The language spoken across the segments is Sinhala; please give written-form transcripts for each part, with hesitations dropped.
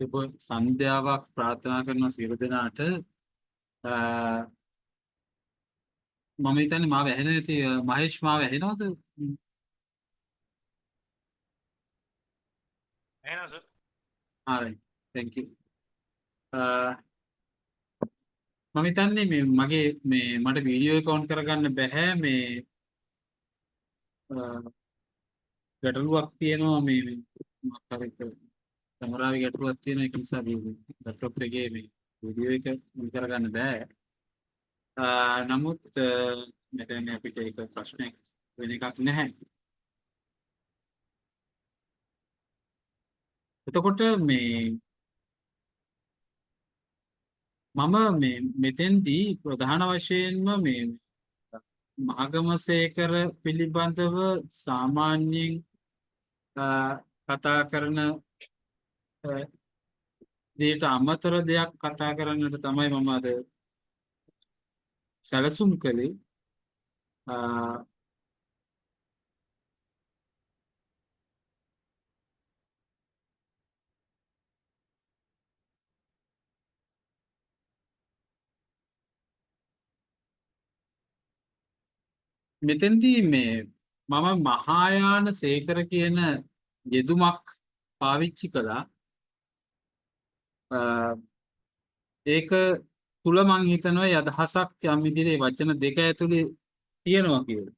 සුබ සන්ධ්‍යාවක් ප්‍රාර්ථනා කරන සියලු දෙනාට මම හිතන්නේ මාව ඇහෙන ඇති මහේෂ් මාව ඇහෙනවද? එහෙනම් සර් හරි. thank you. මම හිතන්නේ මේ මගේ මේ මට වීඩියෝ එක ඔන් කරගන්න බැහැ මේ ගැටලුවක් තියෙනවා මේ මොකක් හරි කැමරාවේ ගැටලුවක් තියෙන එක නිසා මේ ලැප්ටොප් එකේ මේ වීඩියෝ එක ඔන් කරගන්න බෑ. නමුත් මෙතන අපිට ඒක ප්‍රශ්නයක් වෙන එකක් නැහැ. එතකොට මේ මම මේ මෙතෙන්දී ප්‍රධාන වශයෙන්ම මේ මහගමසේකර පිළිබඳව සාමාන්‍යයෙන් කතා කරන දෙයට අමතර දෙයක් කතා කරන්නට තමයි මම අද සැලසුම් කළේ. මෙතෙන්දී මේ මම මහායාන සේකර කියන යෙදුමක් පාවිච්චි කළා. ඒක තුල මං හිතනවා අදහසක් යම් විදිහේ වචන දෙක ඇතුලේ තියෙනවා කියලා.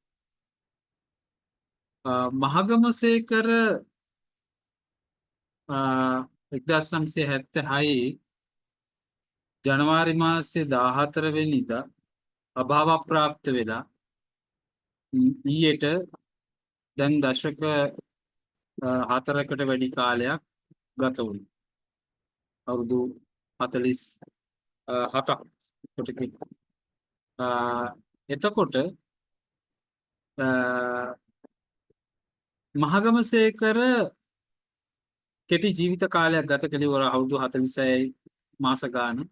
මහගමසේකර 1976 ජනවාරි මාසයේ 14 වෙනිදා අභාව ප්‍රාප්ත වෙලා ඊයට දැන් දශක 4කට වැඩි කාලයක් ගත වුණා. අවුරුදු 47ක් කොට එතකොට මහගමසේකර කෙටි ජීවිත කාලයක් ගත කළේ අවුරුදු 46 මාස ගාන.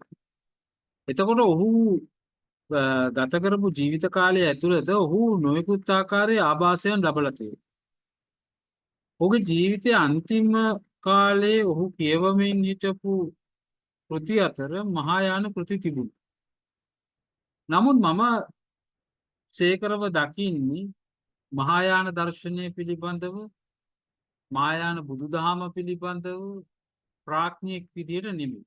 එතකොට ඔහු ගත කරපු ජීවිත කාලය ඇතුළත ඔහු නොයෙකුත් ආකාරයේ ආభాසයන් ලබලා තියෙනවා. ඔහුගේ ජීවිතයේ අන්තිම කාලයේ ඔහු කියවමින් හිටපු කෘති අතර මහායාන කෘති තිබුණා. නමුත් මම සේකරව දකින්නේ මහායාන දර්ශනය පිළිබඳව මහායාන බුදුදහම පිළිබඳව ප්‍රඥෙක් විදියට නෙමෙයි.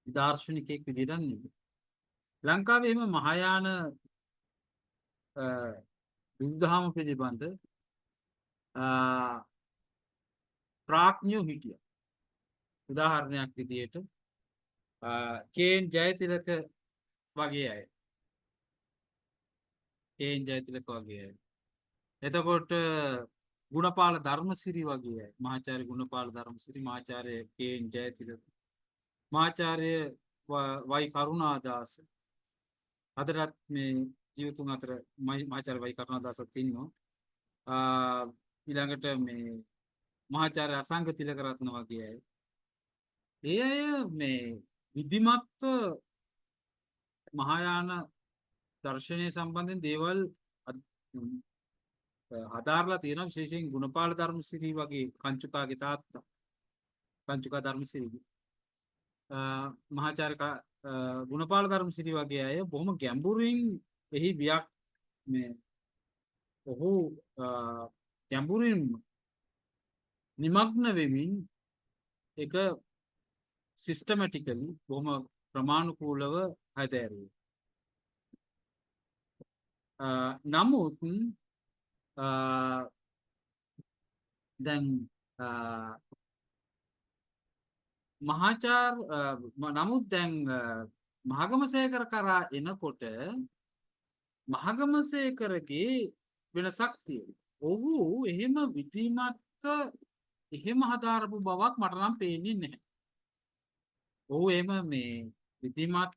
දාර්ශනිකයෙක් විදියට නෙමෙයි. ලංකාවේ එහෙම මහායාන බුදුදහම පිළිබඳ ප්‍රඥයෝ හිටියා. උදාහරණයක් විදියට කේන් ජයතිලක වගේ අය. කේන් ජයතිලක වගේ අය. එතකොට ගුණපාල ධර්මසිරි වගේ අය. මහාචාර්ය ගුණපාල ධර්මසිරි, මහාචාර්ය කේන් ජයතිලක, මහාචාර්ය වයි කරුණාදාස. අදටත් මේ ජීවතුන් අතර මහාචාර්ය වයි කරුණාදාසත් ඉන්නවා. ඊළඟට මේ මහාචාර්ය අසංග තිලකරත්න වගේ අය. ඒ අය මේ විධිමත්ව මහායාන දර්ශනය සම්බන්ධයෙන් දේවල් හදාarලා තියෙනවා. විශේෂයෙන් ගුණපාල ධර්මසිරි වගේ කංචුකාගේ තාත්තා කංචුකා ධර්මසිරි මහාචාර්ය ගුණපාල ධර්මසිරි වගේ අය බොහොම ගැඹුරින් එහි වියක් මේ ඔහු ගැඹුරින් නිමග්න වෙමින් එක සිස්ටමැටිකලි බොහොම ප්‍රමාණිකූලව හැදෑරුවා. නමුත් දැන් නමුත් දැන් මහගමසේකර කරා එනකොට මහගමසේකරගේ වෙනසක් තියෙනවා. ඔහු එහෙම විධිමත් එහෙම හදාරපු බවක් මට නම් පේන්නේ නැහැ. ඔහු එහෙම මේ විධිමත්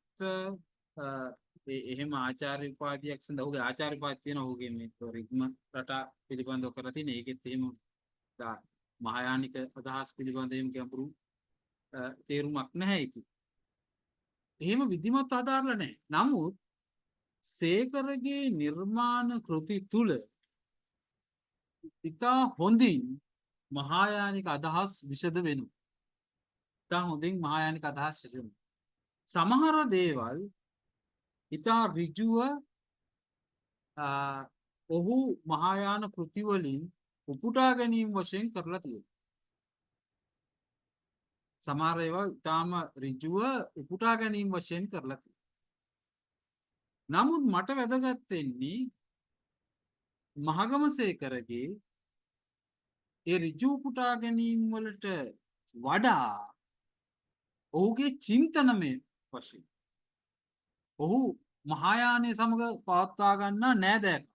එහෙම ආචාර්ය උපාධියක් සඳහා ඔහුගේ ආචාර්ය උපාධිය තියෙනවා. ඔහුගේ මේ රිද්ම රටා පිළිබඳව කරලා තියෙන ඒකෙත් එහෙම මහායානික අදහස් පිළිබඳව එහෙම ගැඹුරු තේරුමක් නැහැ ඒක. එහෙම විධිමත් ආධාරලා නැහැ. නමුත් සේකරගේ නිර්මාණ කෘති තුල ඉතා හොඳින් මහායානික අදහස් විෂද වෙනවා. ඉතා හොඳින් මහායානික අදහස් සිදුවන. සමහර දේවල් ඉතා ඍජුව ඔහු මහායාන කෘතිවලින් උපුටා ගැනීම වශයෙන් කරලා තියෙනවා. සමහර ඒවා ඉතාම ඍජුව උපුටා ගැනීම වශයෙන් කරලා තියෙනවා. නමුත් මට වැදගත් වෙන්නේ මහගමසේකරගේ ඒ ඍජු උපුටා ගැනීම වලට වඩා ඔහුගේ චින්තනමය වශයෙන් ඔහු මහායානය සමග පවත්වා ගන්නා නෑදෑක.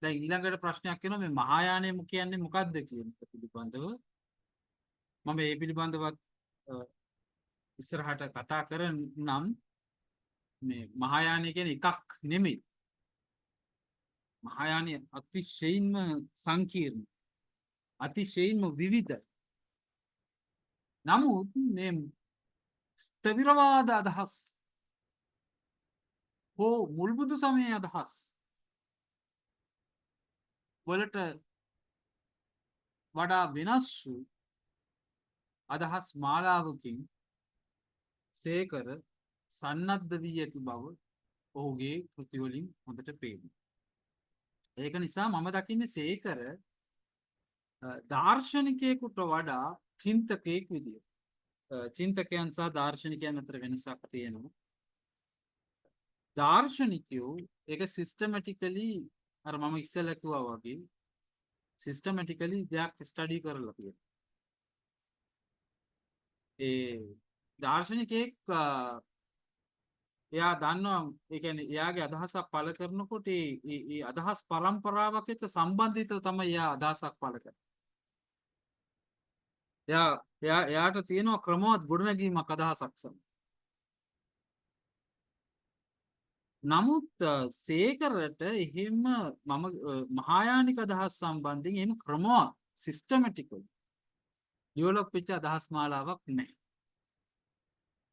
දැන් ඊළඟට ප්‍රශ්නයක් එනවා මේ මහායානය කියන්නේ මොකක්ද කියන එක පිළිබඳව. මම ඒ පිළිබඳවත් ඉස්සරහට කතා කරනම්. මේ මහායානය කියන්නේ එකක් නෙමෙයි. මහායානය අතිශයින්ම සංකීර්ණ, අතිශයින්ම විවිධ. නමුත් මේ ස්ථවිරවාද අදහස් හෝ මුල්බුදු සමයේ අදහස් වලට වඩා වෙනස් වූ අදහස් මාලාවකින් සේකර සන්නද්ධ වී ඇති බව ඔහුගේ කෘතිවලින් හොඳට පේනවා. ඒක නිසා මම දකින්නේ සේකර දාර්ශනිකයෙකුට වඩා චින්තකයෙක් විදියට. චින්තකයන් සහ දාර්ශනිකයන් අතර වෙනසක් තියෙනවා. දාර්ශනිකයෝ ඒක සිස්ටමැටිකලි අර මම ඉස්සෙල්ලා කිව්වා වගේ සිස්ටමැටිකලි දෙයක් ස්ටඩි කරලා තියෙනවා. ඒ දාර්ශනිකයෙක් එයා දන්නවා ඒ කියන්නේ එයාගේ අදහසක් පළ කරනකොට ඒ අදහස් පරම්පරාවක් එක්ක සම්බන්ධිතව තමයි එයා අදහසක් පළ කරන්නේ. එයාට තියෙනවා ක්‍රමවත් ගොඩනැගීමක් අදහසක් සමග. නමුත් සේකරට එහෙම මම මහායානික අදහස් සම්බන්ධයෙන් එහෙම ක්‍රමවත් සිස්ටමැටිකල් ඩෙවලොප් වෙච්ච අදහස් මාලාවක් නැහැ.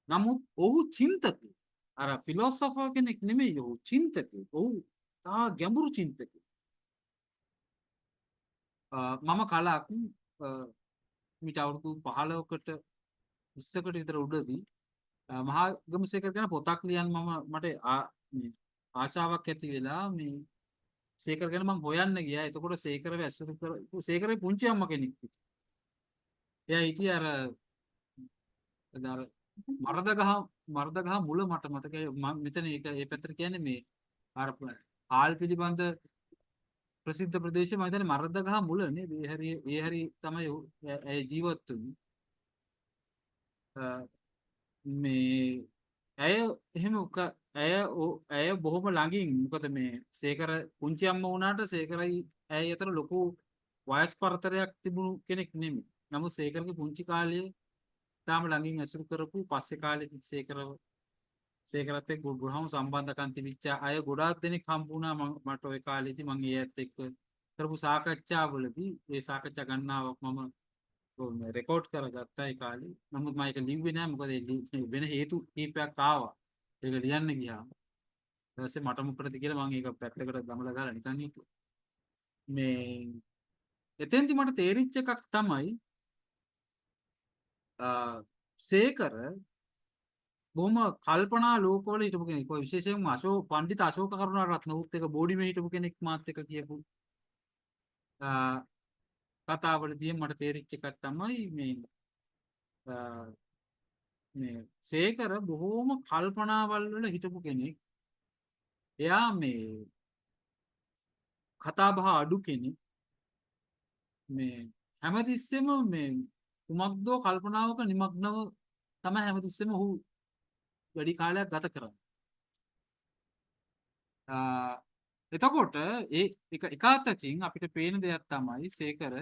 නමුත් ඔහු චින්තකයෙක්. අර ෆිලොසොෆර් කෙනෙක් නෙමෙයි ඔහු චින්තකයෙක්. ඔහු තා ගැඹුරු චින්තකයෙක්. මම කලක් මිට අවුරුදු 15කට 20කට විතර උඩදී මහාගමසේකර ගැන පොතක් ලියන්න මට ආශාවක් ඇති වෙලා මේ සේකර ගැන මම හොයන්න ගියා. එතකොට සේකරව ඇසුරු කරපු සේකරේ පුංචි අම්මා කෙනෙක් හිටියා. එයා හිටියේ අර මර්දගහ මුල මට මතකයි. මෙතන ඒක ඒ පැත්තට කියන්නේ මේ අර ආල් පිළිබඳ ප්‍රසිද්ධ ප්‍රදේශය මම හිතන්නේ මර්දගහ මුල නේද? ඒ හැරි තමයි ඒ ජීවත් වුනේ. මේ ඇය එහෙම ඇය බොහොම ළඟින් මොකද මේ සේකර පුංචි අම්මා වුණාට සේකරයි ඇයි අතර ලොකු වයස් පරතරයක් තිබුණු කෙනෙක් නෙමෙයි. නමුත් සේකරගේ පුංචි කාලයේ තාම ළඟින් ඇසුරු කරපු පස්සේ කාලෙත් සේකරත් එක්ක ගොඩාක් සම්බන්ධකම් තිබිච්ච අය ගොඩාක් දෙනෙක් හම්බුණා මට ওই කාලේදී මම ඒත් එක්ක කරපු සාකච්ඡාවලදී ඒ සාකච්ඡා ගණනාවක් මම රෙකෝඩ් කරගත්තා ඒ කාලේ. නමුත් මම ඒක ලිව්වේ නෑ මොකද වෙන හේතු කීපයක් ආවා. ඒක ලියන්න ගියාම ඊට පස්සේ මට මොකටද කියලා මම ඒක පැත්තකට දමලා දාලා නිකන් හිටියා. මේ එතෙන්දි මට තේරිච්ච එකක් තමයි සේකර බොහොම කල්පනා ලෝකවල හිටපු කෙනෙක්. ඔය විශේෂයෙන්ම පණ්ඩිත අශෝක කරුණාරත්න උත් එක බෝඩිමේ හිටපු කෙනෙක් මාත් එක්ක කියපු කතාවලදී මට තේරිච්ච එකක් තමයි මේ සේකර බොහෝම කල්පනාවල් වල හිටපු කෙනෙක්. එයා මේ කතා බහ අඩු කෙනෙක්. මේ හැමතිස්සෙම මේ කුමක්දෝ කල්පනාවක නිමග්නව තමයි හැමතිස්සෙම ඔහු වැඩි කාලයක් ගත කරන්නේ. එතකොට එක අතකින් අපිට පේන දෙයක් තමයි සේකර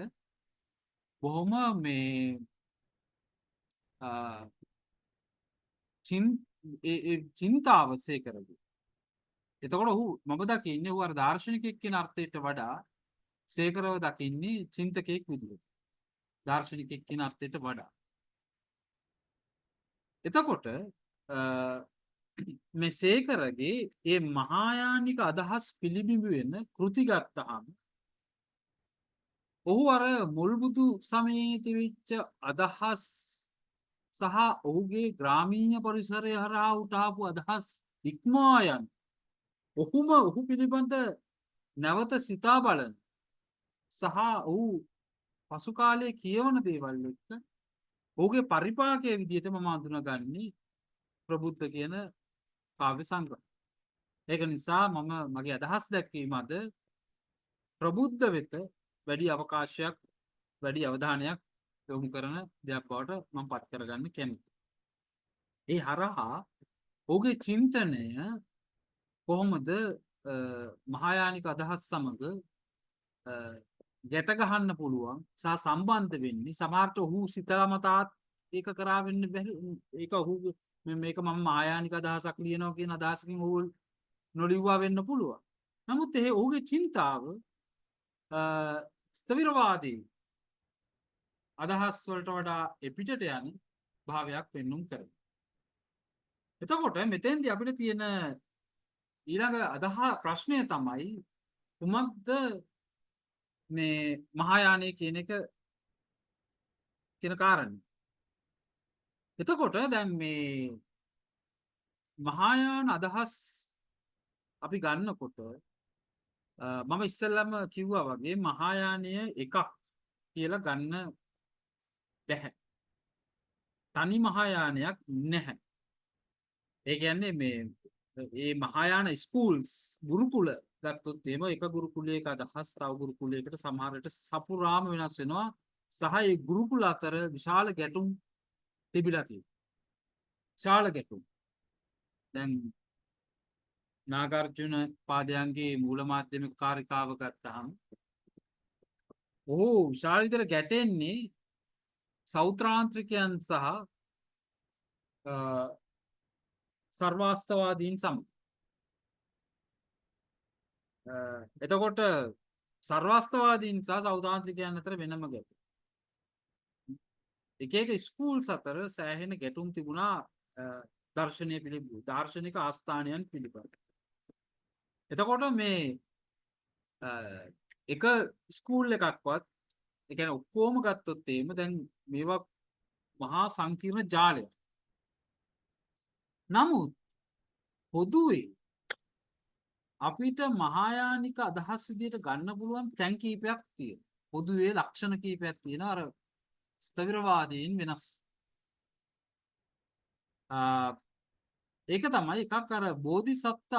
බොහොම මේ චින්තාව සේකරගේ. එතකොට ඔහු මම දකින්නේ ඔහු අර දාර්ශනිකයෙක් කියන අර්ථයට වඩා සේකරව දකින්නේ චින්තකයෙක් විදිහට. දාර්ශනිකයෙක් කියන අර්ථයට වඩා. එතකොට මේ සේකරගේ ඒ මහායානික අදහස් පිළිබිඹු වෙන කෘති ගත්තාම ඔහු අර මුල්බුදු සමයේ තිවිච්ච අදහස් සහ ඔහුගේ ග්‍රාමීණ පරිසරය හරහා උටාපු අදහස් ඉක්මවා යන ඔහුම ඔහු පිළිබඳ නැවත සිතා බලන සහ ඔහු පසු කාලයේ කියවන දේවල් එක්ක ඔහුගේ පරිපාකය විදිහට මම අඳුනගන්නේ ප්‍රබුද්ධ කියන කාව්‍ය සංග්‍රහය. ඒක නිසා මම මගේ අදහස් දැක්වීම අද ප්‍රබුද්ධ වෙත වැඩි අවකාශයක් වැඩි අවධානයක් යොමු කරන දෙයක් බවට මම පත් කරගන්න කැමතියි. ඒ හරහා ඔහුගේ චින්තනය කොහොමද මහායානික අදහස් සමග ගැට ගහන්න පුළුවන් සහ සම්බන්ධ වෙන්නේ. සමහරට ඔහු සිතලා මතාත් ඒක කරා වෙන්න බැරි. ඒක ඔහු මේක මම මහායානික අදහසක් ලියනවා කියන අදහසකින් ඔහු නොලිව්වා වෙන්න පුළුවන්. නමුත් ඔහුගේ චින්තාව ස්ථවිරවාදී අදහස් වලට වඩා එපිටට යන භාවයක් පෙන්නුම් කරනවා. එතකොට මෙතෙන්දී අපිට තියෙන ඊළඟ ප්‍රශ්නය තමයි කුමක්ද මේ මහායානය කියන එක කියන කාරණය. එතකොට දැන් මේ මහායාන අදහස් අපි ගන්නකොට මම ඉස්සෙල්ලම කිව්වා වගේ මහායානය එකක් කියලා ගන්න බැහැ. තනි මහායානයක් නැහැ. ඒ කියන්නේ මේ මහායාන ස්කූල්ස් ගුරුකුල ගත්තොත් එහෙම එක ගුරුකුලයක අදහස් තව ගුරුකුලයකට සමහර විට සපුරාම වෙනස් වෙනවා සහ ඒ ගුරුකුල අතර විශාල ගැටුම් තිබිලා තියෙනවා. විශාල ගැටුම්. දැන් නාගාර්ජුන පාදයන්ගේ මූල මාධ්‍යමික කාරිකාව ගත්තහම විශාල විදිහට ගැටෙන්නේ සෞත්‍රාන්ත්‍රිකයන් සහ සර්වාස්තවාදීන් සමග. එතකොට සර්වාස්තවාදීන් සහ සෞතාන්ත්‍රිකයන් අතර වෙනම ගැටුම්. එක එක ස්කූල්ස් අතර සෑහෙන ගැටුම් තිබුණා දර්ශනය පිළිබඳ දාර්ශනික ආස්ථානයන් පිළිබඳ. එතකොට මේ එක ස්කූල් එකක්වත් ඒ කියන්නේ ඔක්කොම ගත්තොත් එහෙම දැන් මේවා මහා සංකීර්ණ ජාලයක්. නමුත් පොදුවේ අපිට මහායානික අදහස් විදිහට ගන්න පුළුවන් තැන් කීපයක් තියෙනවා. පොදුවේ ලක්ෂණ කීපයක් තියෙනවා අර ස්ථවිරවාදීන් වෙනස්. ඒක තමයි එකක් අර බෝධිසත්ත්ව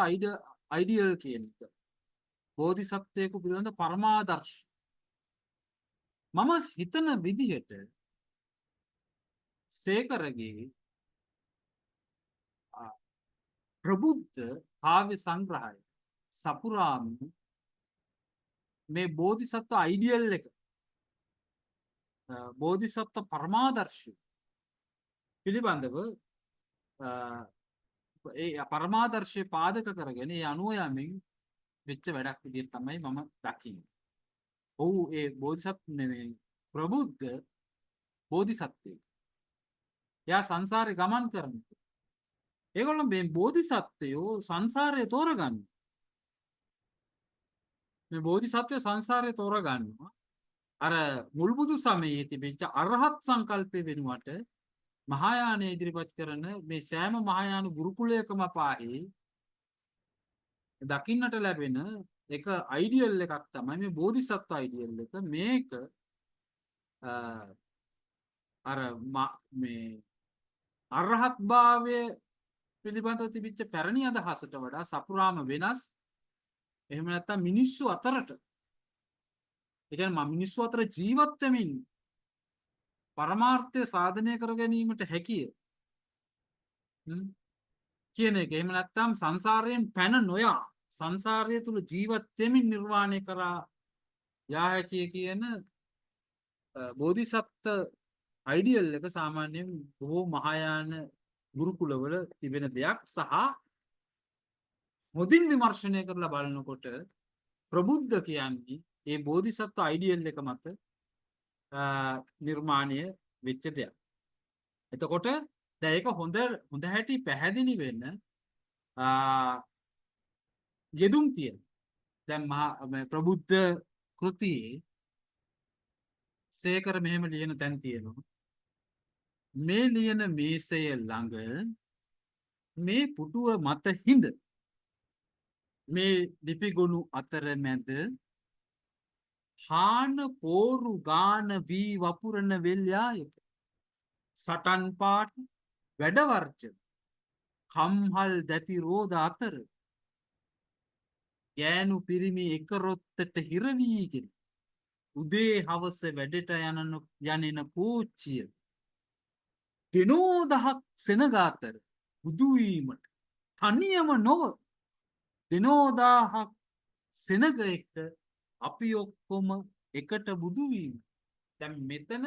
අයිඩියල් කියන එක. බෝධිසත්වයෙකු පිළිබඳ පරමාදර්ශ. මම හිතන විදිහට සේකරගේ ප්‍රබුද්ධ කාව්‍ය සංග්‍රහය සපුරාම මේ බෝධිසත්ව අයිඩියල් එක බෝධිසත්ව පරමාදර්ශය පිළිබඳව ඒ පරමාදර්ශය පාදක කරගෙන ඒ අනුව යමින් වෙච්ච වැඩක් විදිහට තමයි මම දකින්නේ. ඔහු ඒ බෝධිසත්ව නෙමෙයි ප්‍රබුද්ධ බෝධිසත්වයෙක්. එයා සංසාරේ ගමන් කරනවා. ඒගොල්ලෝ මේ බෝධිසත්වයෝ සංසාරය තෝරගන්න. මේ බෝධිසත්වයෝ සංසාරය තෝරගන්නවා. අර මුල්බුදු සමයේ තිබෙච්ච අරහත් සංකල්පය වෙනුවට මහායානය ඉදිරිපත් කරන මේ සෑම මහායාන ගුරුකුලයකම පාහේ දකින්නට ලැබෙන එක අයිඩියල් එකක් තමයි මේ බෝධිසත්ව අයිඩියල් එක. මේක අර මේ අරහත් භාවය පිළිබඳව තිබිච්ච පැරණි අදහසට වඩා සපුරාම වෙනස්. එහෙම නැත්නම් මිනිස්සු අතරට ඒ කියන්නේ මිනිස්සු අතර ජීවත් වෙමින් පරමාර්ථය සාධනය කර ගැනීමට හැකිය කියන එක. එහෙම නැත්නම් සංසාරයෙන් පැන නොයා සංසාරය තුල ජීවත් වෙමින් නිර්වාණය කරා යා හැකිය කියන බෝධිසත්ව අයිඩියල් එක සාමාන්‍යයෙන් බොහෝ මහායාන ගුරුකුලවල තිබෙන දෙයක්. සහ මුදින් විමර්ශනය කරලා බලනකොට ප්‍රබුද්ධ කියන්නේ ඒ බෝධිසත්ව අයිඩියල් එක මත නිර්මාණය වෙච්ච දෙයක්. එතකොට දැන් ඒක හොඳ හැටි පැහැදිලි වෙන්න යෙදුම් තියෙන. දැන් ප්‍රබුද්ධ කෘතියේ සේකර මෙහෙම ලියන තැන් තියෙනවා. මේ ලියන මේසය ළඟ මේ පුටුව මත හිඳ මේ ලිපිගොනු අතර මැද හාන පෝරු ගාන වී වපුරන වෙල්යායක සටන් පාට වැඩවර්ජ කම්හල් දැති රෝධ අතර ගෑනු පිරිමි එකරොත්තට හිරවීගෙන උදේ හවස වැඩට යනෙන කෝච්චිය දෙනෝදහක් සෙනගාතර බුදුවීමට තනියම නොව දෙනෝදාහක් සෙනග එක්ක අපි ඔක්කොම එකට බුදුවීම. දැන් මෙතන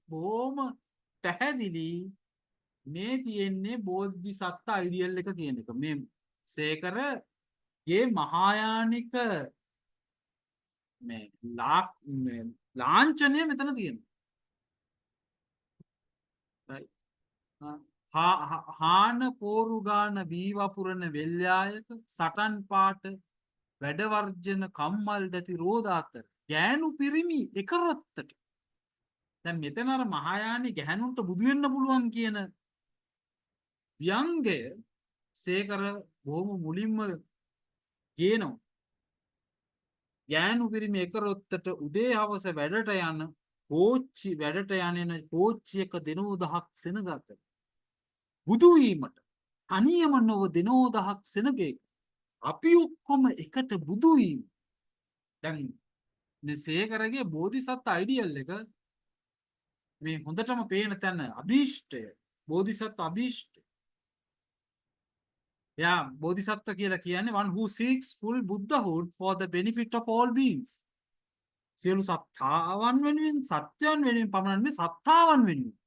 බොහොම පැහැදිලි මේ තියෙන්නේ බෝධිසත්ව අයිඩියල් එක කියන එක. මේ සේකරගේ මහායානික මේ ලාංඡනය මෙතන තියෙනවා. හාන පෝරුගාන වීවපුරණ වෙල්යායක සටන් පාට වැඩවර්ජන කම්මල් දැති රෝධාතර ගෑනු පිරිමි එකරොත්තට. දැන් මෙතන අර මහායානි ගැහැණුන්ට බුදු වෙන්න පුළුවන් කියන ව්‍යංගය සේකර බොහොම මුලින්ම කියනවා. ගෑනු පිරිමි එකරොත්තට උදේ හවස වැඩට යන කෝච්චියක දෙනෝදහක් සෙනගත බුදුවීමට අනියම නොව දෙනෝදහක් සෙනගෙක් අපි ඔක්කොම එකට බුදුවීම. දැන් සේකරගේ බෝධිසත්ව අයිඩියල් එක මේ හොඳටම පේන තැන අභීෂ්ටය බෝධිසත්ව අභීෂ්ටය. එයා බෝධිසත්ව කියලා කියන්නේ one who seeks full Buddhahood for the benefit of all beings. සියලු සත්තාවන් වෙනුවෙන් සත්‍යයන් වෙනුවෙන් පමණක් නෙවෙයි සත්තාවන් වෙනුවෙන්.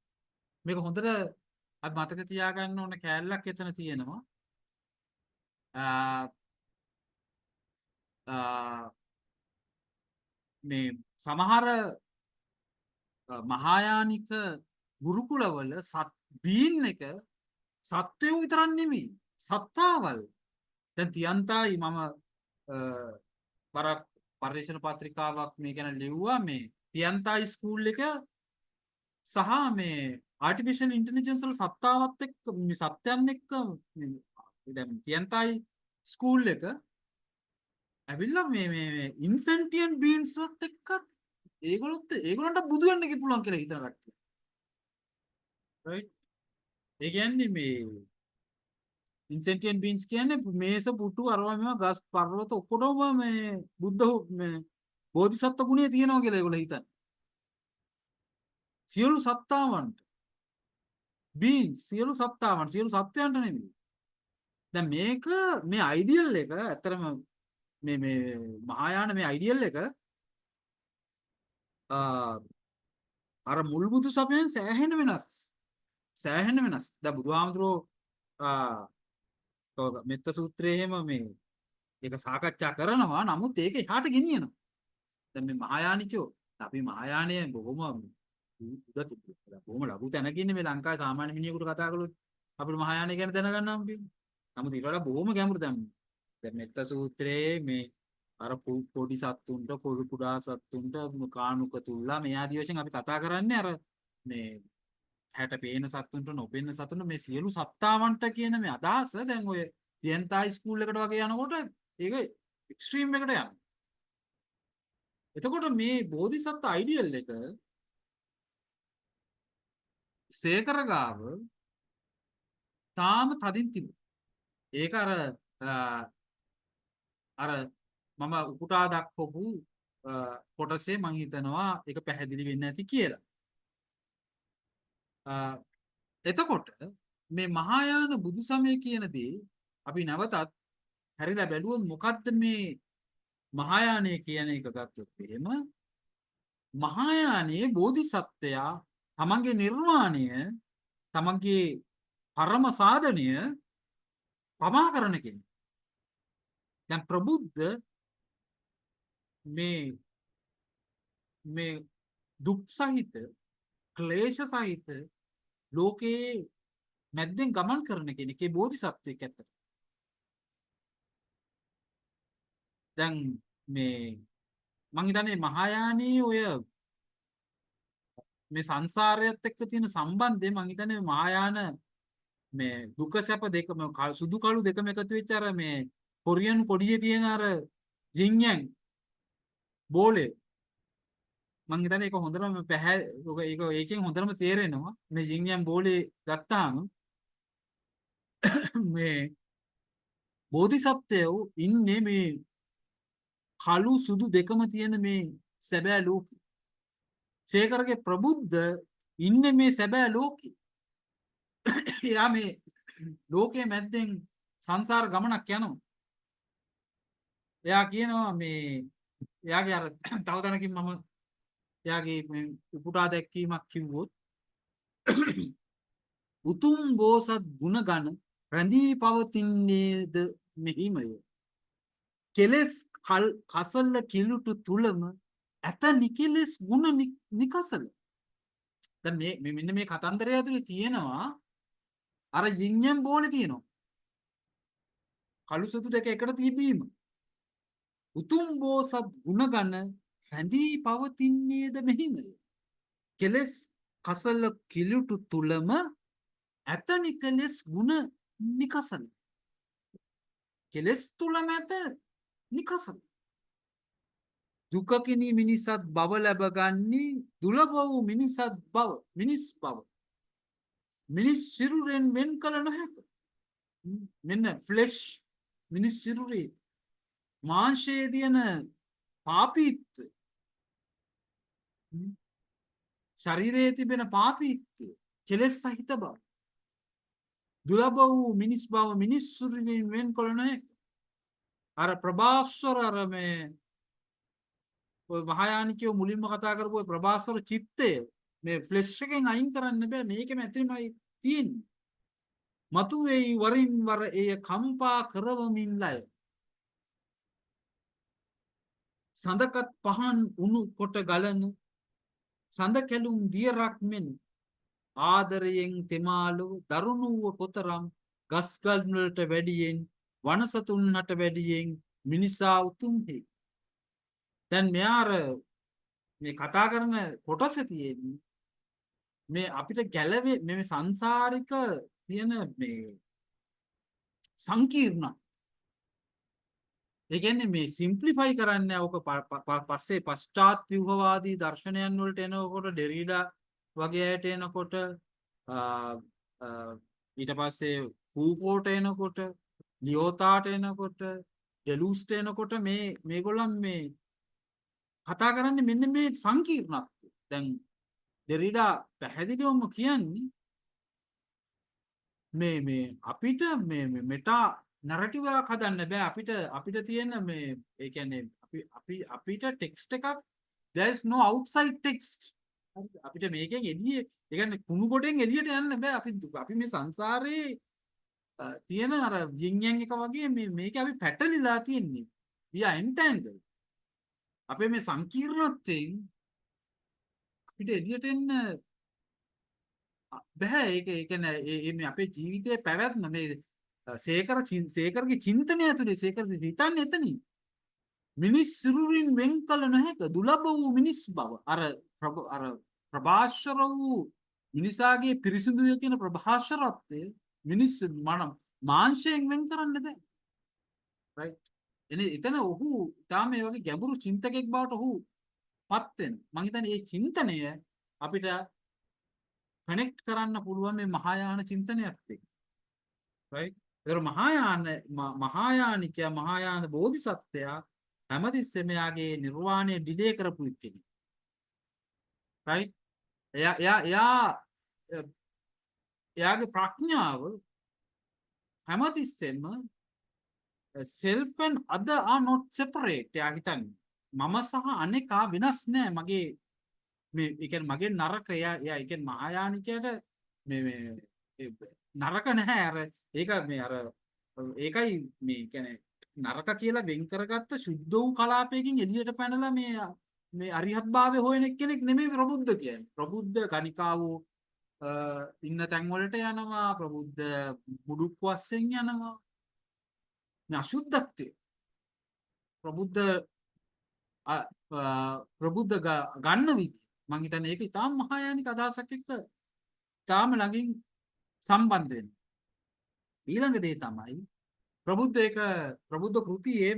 මේක හොඳට අපි මතක තියාගන්න ඕන කෑල්ලක් එතන තියෙනවා. මේ සමහර මහායානික ගුරුකුලවල බීන් එක සත්වයෝ විතරක් නෙමෙයි සත්තාවල්. දැන් තියන්තායි මම බරක් පර්යේෂණ පත්‍රිකාවක් මේ ගැන ලිව්වා. මේ තියන්තායි ස්කූල් එක සහ මේ ආටිෆිෂල් ඉන්ටෙලිජන්ස් වල සත්තාවත් එක්ක මේ සත්‍යයන් එක්ක දැන් තියන්තායි ස්කූල් එක ඇවිල්ලා මේ ඉන්සෙන්ටියන් බීන්ස් වත් එක්ක ඒගොල්ලන්ට බුදු වෙන්න පුළුවන් කියලා හිතන කට්ටිය. රයිට්. ඒ කියන්නේ මේ ඉන්සෙන්ටියන් බීන්ස් කියන්නේ මේස පුටු අරවා මේවා ගස් පර්වත ඔක්කොම මේ බුද්ධ මේ බෝධිසත්ව ගුණය තියෙනවා කියලා ඒගොල්ලෝ හිතන්නේ. සියලු සත්තාවන්ට බීන්ස් සියලු සත්තාවන් සියලු සත්වයන්ට නෙමෙයි. දැන් මේක මේ අයිඩියල් එක ඇත්තරම මේ මහායාන මේ අයිඩියල් එක අර මුල් බුදු සමයෙන් සෑහෙන වෙනස්. දැන් බුදුහාමුදුරෝ මෙත්ත සූත්‍රයේ එහෙම මේ ඒක සාකච්ඡා කරනවා. නමුත් ඒක එහාට ගෙනියනවා. දැන් මේ මහායානිකයෝ අපි මහායානය බොහොම ලඝු තැනක ඉන්නේ. මේ ලංකාවේ සාමාන්‍ය මිනිහෙකුට කතා කළොත් අපිට මහායානය ගැන දැනගන්න හම්බෙන්නේ. නමුත් ඊට වඩා බොහොම ගැඹුරු දැන් මෙත්ත සූත්‍රයේ මේ අර පොඩි සත්තුන්ට කුඩා සත්තුන්ට කාණුක තුල්ලා මේ ආදී වශයෙන් අපි කතා කරන්නේ අර මේ හැට පේන සත්තුන්ට නොපෙනෙන සත්තුන්ට මේ සියලු සත්තාවන්ට කියන මේ අදහස දැන් ඔය තියන්තායි ස්කූල් එකට වගේ යනකොට ඒක එක්ස්ට්‍රීම් එකට යනවා. එතකොට මේ බෝධිසත්ව අයිඩියල් එක සේකර ගාව තාම තදින් තිබුණා. ඒක අර මම උපුටා දක්වපු කොටසේ මං හිතනවා ඒක පැහැදිලි වෙන්නේ නැති කියලා. එතකොට මේ මහායාන බුදු සමය කියන දේ අපි නැවතත් හැරිලා බැලුවොත් මොකද්ද මේ මහායානය කියන එක ගත්තොත් එහෙම මහායානයේ බෝධිසත්වයා තමන්ගේ නිර්වාණය තමන්ගේ පරම සාධනය පමා කරන කෙනෙක්. දැන් ප්‍රබුද්ධ මේ දුක් සහිත ක්ලේශ සහිත ලෝකයේ මැද්දෙන් ගමන් කරන කෙනෙක් ඒ බෝධිසත්වයෙක් ඇත්තට. දැන් මේ මං හිතන්නේ මහායානී ඔය මේ සංසාරයත් එක්ක තියෙන සම්බන්ධය මං හිතන්නේ මහායාන මේ දුක සැප දෙකම සුදු කළු දෙකම එකතු වෙච්ච අර මේ කොරියන් කොඩියේ තියෙන අර ජින්යන් බෝලේ මං හිතන්නේ ඒක හොඳටම ඒකෙන් හොඳටම තේරෙනවා මේ ජින්යන් බෝලේ ගත්තාම මේ බෝධිසත්වයෝ ඉන්නේ මේ කළු සුදු දෙකම තියෙන මේ සැබෑ ලෝකෙ. සේකරගේ ප්‍රබුද්ධ ඉන්නේ මේ සැබෑ ලෝකෙ. එයා මේ ලෝකයේ මැද්දෙන් සංසාර ගමනක් යනවා. එයා කියනවා මේ එයාගේ අර තව තැනකින් මම එයාගේ උපුටා දැක්වීමක් කිව්වොත් උතුම් බෝසත් ගුණ ගණ රැඳී පවතින්නේද මෙහිමය. කෙලෙස් කසල්ල කිලුටු තුළම ඇත නිකෙලෙස් ගුණ නිකසල. දැන් මෙන්න මේ කතන්දරය ඇතුලේ තියෙනවා අර ජින්යන් බෝලේ තියෙනවා. කළු සුදු දෙක එකට තිබීම. උතුම් බෝසත් ගුණ ගණ රැඳී පවතින්නේද මෙහිමය. කෙලෙස් කසල්ල කිලුටු තුළම ඇත නිකෙලෙස් ගුණ නිකසල. කෙලෙස් තුළම ඇත නිකසල. දුකකිනි මිනිසත් බව ලැබගන්නේ දුලබ වූ මිනිසත් බව මිනිස් බව. මිනිස් සිරුරෙන් වෙන් කළ නොහැක. මෙන්න ෆ්ලෙෂ් මිනිස් සිරුරේ මාංශයේ තියෙන පාපීත්වය ශරීරයේ තිබෙන පාපීත්වය කෙලෙස් සහිත බව. දුලබ වූ මිනිස් බව මිනිස් සිරුරෙන් වෙන් කළ නොහැක. අර ප්‍රභාස්වර අර මේ මහායානිකයෝ මුලින්ම කතා කරපු ප්‍රභාස්වර චිත්තය මේ ෆ්ලෙෂ් එකෙන් අයින් කරන්න බෑ. මේකෙම ඇතුළේමයි තියෙන්නේ. මතු වෙයි වරින් වර එය කම්පා කරවමින් ලය. සඳකත් පහන් උණු කොට ගලන සඳ කැලුම් දියරක් මෙන් ආදරයෙන් තෙමාලුව දරුණුව කොතරම් ගස්ගල් වලට වැඩියෙන් වනසතුන්හට වැඩියෙන් මිනිසා උතුම්හි. දැන් මෙයාර මේ කතා කරන කොටස තියෙන්නේ මේ අපිට ගැලවේ මේ සංසාරික තියෙන මේ සංකීර්ණ ඒ කියන්නේ මේ සිම්ප්ලිෆයි කරන්න ඕක පස්සේ පශ්චාත් ව්‍යුහවාදී දර්ශනයන් වලට එනකොට ඩෙරිඩා වගේ අයට එනකොට ඊට පස්සේ ෆූකෝට එනකොට ලියෝතාට එනකොට ඩෙලූස්ට එනකොට මේගොල්ලන් මේ කතා කරන්නේ මෙන්න මේ සංකීර්ණත්වය. දැන් ඩෙරිඩා පැහැදිලිවම කියන්නේ මේ අපිට මේ මෙටා නැරටිවයක් හදන්න බෑ. අපිට තියෙන මේ ඒ කියන්නේ අපිට ටෙක්ස්ට් එකක් there is no outside text. අපිට මේකෙන් එළියේ ඒ කියන්නේ කුණු ගොඩෙන් එළියට යන්න බෑ. අපි මේ සංසාරේ තියෙන අර ජින්යන් එක වගේ මේක අපි පැටලිලා තියෙන්නේ. we are entangled. අපේ මේ සංකීර්ණත්වයෙන් අපිට එළියට එන්න බෑ. ඒක කියන්නේ අපේ ජීවිතයේ පැවැත්ම මේ සේකරගේ චින්තනය ඇතුලේ සේකර හිතන්නේ එතනින්. මිනිස් සිරුරින් වෙන් කළ නොහැක දුලබ වූ මිනිස් බව. අර ප්‍රභාස්වර වූ මිනිසාගේ පිරිසිදුය කියන ප්‍රභාස්වරත්වය මිනිස් මාංශයෙන් වෙන් කරන්න බෑ. රයිට්. එතන ඔහු තාම මේ වගේ ගැඹුරු චින්තකෙක් බවට ඔහු පත් වෙනවා. මම හිතන්නේ මේ චින්තනය අපිට කනෙක්ට් කරන්න පුළුවන් මේ මහායාන චින්තනයත් එක්ක. රයිට්. ඒතර මහායානිකයා මහායාන බෝධිසත්වයා හැමතිස්සෙම යාගේ නිර්වාණය ඩිලේ කරපු කෙනෙක්. රයිට්. එයාගේ ප්‍රඥාව හැමතිස්සෙම self and other are not separate. එයා හිතන්නේ මම සහ අනෙකා වෙනස් නෑ. මගේ මේ ඒ කියන්නේ මගේ නරක එයා ඒ කියන්නේ මහායානිකයට මේ නරක නැහැ. අර ඒක මේ අර ඒකයි මේ කියන්නේ නරක කියලා වෙන් කරගත්ත සුද්ධ වූ කලාපයකින් එළියට පැනලා මේ අරිහත් භාවය හොයන කෙනෙක් නෙමෙයි ප්‍රබුද්ධ කියන්නේ. ප්‍රබුද්ධ ගණිකාවෝ ඉන්න තැන් වලට යනවා. ප්‍රබුද්ධ මුඩුක් වස්සෙන් යනවා. මේ අශුද්ධත්වය ප්‍රබුද්ධ ගන්න විදිය මං හිතන්නේ ඒක ඉතාම මහායානික අදහසක් එක්ක ඉතාම ළඟින් සම්බන්ධ වෙනවා. ඊළඟ දේ තමයි ප්‍රබුද්ධ කෘතියේ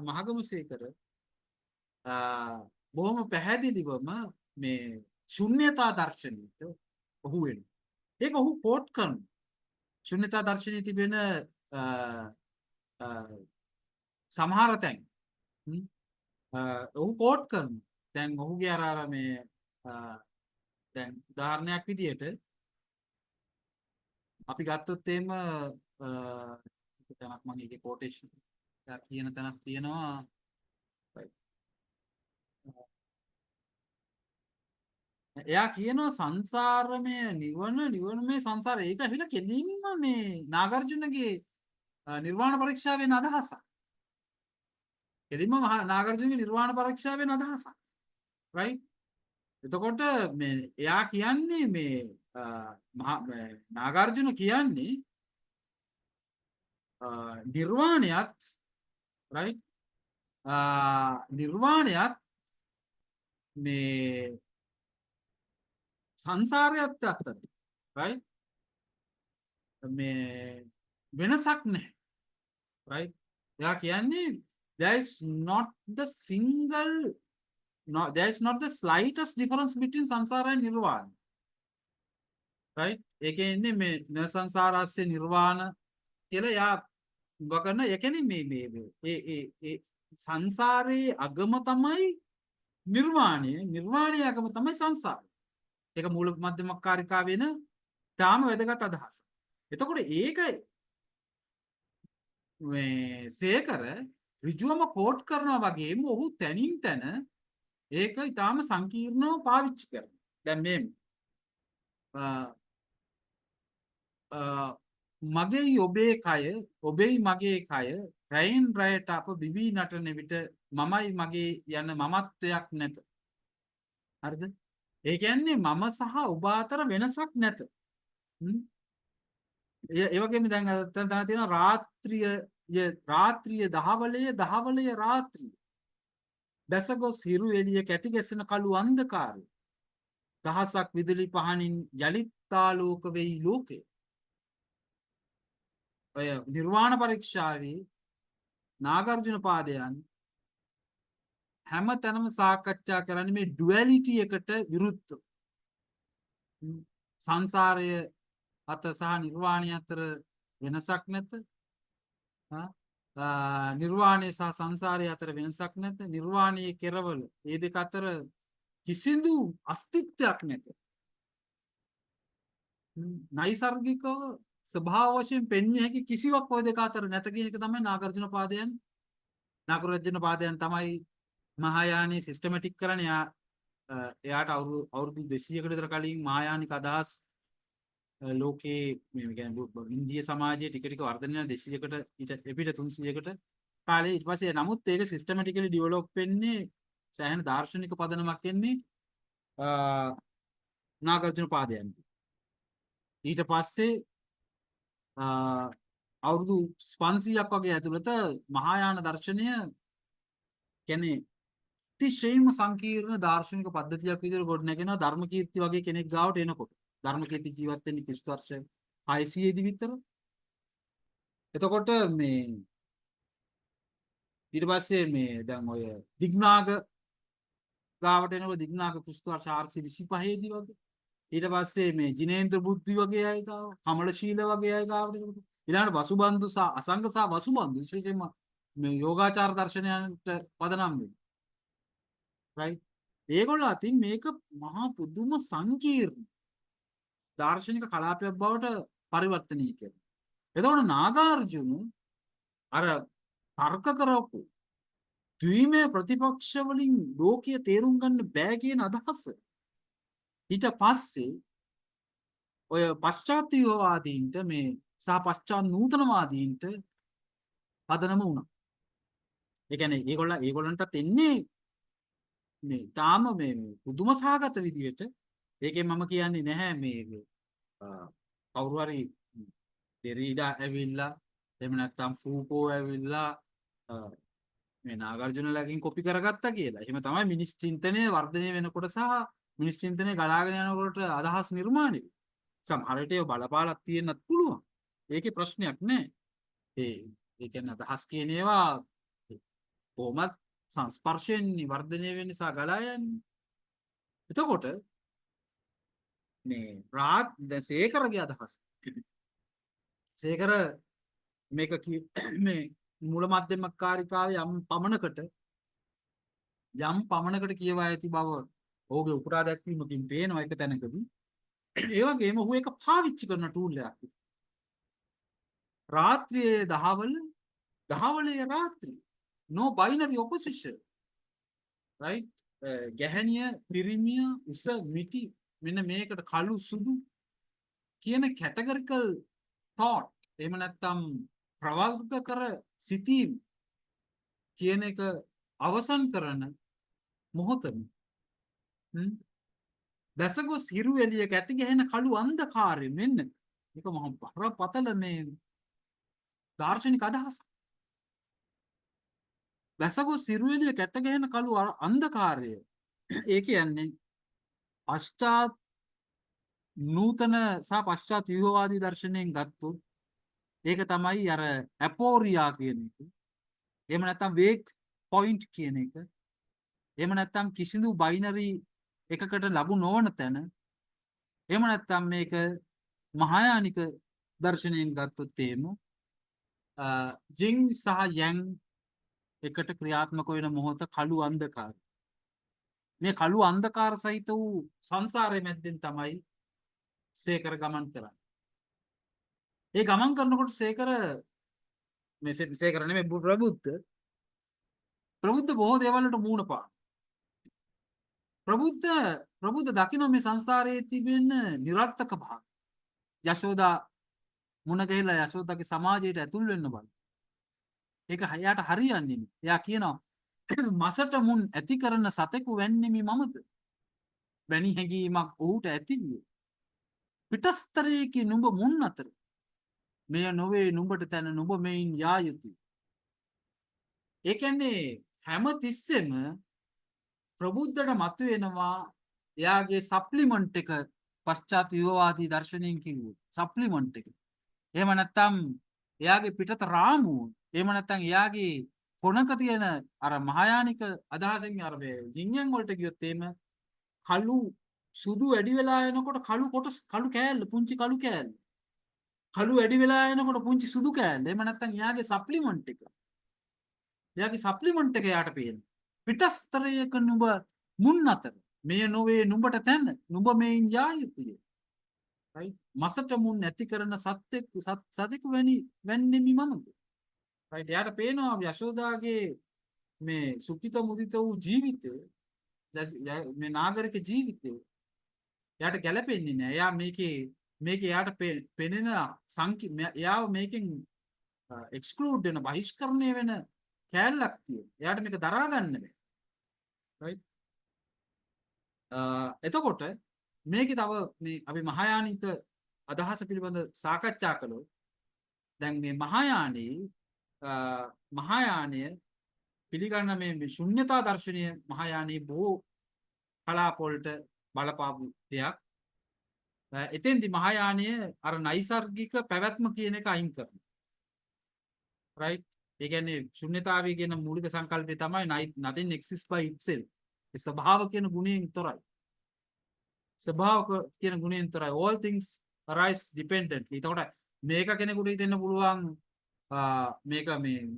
මහගමසේකර බොහොම පැහැදිලිවම මේ ශුන්‍යතා දර්ශනයට ඔහු වෙනවා. ඒක ඔහු කෝට් කරනවා. ශුන්‍යතා දර්ශනයේ තිබෙන සමහර තැන් ඔහු කෝට් කරනවා. දැන් ඔහුගේ අර මේ දැන් උදාහරණයක් විදියට අපි ගත්තොත් එහෙම තැනක් මම ඒකේ quotation කියන තැනක් තියෙනවා. එයා කියනවා සංසාරමය නිවනමය සංසාරය ඒක ඇවිල්ලා කෙලින්ම මේ නාගර්ජුනගේ නිර්වාණ පරීක්ෂාවෙන් අදහසක්. කෙලින්ම නාගර්ජුනගේ නිර්වාණ පරීක්ෂාවෙන් අදහසක්. right? එතකොට මේ එයා කියන්නේ මේ නාගර්ජුන කියන්නේ නිර්වාණයත් right? නිර්වාණයත් මේ සංසාරයත් අතර right? මේ වෙනසක් නැහැ. right? එයා කියන්නේ there is not the single no, there is not the slightest difference between samsara and nirvana. right? ඒ කියන්නේ මේ න සංසාරස්සේ නිර්වාණ කියලා යා වගන ඒ කියන්නේ මේ ඒ සංසාරයේ අගම තමයි නිර්වාණයේ අගම තමයි සංසාරය. ඒක මූල මධ්‍යමකාරිකා වෙන තාම වැදගත් අදහස. එතකොට ඒක මේ සේකර ඍජුවම කෝට් කරනවා වගේම ඔහු තැනින් තැන ඒක ඊටාම සංකීර්ණව පාවිච්චි කරනවා. දැන් මේ මගේ ඔබේ කය ඔබෙයි මගේ කය රැයින් රැයට අප බිවී නටන විට මමයි මගේ යන මමත්වයක් නැත. හරිද? ඒ කියන්නේ මම සහ ඔබ අතර වෙනසක් නැත. ඒ වගේම දැන් තන තියෙන රාත්‍රිය දහවලය රාත්‍රිය දැසගොස් හිරු එළිය කැටි ගැසෙන කළු අන්ධකාරය දහසක් විදුලි පහනින් යලිත්තාලෝක වෙයි ලෝකය. ඔය නිර්වාණ පරීක්ෂාවේ නාගර්ජුන පාදයන් හැම තැනම සාකච්ඡා කරන්නේ මේ ඩුවැලිටි එකට විරුද්ධව. සංසාරය අත සහ නිර්වාණය අතර වෙනසක් නැත. නිර්වාණය සහ සංසාරය අතර වෙනසක් නැත. නිර්වාණයේ කෙරවල ඒ දෙක අතර කිසිදු අස්තිත්වයක් නැත. නයිසර්ගිකව ස්වභාව වශයෙන් පෙන්විය හැකි කිසිවක් ඔය දෙක අතර නැත කියන එක තමයි නාගර්ජුන පාදයන් තමයි මහායානයේ සිස්ටමැටික් කරන්නේ. එයාට අවුරුදු 200කට විතර කලින් මහායානික අදහස් ලෝකේ මේ කියන්නේ ඉන්දිය සමාජයේ ටික ටික වර්ධනය වෙන 200කට ඊට එපිට 300කට කාලේ ඊට පස්සේ නමුත් ඒක සිස්ටමැටිකලි ඩෙවලොප් වෙන්නේ සෑහෙන දාර්ශනික පදනමක් එන්නේ නාගර්ජුන පාදයන්. ඊට පස්සේ අවුරුදු 500ක් වගේ ඇතුළත මහායාන දර්ශනය කියන්නේ අතිශයින්ම සංකීර්ණ දාර්ශනික පද්ධතියක් විදිහට ගොඩනැගෙනවා ධර්මකීර්ති වගේ කෙනෙක් ගාවට එනකොට. ධර්මකීර්ති ජීවත් වෙන්නේ ක්‍රිස්තු වර්ෂ 600 දී විතර. එතකොට මේ ඊට පස්සේ මේ දැන් ඔය දිග්නාග ගාවට එනකොට දිග්නාග ක්‍රිස්තු වර්ෂ 425 දී වගේ. ඊට පස්සේ මේ ජිනේන්ද්‍ර බුද්ධි වගේ අය ගාව, කමලශීල වගේ අය ගාවට එනකොට ඊළඟට වසුබන්දු සහ අසංග සහ වසුබන්දු විශේෂයෙන්ම මේ යෝගාචාර දර්ශනයන්ට පදනම් වෙනවා. right? ඒගොල්ලෝ අතින් මේක මහා පුදුම සංකීර්ණ දාර්ශනික කලාපයක් බවට පරිවර්තනය කරනවා. එතකොට නාගාර්ජුන අර තර්ක කරපු ද්විමය ප්‍රතිපක්ෂ වලින් ලෝකීය තේරුම් ගන්න බෑ කියන අදහස ඊට පස්සේ ඔය පශ්චාත් ව්‍යුහවාදීන්ට මේ සහ පශ්චාත් නූතනවාදීන්ට පදනම වුණා. ඒ කියන්නේ ඒගොල්ලන්ටත් එන්නේ මේ තාම මේ පුදුම සහගත විදියට ඒකෙන් මම කියන්නේ නැහැ මේ කවුරු හරි දෙරීඩා ඇවිල්ලා එහෙම නැත්නම් ෆූකෝ ඇවිල්ලා මේ නාගර්ජුනලගෙන් කොපි කරගත්තා කියලා. එහෙම තමයි මිනිස් චින්තනය වර්ධනය වෙනකොට සහ මිනිස් චින්තනය ගලාගෙන යනකොට අදහස් නිර්මාණය වෙයි. සමහර විට ඒව බලපාලක් තියෙන්නත් පුළුවන්. ඒකේ ප්‍රශ්නයක් නෑ. ඒ කියන්නේ අදහස් කියන ඒවා කොහොමත් සංස්පර්ශයෙන් වර්ධනය වෙන නිසා ගලා යන්නේ. එතකොට මේ දැන් සේකරගේ අදහස්. සේකර මේක මේ මුල මධ්‍යම කාරිකාවේ යම් පමණකට කියවා ඇති බව ඔහුගේ උපුටා දැක්වීමකින් පේනවා එක තැනකදී. ඒ වගේම ඔහු ඒක පාවිච්චි කරන ටූල් එකක්. රාත්‍රියේ දහවලේ රාත්‍රී no binary opposition right ගැහැණිය පිරිමිය උස මිටි මෙන්න මේකට කළු සුදු කියන කැටගරිකල් thought එහෙම නැත්නම් ප්‍රවර්ග කර සිතීම කියන එක අවසන් කරන මොහොතම දැසගොස් හිරු එළිය කැටි ගැහෙන කළු අන්ධකාරය මෙන්න මේක මහා බරපතල මේ දාර්ශනික අදහස. දැසගොස් හිරු එළිය කැට ගැහෙන කළු අන්ධකාරය ඒ කියන්නේ පශ්චාත් නූතන සහ පශ්චාත් ව්‍යුහවාදී දර්ශනයෙන් ගත්තොත් ඒක තමයි අර ඇපෝරියා කියන එක. එහෙම නැත්නම් වේක් පොයින්ට් කියන එක. එහෙම නැත්නම් කිසිදු බයිනරි එකකට ලබු නොවන තැන. එහෙම නැත්නම් මේක මහායානික දර්ශනයෙන් ගත්තොත් එහෙම ජින් සහ යැන් එකට ක්‍රියාත්මක වෙන මොහොත කළු අන්ධකාරය. මේ කළු අන්ධකාර සහිත වූ සංසාරයේ මැද්දෙන් තමයි සේකර ගමන් කරන්නේ. ඒ ගමන් කරනකොට සේකර නෙමෙයි ප්‍රබුද්ධ බොහෝ දේවල් වලට මූණ පාන. ප්‍රබුද්ධ දකින්න මේ සංසාරයේ තිබෙන නිරර්ථක භාග. යශෝදා මුණ ගැහිලා යශෝදාගේ සමාජයට ඇතුල් වෙන්න බල. ඒක එයාට හරියන්නේ නෑ. එයා කියනවා මසට මුන් ඇති කරන සතෙකු වෙන්නෙමි මමද? වැනි හැඟීමක් ඔහුට ඇති විය. පිටස්තරයේ නුඹ මුන් අතර මෙය නොවේ නුඹට තැන නුඹ මෙයින් යා යුතුය. ඒ කියන්නේ හැම තිස්සෙම ප්‍රබුද්ධට මතුවෙනවා එයාගේ සප්ලිමන්ට් එක පශ්චාත් ව්‍යුහවාදී දර්ශනයෙන් කිව්වොත් සප්ලිමන්ට් එක. එහෙම නැත්නම් එයාගේ පිටත රාමුව. එහෙම නැත්නම් එයාගේ කොනක තියෙන අර මහායානික අදහසෙන් අර ජින්යන් වලට ගියොත් එහෙම කළු සුදු වැඩි වෙලා එනකොට කළු කොටස් කළු කෑල්ල පුංචි කළු කෑල්ල. කළු වැඩි වෙලා එනකොට පුංචි සුදු කෑල්ල. එහෙම නැත්නම් එයාගේ සප්ලිමන්ට් එක. එයාගේ සප්ලිමන්ට් එක යාට පේනවා. පිටස්තරයක නුඹ මුන් අතර මෙය නොවේ නුඹට තැන නුඹ මෙයින් යා යුතුය. right මසට මුන් ඇති කරන සතෙකු වෙන්නෙමි මමද? right යාට පේනවා යශෝදාගේ මේ සුඛිත මුදිත වූ ජීවිතය මේ නාගරික ජීවිතය යාට ගැලපෙන්නේ නැහැ. එයා මේකේ යාට පෙනෙන එයාව මේකෙන් එක්ස්ක්ලූඩ් වෙන බහිෂ්කරණය වෙන කෑල්ලක් තියෙනවා. එයාට මේක දරා ගන්න බැහැ. right එතකොට මේකේ තව මේ අපි මහායානික අදහස පිළිබඳ සාකච්ඡා කළොත් දැන් මේ මහායානය පිළිගන්න මේ ශුන්‍යතා දර්ශනය මහායානයේ බොහෝ කලාපවලට බලපාපු දෙයක්. එතෙන්දි මහායානය අර නෛසර්ගික පැවැත්ම කියන එක අයින් කරනවා. right ඒ කියන්නේ ශුන්‍යතාවය කියන මූලික සංකල්පය තමයි nothing exists by itself. ඒ ස්වභාව කියන ගුණයෙන් තොරයි. ස්වභාව කියන ගුණයෙන් තොරයි. all things arise dependently. එතකොට මේක කෙනෙකුට හිතෙන්න පුළුවන් මේක මේ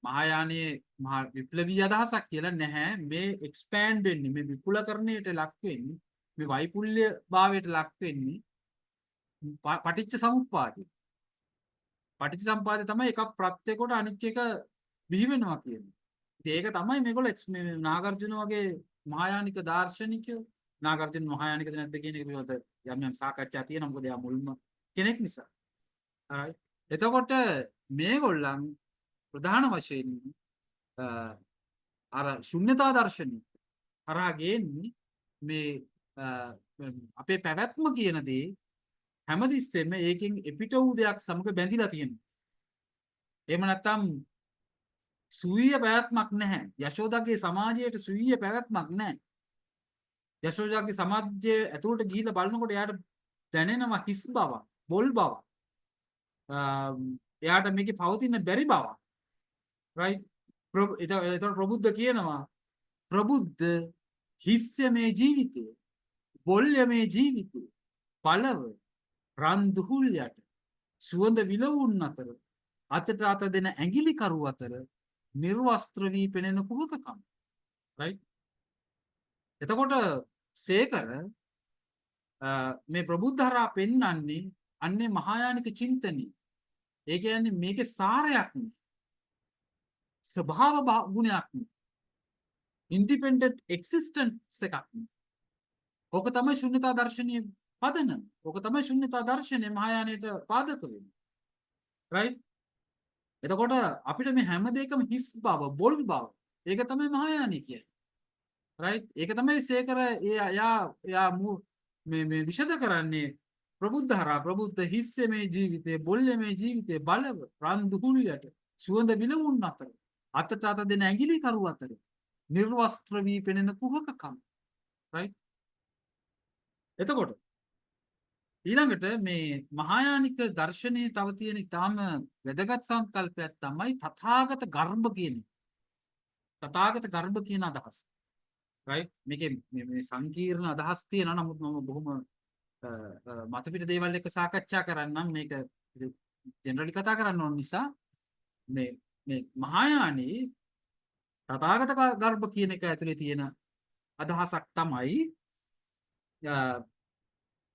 මහායානයේ මහා විප්ලවීය අදහසක් කියලා නැහැ. මේ එක්ස්පෑන්ඩ් වෙන්නේ මේ විපුලකරණයට ලක් වෙන්නේ මේ වෛපුල්‍ය භාවයට ලක් වෙන්නේ පටිච්ච සමුප්පාදේ. පටිච්ච සමුප්පාදේ තමයි එකක් ප්‍රත්‍ය කොට අනිත් එක බිහි වෙනවා කියන්නේ. ඉතින් ඒක තමයි මේගොල්ලෝ නාගර්ජුන වගේ මහායානික දාර්ශනිකයෝ නාගර්ජුන මහායානිකද නැද්ද කියන එක පිළිබඳ යම් සාකච්ඡා තියෙනවා. මොකද එයා මුල්ම කෙනෙක් නිසා. right එතකොට මේගොල්ලන් ප්‍රධාන වශයෙන් අර ශුන්‍යතා දර්ශනය හරහා ගේන්නේ මේ අපේ පැවැත්ම කියන දේ හැමතිස්සෙම ඒකෙන් එපිට වූ දෙයක් සමග බැඳිලා තියෙනවා. එහෙම නැත්නම් සුවීය පැවැත්මක් නැහැ. යශෝදාගේ සමාජයට සුවීය පැවැත්මක් නැහැ. යශෝජාගේ සමාජයේ ඇතුළට ගිහිල්ලා බලනකොට එයාට දැනෙනවා හිස් බව, බොල් බව. එයාට මේකේ පවතින බැරි බව. right? එතකොට ප්‍රබුද්ධ කියනවා ප්‍රබුද්ධ හිස්ය මේ ජීවිතය, බොල්ය මේ ජීවිතය, පළව රන් දුහුල් යට සුවඳ විලවුන් අතර අතට අත දෙන ඇඟිලිකරු අතර නිර්වස්ත්‍ර වී පෙනෙන කුහකකම්. right? එතකොට සේකර මේ ප්‍රබුද්ධහරා පෙන්වන්නේ අන්නේ මහායානික චින්තනය. ඒ කියන්නේ මේකේ සාරයක් නේ. ස්වභාව ගුණයක් නේ. ඉන්ඩිපෙන්ඩන්ට් එක්සිස්ටන්ස් එකක් නේ. ඕක තමයි ශුන්‍යතා දර්ශනීය පදනම. ඕක තමයි ශුන්‍යතා දර්ශනය මහායානයට පාදක වෙන්නේ. right? එතකොට අපිට මේ හැම දෙයකම හිස් බව, බොල් බව. ඒක තමයි මහායානය කියන්නේ. right? ඒක තමයි සේකර එයා මේ විෂද කරන්නේ ප්‍රබුද්ධහරා ප්‍රබුද්ධ හිස්සේ මේ ජීවිතේ, බොල්ලේ මේ ජීවිතේ, බලව රන් දුහුල් යට සුවඳ විලවුන් අතර අතට අත දෙන ඇඟිලි කරු අතර නිර්වස්ත්‍ර වී පෙනෙන කුහකකම්. right? එතකොට ඊළඟට මේ මහායානික දර්ශනයේ තව තියෙන ඉතාම වැදගත් සංකල්පයක් තමයි තථාගත ගර්භ කියන එක. තථාගත ගර්භ කියන අදහස. right? මේකේ මේ සංකීර්ණ අදහස් තියෙනවා. නමුත් මම බොහොම මතපිට දේවල් එක්ක සාකච්ඡා කරන්නම්. මේක ජෙනරලි කතා කරන්න ඕන නිසා මේ මහායානයේ තථාගත ගර්භ කියන එක ඇතුලේ තියෙන අදහසක් තමයි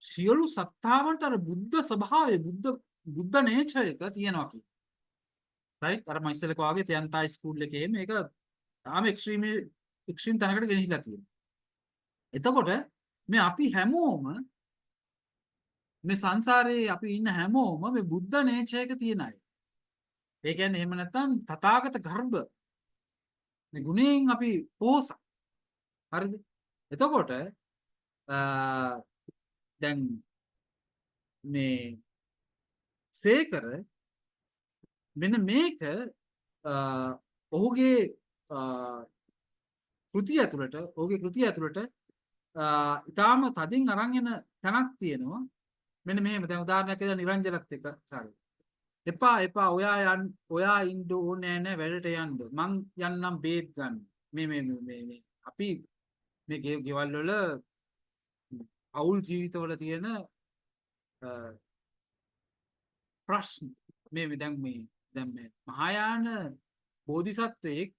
සියලු සත්තාවන්ට අර බුද්ධ ස්වභාවය, බුද්ධ නේචර් එක තියෙනවා කියන. right? අර මම ඉස්සෙල්ලා කිව්වා වගේ තයන්තයි ස්කූල් එකේ මේක තාම එක්ස්ට්‍රීම් තැනකට ගෙනහිලා තියෙනවා. එතකොට මේ අපි හැමෝම මේ සංසාරේ අපි ඉන්න හැමෝම මේ බුද්ධ නේචර් එක තියෙන අය. ඒ කියන්නේ එහෙම නැත්නම් තථාගත ගර්භ මේ ගුණයෙන් අපි පෝසත්. හරිද? එතකොට දැන් මේ සේකර මෙන්න මේක ඔහුගේ කෘතිය ඇතුළට ඉතාම තදින් අරන් එන තැනක් තියෙනවා. මෙන්න මෙහෙම දැන් උදාහරණයක් කියලා නිරංජනත් එක්ක සාරයි. එපා ඔයා ඉන්න ඕනේ නෑ වැඩට යන්න. මං යන්නම් බේත් ගන්න. මේ අපි මේ ගෙවල් වල අවුල් ජීවිතවල තියෙන ප්‍රශ්න දැන් මේ මහායාන බෝධිසත්වයෙක්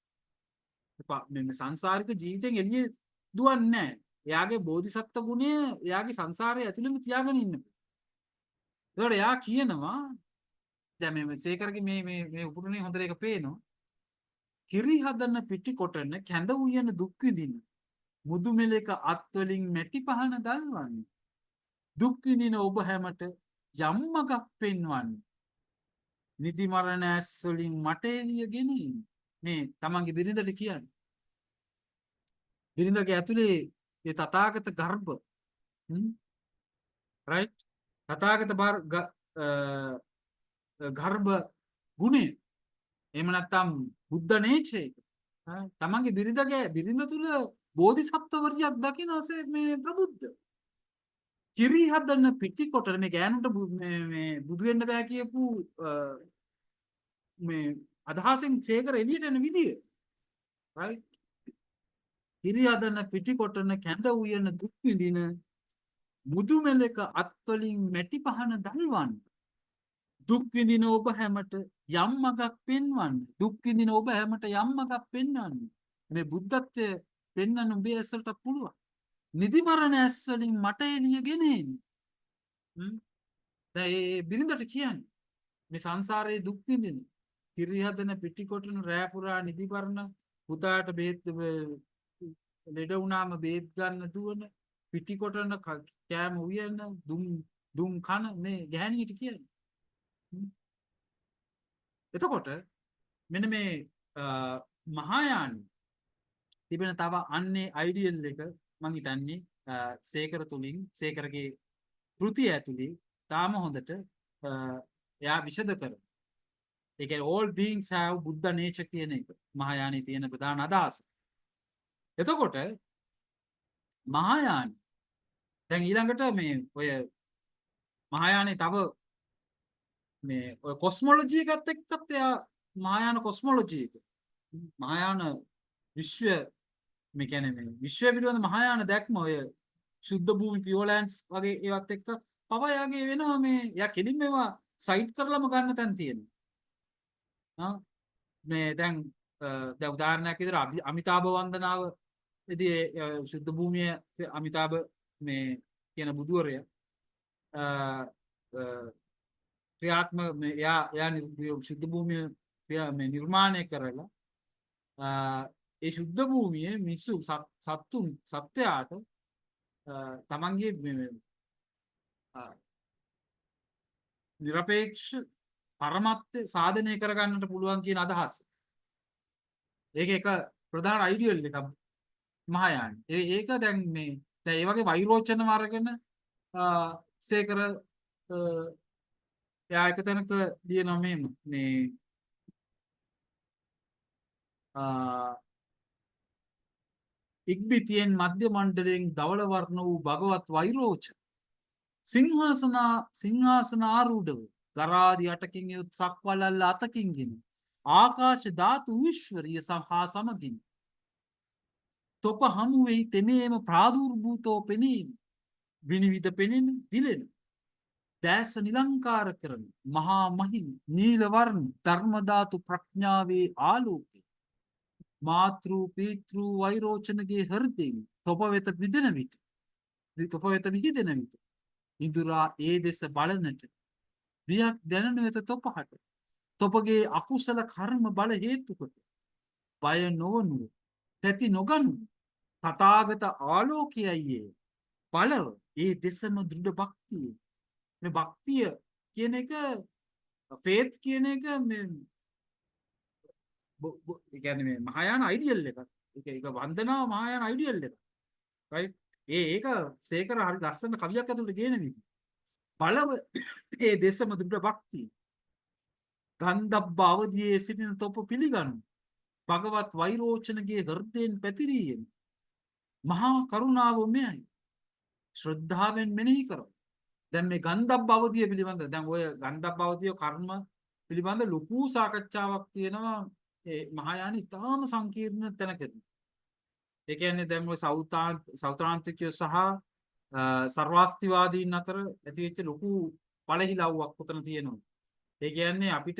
මේ සංසාරික ජීවිතෙන් එළිය දුවන්නේ නැහැ. එයාගේ බෝධිසත්ව ගුණය එයාගේ සංසාරය ඇතුළෙම තියාගෙන ඉන්න. ඒකට එයා කියනවා දැන් මේ සේකරගේ මේ උපුරුණේ හොඳට ඒක පේනවා. කිරි හදන පිටි කොටන කැඳ උයන දුක් විඳින මුදු මෙලක අත්වලින් මැටි පහන දල්වන්නේ. දුක් විඳින ඔබ හැමට යම්මගක් පෙන්වන්න. නිදි මරණ ඇස් වලින් මට එළිය ගෙනින්. මේ තමන්ගේ බිරිඳට කියන්නේ. බිරිඳගේ ඇතුලේ ඒ තථාගත ගර්භ right? තථාගත ගර්භ ගුණය එහෙම නැත්නම් බුද්ධ නේචර් එක තමන්ගේ බිරිඳ තුල බෝධිසත්වවරියක් දකිනසේ මේ ප්‍රබුද්ධ කිරි හදන පිටි කොටන මේ ගෑනුන්ට මේ බුදු වෙන්න බෑ කියපු මේ අදහසෙන් සේකර එළියට එන විදිය right? කිරි හදන පිටි කොටන කැඳ උයන දුක් විඳින මුදු මෙලක අත්වලින් මැටි පහන දල්වන්න. දුක් විඳින ඔබ හැමට යම් මගක් පෙන්වන්න. දුක් විඳින ඔබ හැමට යම් මගක් පෙන්වන්න. මේ බුද්ධත්වය පෙන්වන්න උඹේ ඇස්වලට පුළුවන්. නිදි මරණ ඇස් වලින් මට එළිය ගෙනෙන්න. දැන් ඒ බිරිඳට කියන්නේ මේ සංසාරයේ දුක් විඳින කිරි හදන පිටි කොටන රෑ පුරා නිදි බරන පුතාට බෙහෙත් ලෙඩ වුණාම බෙහෙත් ගන්න දුවන පිටි කොටන කෑම උයන දුම් කන මේ ගැහණියට කියන්නේ. එතකොට මෙන්න මේ මහායානි තිබෙන තව අන්නේ අයිඩියල් එක මං හිතන්නේ සේකර තුලින් සේකරගේ කෘතිය ඇතුලේ තාම හොඳට එයා විෂද කර. ඒ කියන්නේ all beings have Buddha nature කියන එක මහායානි තියෙන ප්‍රධාන අදහස. එතකොට මහායාන දැන් ඊළඟට මේ ඔය මහායානේ තව මේ ඔය කොස්මොලොජි එකත් එක්කත් එයා මහායාන කොස්මොලොජි එක මහායාන විශ්ව මේ කියන්නේ මේ විශ්වය පිළිබඳ මහායාන දැක්ම ඔය ශුද්ධ භූමි පියෝලෑන්ඩ්ස් වගේ ඒවත් එක්ක පවා එයාගේ වෙනවා මේ එයා කෙලින්ම ඒවා සයිට් කරලම ගන්න තැන් තියෙනවා මේ දැන් දැන් උදාහරණයක් විදිහට අමිතාභ වන්දනාව ඉතින් ශුද්ධ භූමිය අමිතාභ මේ කියන බුදුවරයා ක්‍රියාත්මක එයා ශුද්ධ භූමිය මේ නිර්මාණය කරලා ඒ ශුද්ධ භූමියේ මිනිස්සු සත්තුන් සත්වයාට තමන්ගේ නිරපේක්ෂ පරමත්වය සාධනය කරගන්නට පුළුවන් කියන අදහස. ඒක එක ප්‍රධාන අයිඩියල් එකක් මහායාන. ඒක දැන් මේ දැන් ඒ වගේ වෛරෝචන වර්ගන සේකර එයා එක තැනක ලියනවා මේ ඉක්බිතියෙන් මධ්‍ය මණ්ඩලයෙන් ධවල වර්ණ වූ භගවත් වෛරෝචන සිංහාසනාරූඩව ගරාදි අටකින් යුත් සක්වලල්ල අතකින්ගෙන ආකාශ ධාතු විශ්වරිය හා සමගින් තොප හමුවෙහි තෙමේම ප්‍රාදුර්භූතෝ පෙනීම විනිවිධ පෙනෙන දිලෙන දැස්ව නිලංකාර කරන මහා මහින් නීලවර්ණ ධර්මධාතු ප්‍රඥාවේ ආලෝකය මාතෘ පීතෘ වෛරෝචනගේ හෘදයෙන් තොප වෙත විදෙන විට තොප වෙත විහිදෙන විට ඉඳුරා ඒ දෙස බලනට බියක් දැනෙනු වෙත තොපහට තොපගේ අකුසල කර්ම බල හේතුකොට බය නොවනුව තැති නොගනු තථාගත ආලෝකයයි බලව ඒ දෙසම දෘಢ භක්තිය මේ භක්තිය කියන එක ෆේත් කියන එක මේ කියන්නේ මේ මහායාන අයිඩියල් එකක්. ඒක වන්දනාව මහායාන අයිඩියල් එකක්. රයිට්? ඒක සේකර හරි ලස්සන කවියක් ඇතුළට ගේන විදිහ. බලව ඒ දෙසම දෘঢ় භක්තිය. ගන්ධබ්බ අවදියේ සිටින තොප පිළිගනු. භගවත් වෛරෝචනගේ හෘදයෙන් පැතිරීම. මහා කරුණාව මෙයයි. ශ්‍රද්ධාවෙන් මෙනෙහි කරව. දැන් මේ ගන්ධබ්බ අවදිය පිළිබඳ දැන් ඔය ගන්ධබ්බ අවදිය කර්ම පිළිබඳ ලොකු සාකච්ඡාවක් තියෙනවා ඒ මහායාන ඉතාම සංකීර්ණ තැනකදී. ඒ කියන්නේ දැන් ඔය සෞත්‍රාන්තිකයෝ සහ සර්වාස්තිවාදීන් අතර ඇතිවෙච්ච ලොකු පළහිලව්වක් උතන තියෙනවා. ඒ කියන්නේ අපිට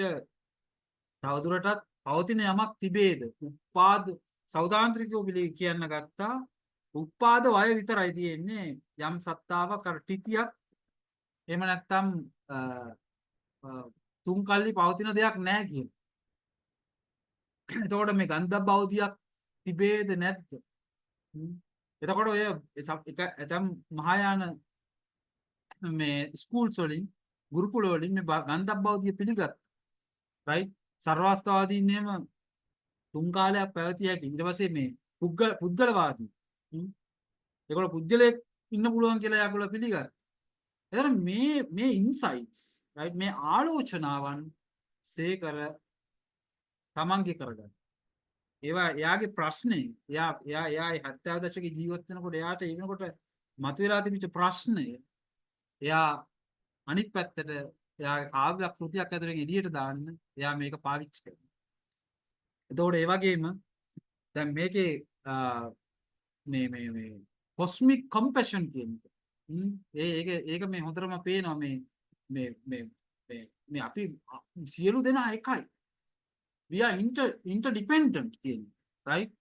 තවදුරටත් පවතින යමක් තිබේද? උපාද සෞදාන්ත්‍රිකයෝ කියන්න ගත්තා උපාද වය විතරයි තියෙන්නේ යම් සත්තාවක් අර ටිතියක් එහෙම නැත්නම් තුන් කල්ලි පවතින දෙයක් නැහැ කියන. එතකොට මේ ගන්ධබ්බ අවදියක් තිබේද නැද්ද? එතකොට ඔය එක ඇතම් මහායාන මේ ස්කූල්ස් වලින් ගුරුකුල වලින් මේ ගන්ධබ්බ අවදිය පිළිගත්තා. රයිට්? සර්වාස්තවාදීන් එහෙම තුන් කාලයක් පැවතිය හැකි. ඊට පස්සේ මේ පුද්ගලවාදී. ඒගොල්ලෝ පුද්ගලයෙක් ඉන්න පුළුවන් කියලා යාගොල්ලෝ පිළිගත්තා. එතන මේ ඉන්සයිට්ස් රයිට් මේ ආලෝචනාවන් සේකර තමන්ගේ කරගන්න. ඒවා එයාගේ ප්‍රශ්නේ එයා 70 දශකයේ ජීවත් වෙනකොට එයාට ඒ වෙනකොට මතුවලා තිබිච්ච ප්‍රශ්නය එයා අනිත් පැත්තට එයාගේ කාව්‍ය කෘතියක් ඇතුලෙන් එළියට දාන්න එයා මේක පාවිච්චි කරනවා. එතකොට ඒ වගේම දැන් මේකේ මේ කොස්මික් කම්පැෂන් කියන එක ඒක මේ හොඳටම පේනවා මේ අපි සියලු දෙනා එකයි. we are interdependent කියන්නේ right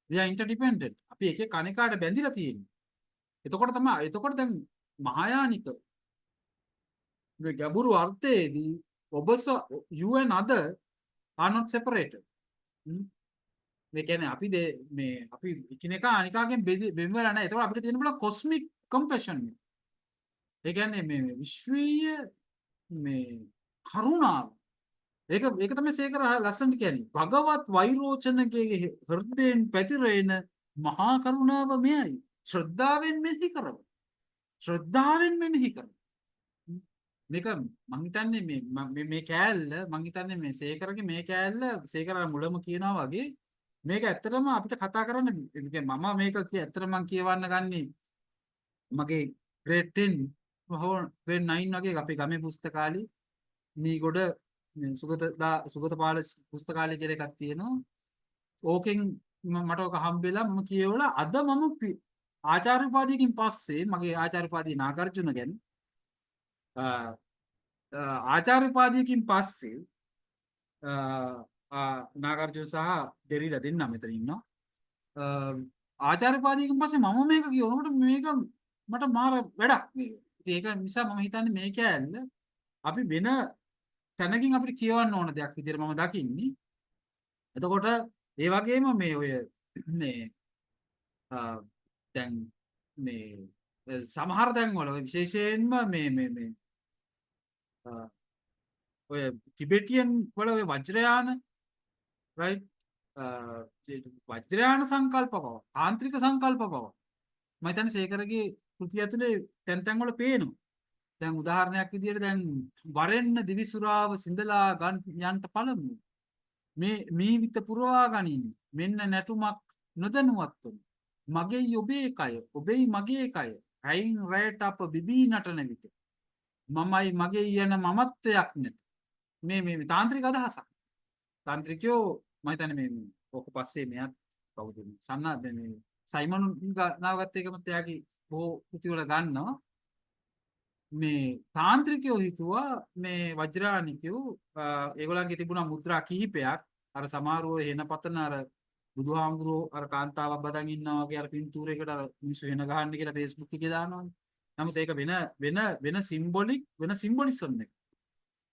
we are interdependent අපි එක කණේකාට බැඳිලා තියෙන්නේ. එතකොට දැන් මහායානික මේ ගැඹුරු අර්ථයේදී you and other are not separated. මේ කියන්නේ අපි එකිනෙකා අනිකාගෙන් බෙන් වෙලා නැහැ. ඒතකොට අපිට තියෙන බල කොස්මික් කම්පැෂන්. ඒ කියන්නේ මේ විශ්වීය මේ කරුණාව. ඒක තමයි සේකර ලස්සනට කියන්නේ. භගවත් වෛරෝචනගේ හෘදයෙන් පැතිරෙන මහා කරුණාව මෙයයි. ශ්‍රද්ධාවෙන් මෙනෙහි කරව. ශ්‍රද්ධාවෙන් මෙනෙහි කරව. මේක මං හිතන්නේ මේ කෑල්ල මං හිතන්නේ මේ සේකරගේ මේ කෑල්ල සේකර මුලම කියනවා වගේ මේක ඇත්තටම අපිට කතා කරන්න මම මේක ඇත්තට මම කියවන්න ගන්නේ මගේ grade 10 හෝ grade 9 වගේ අපේ ගමේ පුස්තකාලේ මීගොඩ සුගතපාල පුස්තකාලය කියලා එකක් තියෙනවා. ඕකෙන් මට ඔක හම්බෙලා මම කියවලා අද මම ආචාර්ය උපාධියකින් පස්සේ මගේ ආචාර්ය උපාධිය නාගර්ජුන ගැන ආචාර්ය උපාධියකින් පස්සේ නාගර්ජුන සහ ඩෙරිලා දෙන්නා මෙතන ඉන්නවා. ආචාර්ය උපාධියකින් පස්සේ මම මේක කියනකොට මේක මට මාර වැඩක් මේක. ඒක නිසා මම හිතන්නේ මේක ඇල්ල අපි වෙන තැනකින් අපිට කියවන්න ඕන දෙයක් විදිහට මම දකින්නේ. එතකොට ඒ වගේම මේ ඔය මේ දැන් මේ සමහර තැන්වල විශේෂයෙන්ම මේ ඔය ටිබෙටියන් වල ඔය වජ්‍රයාන රයිට් වජ්‍රයාන සංකල්ප බව තාන්ත්‍රික සංකල්ප බව මම හිතන්නේ සේකරගේ කෘතිය ඇතුලේ තැන් තැන් වල පේනවා. දැන් උදාහරණයක් විදිහට දැන් වරෙන්න දිවිසුරාව සිඳලා යන්න පළමු මේ මීවිත පුරවා ගනින් මෙන්න නැටුමක් නොදැනුවත්වම මගේ ඔබේ කය ඔබෙයි මගේ කය රයින් රයට අප බිබී නටන විට මමයි මගේ යන මමත්වයක් නැත මේ තාන්ත්‍රික අදහසක් තාන්ත්‍රිකයෝ මම හිතන්නේ මේ ඔක පස්සේ මෙයත් කවුද සන්නා මේ සයිමන් නාවගත්ත එකම එයාගේ බොහෝ කෘති වල ගන්නවා මේ තාන්ත්‍රිකයෝ හිතුවා මේ වජ්‍රානිකයෝ ඒගොල්ලන්ගේ තිබුණා මුද්‍රා කිහිපයක් අර සමහරව එන පතන අර බුදුහාමුදුරුවෝ අර කාන්තාවක් බදන් ඉන්නවා වගේ අර පින්තූරයකට අර මිනිස්සු එන ගහන්න කියලා Facebook එකේ දානවානේ. නමුත් ඒක වෙන සිම්බොලිසම් එක.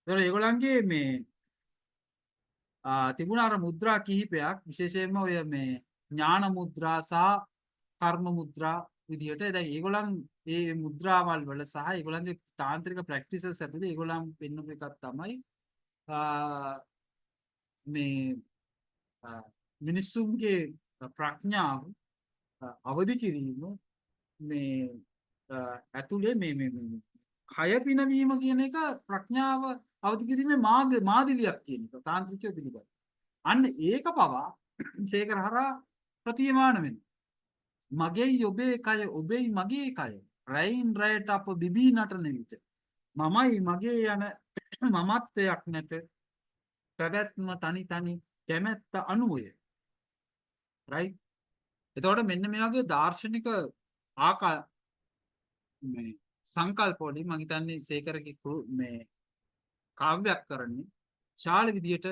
ඒතකොට ඒගොල්ලන්ගේ මේ තිබුණා අර මුද්‍රා කිහිපයක් විශේෂයෙන්ම ඔය මේ ඥාන මුද්‍රා සහ කර්ම මුද්‍රා විදිහට දැන් ඒගොල්ලන් ඒ මුද්‍රාවල් වල සහ ඒගොල්ලන්ගේ තාන්ත්‍රික ප්‍රැක්ටිසස් ඇතුලේ ඒගොල්ලන් පෙන්වපු එකක් තමයි මේ මිනිස්සුන්ගේ ප්‍රඥාව අවදි කිරීම මේ ඇතුලේ මේ කය පිනවීම කියන එක ප්‍රඥාව අවදි කිරීමේ මාදිලියක් කියන එක තාන්ත්‍රිකයෝ පිළිගන්නවා. අන්න ඒක පවා ශේකර හරහා ප්‍රතිමාන වෙනවා. මගේයි ඔබේ කය ඔබෙයි මගේ කය රයින් රයට අප බිබී නටන විට මමයි මගේ යන මමත්වයක් නැත පැවැත්ම තනි තනි කැමැත්ත අනුවය රයිට්. එතකොට මෙන්න මේ වගේ දාර්ශනික සංකල්ප වලින් මම හිතන්නේ සේකරගේ මේ කාව්‍යයක් කරන්නේ ශාල විදියට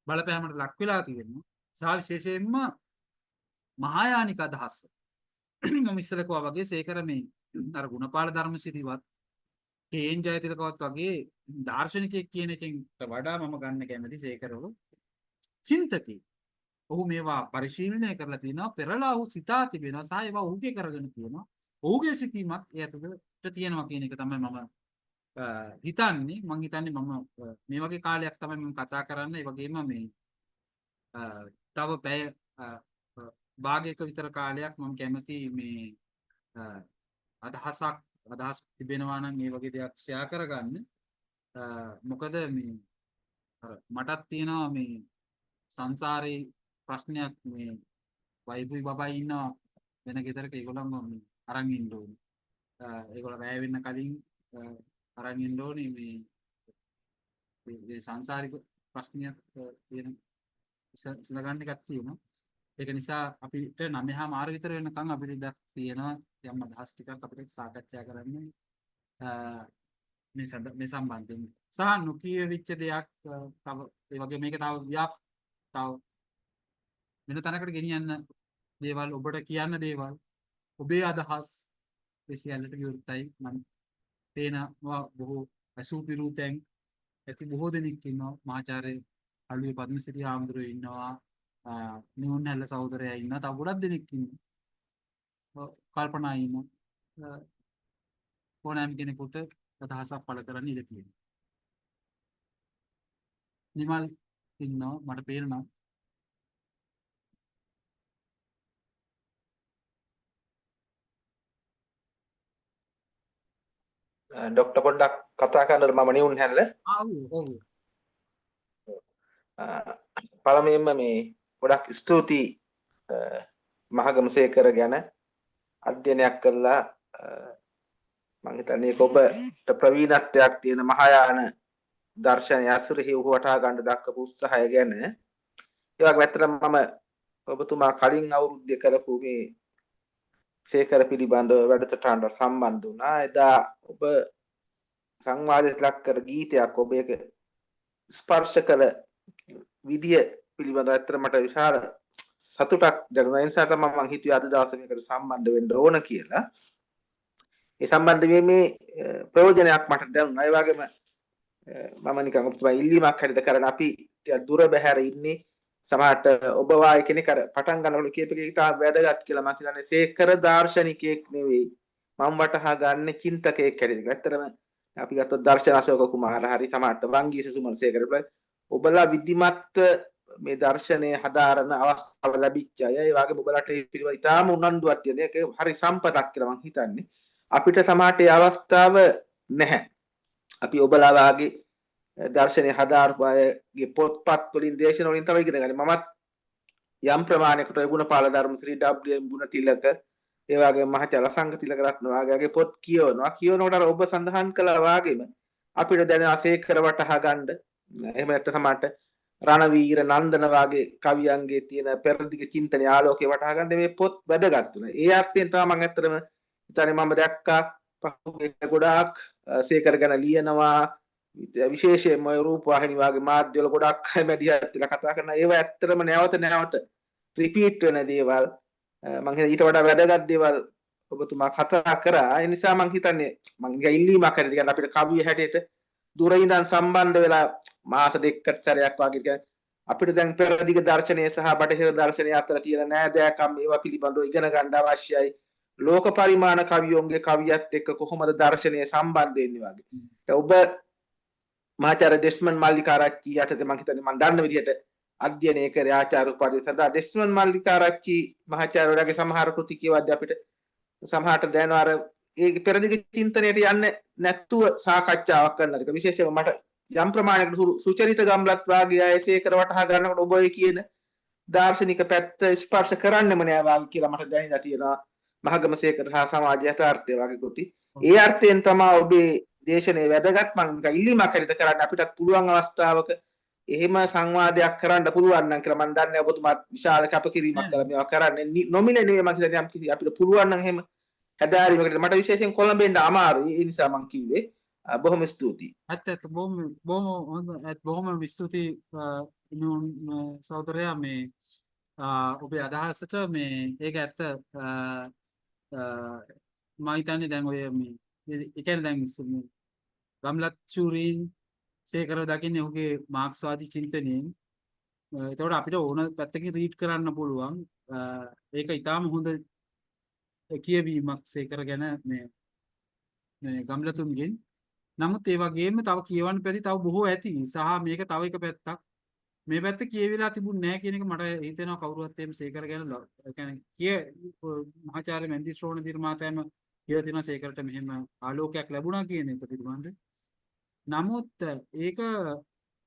බලපෑමකට ලක් වෙලා තියෙනවා. සහ විශේෂයෙන්ම මහායානික අදහස් මම ඉස්සර කිව්වා වගේ සේකර මේ අර ගුණපාල ධර්මසිරිවත් කේන් ජයතිලකවත් වගේ දාර්ශනිකයෙක් කියන එකෙන් වඩා මම ගන්න කැමති සේකරව චින්තකයෙක්. ඔහු මේවා පරිශීලනය කරලා තියෙනවා පෙරලා ඔහු සිතා තිබෙනවා සහ ඒවා ඔහුගේ කරගෙන තියෙනවා. ඔහුගේ සිතීමක් ඒ ඇතුළට තියෙනවා කියන එක තමයි මම හිතන්නේ. මම හිතන්නේ මම මේ වගේ කාලයක් තමයි මම කතා කරන්න. ඒ වගේම මේ තව පැය භාගයක විතර කාලයක් මම කැමති මේ අදහස් තිබෙනවා නම් මේ වගේ දෙයක් ෂෙයා කරගන්න. මොකද මේ මටත් තියෙනවා මේ සංසාරේ ප්‍රශ්නයක් මේ වයිෆුයි බබයි ඉන්නවා වෙන ගෙදරක ඒගොල්ලන්ව මේ අරන් ඉන්න ඕනේ. ඒගොල්ලෝ වැය වෙන්න කලින් අරන් ඉන්න ඕනේ මේ සංසාරික ප්‍රශ්නයක් තියෙන ඉස්සඳගන්න එකක් තියෙනවා. ඒක නිසා අපිට 9:00 විතර වෙනකන් අපිට ඉඩක් තියෙනවා යම් අදහස් ටිකක් අපිට සාකච්ඡා කරන්න මේ සම්බන්ධයෙන්. සහ නොකිය වෙච්ච දෙයක් තව ඒ වගේ මේක තව වෙන තැනකට ගෙනියන්න දේවල් ඔබට කියන්න දේවල් ඔබේ අදහස් විසියල්ලට විවෘතයි. මම තේනවා බොහෝ අසූ පිරූතෙන් ඇති බොහෝ දෙනෙක් ඉන්නවා. මහාචාර්ය අලුවේ පද්මසිරි හාමුදුරුවෝ ඉන්නවා. නියුන් හැල්ල සහෝදරයා ඉන්නවා. තව ගොඩක් දෙනෙක් ඉන්නවා. කල්පනා ඉන්නවා. ඕනෑම කෙනෙකුට අදහසක් පළ කරන්න ඉඩ තියෙනවා. නිමල් ඉන්නවා මට පේනවා. ඩොක්ටර් පොඩ්ඩක් කතා කරන්නද මම නියුන් හැල්ල? ඔව්. පළමුවෙන්ම මේ ගොඩක් ස්තුතියි මහගමසේකර ගැන අධ්‍යයනයක් කළා මම හිතන්නේ ඔබට ප්‍රවීණත්වයක් තියෙන මහායාන දර්ශනය අසුරෙහි ඔහු වටහා ගන්න දක්වපු උත්සාහය ගැන ඒ වගේම ඇත්තටම මම ඔබතුමා කලින් අවුරුද්දේ කරපු මේ සේකර පිළිබඳව වැඩසටහනට සම්බන්ධ වුණා. එදා ඔබ සංවාදයට ලක් කර ගීතයක් ඔබ ඒක ස්පර්ශ කළ විදිය පිළිබඳව ඇත්තට මට විශාල සතුටක් දැනුණා. ඒ නිසා තමයි මම හිතුවේ අද දවසේ මේකට සම්බන්ධ වෙන්න ඕන කියලා. ඒ සම්බන්ධ මේ ප්‍රයෝජනයක් මට දැනුණා. ඒ වගේම මම නිකන් ඔබතුමා ඉල්ලීමක් හැටියට කරන අපි ටිකක් දුර බැහැර ඉන්නේ. සමහරට ඔබ වායි කෙනෙක් අර පටන් ගන්නකොට කියපේක ඉතාල වැදගත් කියලා මම හිතන්නේ සේකර දාර්ශනිකයෙක් නෙවෙයි. මම වටහා ගන්න චින්තකයෙක් හැටියට. ඇත්තටම අපි ගත්තොත් දර්ශන අශෝක කුමාර හරි සමහරට වංගීස සුමන සේකර ඔබලා විධිමත් මේ දර්ශනය හදාරන අවස්ථාව ලැබිච්ච අය. ඒ වගේම ඔබලාට ඒ පිළිවෙල ඉතාම උනන්දුවක් තියෙන. ඒක හරි සම්පතක් කියලා මම හිතන්නේ. අපිට සමහරට ඒ අවස්ථාව නැහැ. අපි ඔබලා වාගේ දර්ශනය හදාරපු අයගේ පොත්පත් වලින් දේශන වලින් තමයි ඉගෙන ගන්නේ. මමත් යම් ප්‍රමාණයකට ගුණපාල ධර්මශ්‍රී W.M. ගුණතිලක ඒ වගේම මහාචාර්ය ලසංග තිලක රත්න වාගේ පොත් කියවනවා. කියවනකොට අර ඔබ සඳහන් කළා වාගේම අපිට දැන අසේකර වටහා ගන්න එහෙම නැත්නම් සමහරට රණවීර නන්දන වාගේ කවියන්ගේ තියෙන පෙරදිග චින්තනයේ ආලෝකේ වටහා ගන්න මේ පොත් වැදගත් වෙනවා. ඒ අර්ථයෙන් තමයි මම ඇත්තටම හිතන්නේ මම දැක්කා පහුගිය ගොඩාක් සේකර ගැන ලියනවා විශේෂයෙන්ම රූපවාහිනී වාගේ මාධ්‍ය වල ගොඩක් අය මැදිහත් වෙලා කතා කරනවා. ඒවා ඇත්තටම නැවත නැවත රිපීට් වෙන දේවල් මම හිතන්නේ ඊට වඩා වැදගත් දේවල් ඔබතුමා කතා කරා. ඒ නිසා මම හිතන්නේ මම ඉල්ලීමක් හැටියට කියන්නේ අපිට කවිය හැටියට දුර ඉඳන් සම්බන්ධ වෙලා මාස දෙකකට සැරයක් වගේ කියන්නේ අපිට දැන් පෙරදිග දර්ශනය සහ බටහිර දර්ශනය අතර තියෙන නෑදෑකම් ඒවා පිළිබඳව ඉගෙන ගන්න අවශ්‍යයි. ලෝක පරිමාණ කවියෝන්ගේ කවියත් එක්ක කොහොමද දර්ශනය සම්බන්ධ වෙන්නේ වගේ. ඔබ මහාචාර්ය ඩෙස්මන්ඩ් මල්ලිකාරච්චි යටතේ මම හිතන්නේ මම දන්න විදිහට අධ්‍යයනය කරේ ආචාර්ය උපාධිය සඳහා ඩෙස්මන්ඩ් මල්ලිකාරච්චි මහාචාර්යවරයාගේ සමහර කෘති කියවද්දී අපිට සමහරට දැනෙනවා අර ඒ පෙරදිග චින්තනයට යන්නේ නැත්තුව සාකච්ඡාවක් කරන්න එක විශේෂයෙන්ම මට යම් ප්‍රමාණයකට සුචරිත ගම්ලත් වාගේ අයසේකර වටහා ගන්නකොට ඔබ ඔය කියන දාර්ශනික පැත්ත ස්පර්ශ කරන්නෙම නෑ වාගේ කියලා මට දැනෙලා තියෙනවා. මහගමසේකර හා සමාජ යථාර්ථය වගේ කෘති. ඒ අර්ථයෙන් තමයි ඔබේ දේශනේ වැදගත්. මම ඉල්ලීමක් හැටියට කරන්න අපිටත් පුළුවන් අවස්ථාවක එහෙම සංවාදයක් කරන්න පුළුවන් නම් කියලා මම දන්නේ ඔබතුමාත් විශාල කැපකිරීමක් කළා මේවා කරන්න. නොමිලේ නෙවෙයි මම කියන්නේ යම් කිසි අපිට පුළුවන් නම් එහෙම හැදෑරීමකට මට විශේෂයෙන් කොළඹෙන්න අමාරුයි. ඒ නිසා මම කිව්වේ බොහොම ස්තුතියි. ඇත්ත බොහොම ස්තුතියි සහෝදරයා මේ ඔබේ අදහසට මේ ඒක ඇත්ත මම හිතන්නේ දැන් ඔය මේ ඒ කියන්නේ දැන් ගම්ලත් චූරීන් සේකර දකින්නේ ඔහුගේ මාක්ස්වාදී චින්තනයෙන්. ඒතකොට අපිට ඕන පැත්තකින් රීඩ් කරන්න පුළුවන්. ඒක ඊටාම හොඳ කියවීමක් සේකර ගැන මේ ගම්ලතුන්ගෙන්. නමුත් ඒ වගේම තව කියවන්න පැති තව බොහෝ ඇති. සහ මේක තව එක පැත්තක්. මේ පැත්ත කියවිලා තිබුණ නැහැ කියන එක මට හිතෙනවා කවුරුවත් එහෙම සේකර ගැන ඒ කියන්නේ මහාචාර්ය මැන්දිස් රෝණදීර මහතාම කියලා තියෙනවා සේකරට මෙහෙම ආලෝකයක් ලැබුණා කියන එක පිළිබඳ. නමුත් ඒක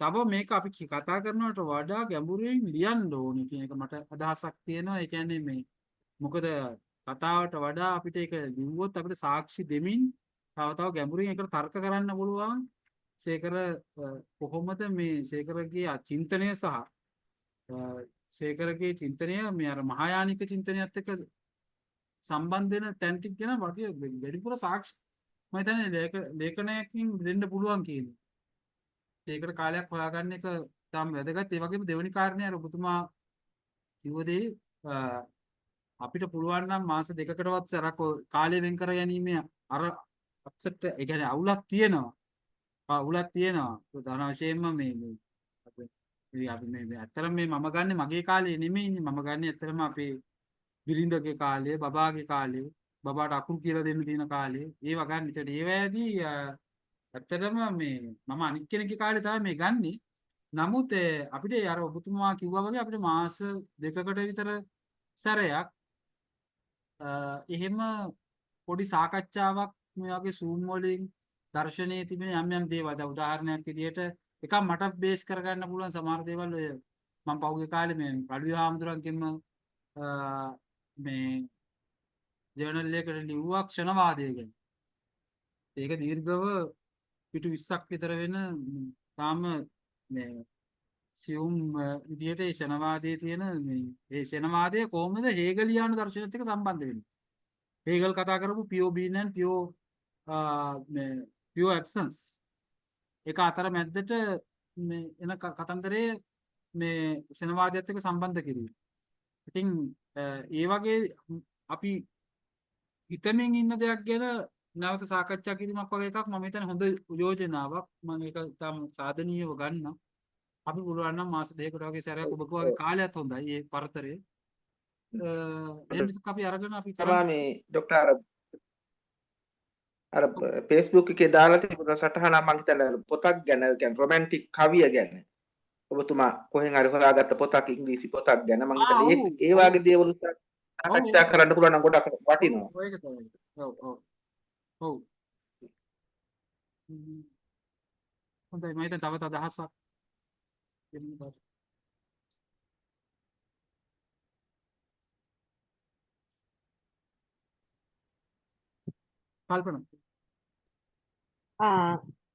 තව මේක අපි කතා කරනවට වඩා ගැඹුරින් ලියන්න ඕනේ කියන එක මට අදහසක් තියෙනවා. ඒ කියන්නේ මේ මොකද කතාවට වඩා අපිට ඒක ලිව්වොත් අපිට සාක්ෂි දෙමින් තව ගැඹුරින් ඒකට තර්ක කරන්න පුළුවන්. සේකර කොහොමද මේ සේකරගේ චින්තනය සහ සේකරගේ චින්තනය මේ අර මහායානික චින්තනයත් එක්ක සම්බන්ධ වෙන තැන් ටික ගැන වගේ වැඩිපුර සාක්ෂි මම හිතන්නේ ලේඛනයකින් දෙන්න පුළුවන් කියන්නේ. ඒකට කාලයක් හොයාගන්න එක තාම වැදගත්. ඒ වගේම දෙවෙනි කාරණේ අර ඔබතුමා කිව්වදී අපිට පුළුවන් නම් මාස දෙකකටවත් සරක් කාලය වෙන් කර ගැනීම අර අප්සෙට් ඒ කියන්නේ අවුලක් තියෙනවා. අවුලක් තියෙනවා. ප්‍රධාන වශයෙන්ම මේ අපි මේ ඇත්තටම මේ මම ගන්න මගේ කාලේ නෙමෙයිනේ. මම ගන්න ඇත්තටම අපේ බිරිඳගේ කාලේ, බබාගේ කාලේ, බබාට අකුරු කියලා දෙන්න තියෙන කාලේ ඒව ගන්න. ඒකට ඒවැදී ඇත්තටම මේ මම අනික් කෙනෙක්ගේ කාලේ තමයි මේ ගන්නෙ. නමුත් අපිට අර ඔබතුමා කිව්වා වගේ අපිට මාස දෙකකට විතර සැරයක් එහෙම පොඩි සාකච්ඡාවක් මේ වගේ Zoom වලින් දර්ශනයේ තිබෙන යම් යම් දේවල්. දැන් උදාහරණයක් විදිහට එකක් මට බේස් කරගන්න පුළුවන් සමහර දේවල් ඔය මම පහුගිය කාලේ මේ රඩුවේ හාමුදුරන්ගෙන්ම මේ ජර්නල් එකකට ලිව්වා ක්ෂණවාදය ගැන. ඒක දීර්ඝව පිටු 20ක් විතර වෙන තාම මේ සියුම් විදියට ඒ ක්ෂණවාදයේ තියෙන මේ ඒ ක්ෂණවාදය කොහොමද හේගලියානු දර්ශනයත් එක්ක සම්බන්ධ වෙන්නේ? හේගල් කතා කරපු pure being and pure absence එක අතර මැද්දට මේ එන කතන්දරයේ මේ ක්ෂණවාදයත් එක්ක සම්බන්ධ කිරීම. ඉතින් ඒ වගේ අපි හිතමින් ඉන්න දෙයක් ගැන නැවත සාකච්ඡා කිරීමක් වගේ එකක් මම හිතන්නේ හොඳ යෝජනාවක්. මම ඒක තාම සාධනීයව ගන්නම්. අපි පුළුවන් නම් මාස දෙකකට වගේ සැරයක් ඔබ වගේ කාලයක් හොඳයි මේ පරතරය. එහෙනම් අපි අරගෙන අපි තමයි මේ ડોක්ටර් අර Facebook එකේ දාලා තිබුණ සටහන මම හිතන්නේ පොතක් ගැන කියන්නේ රොමැන්ටික් කවිය ගැන. ඔබතුමා කොහෙන් හරි හොයාගත්ත පොතක් ඉංග්‍රීසි පොතක් ගැන මම හිතන්නේ ඒ වගේ දේවල් සාකච්ඡා කරන්න පුළුවන් නම් ගොඩක් වටිනවා. ඔව් ඒක තමයි. ඔව් ඔව්. ඔව්. හොඳයි මම හිතන්නේ තවත් අදහසක් දෙන්න බෑ. කල්පනා.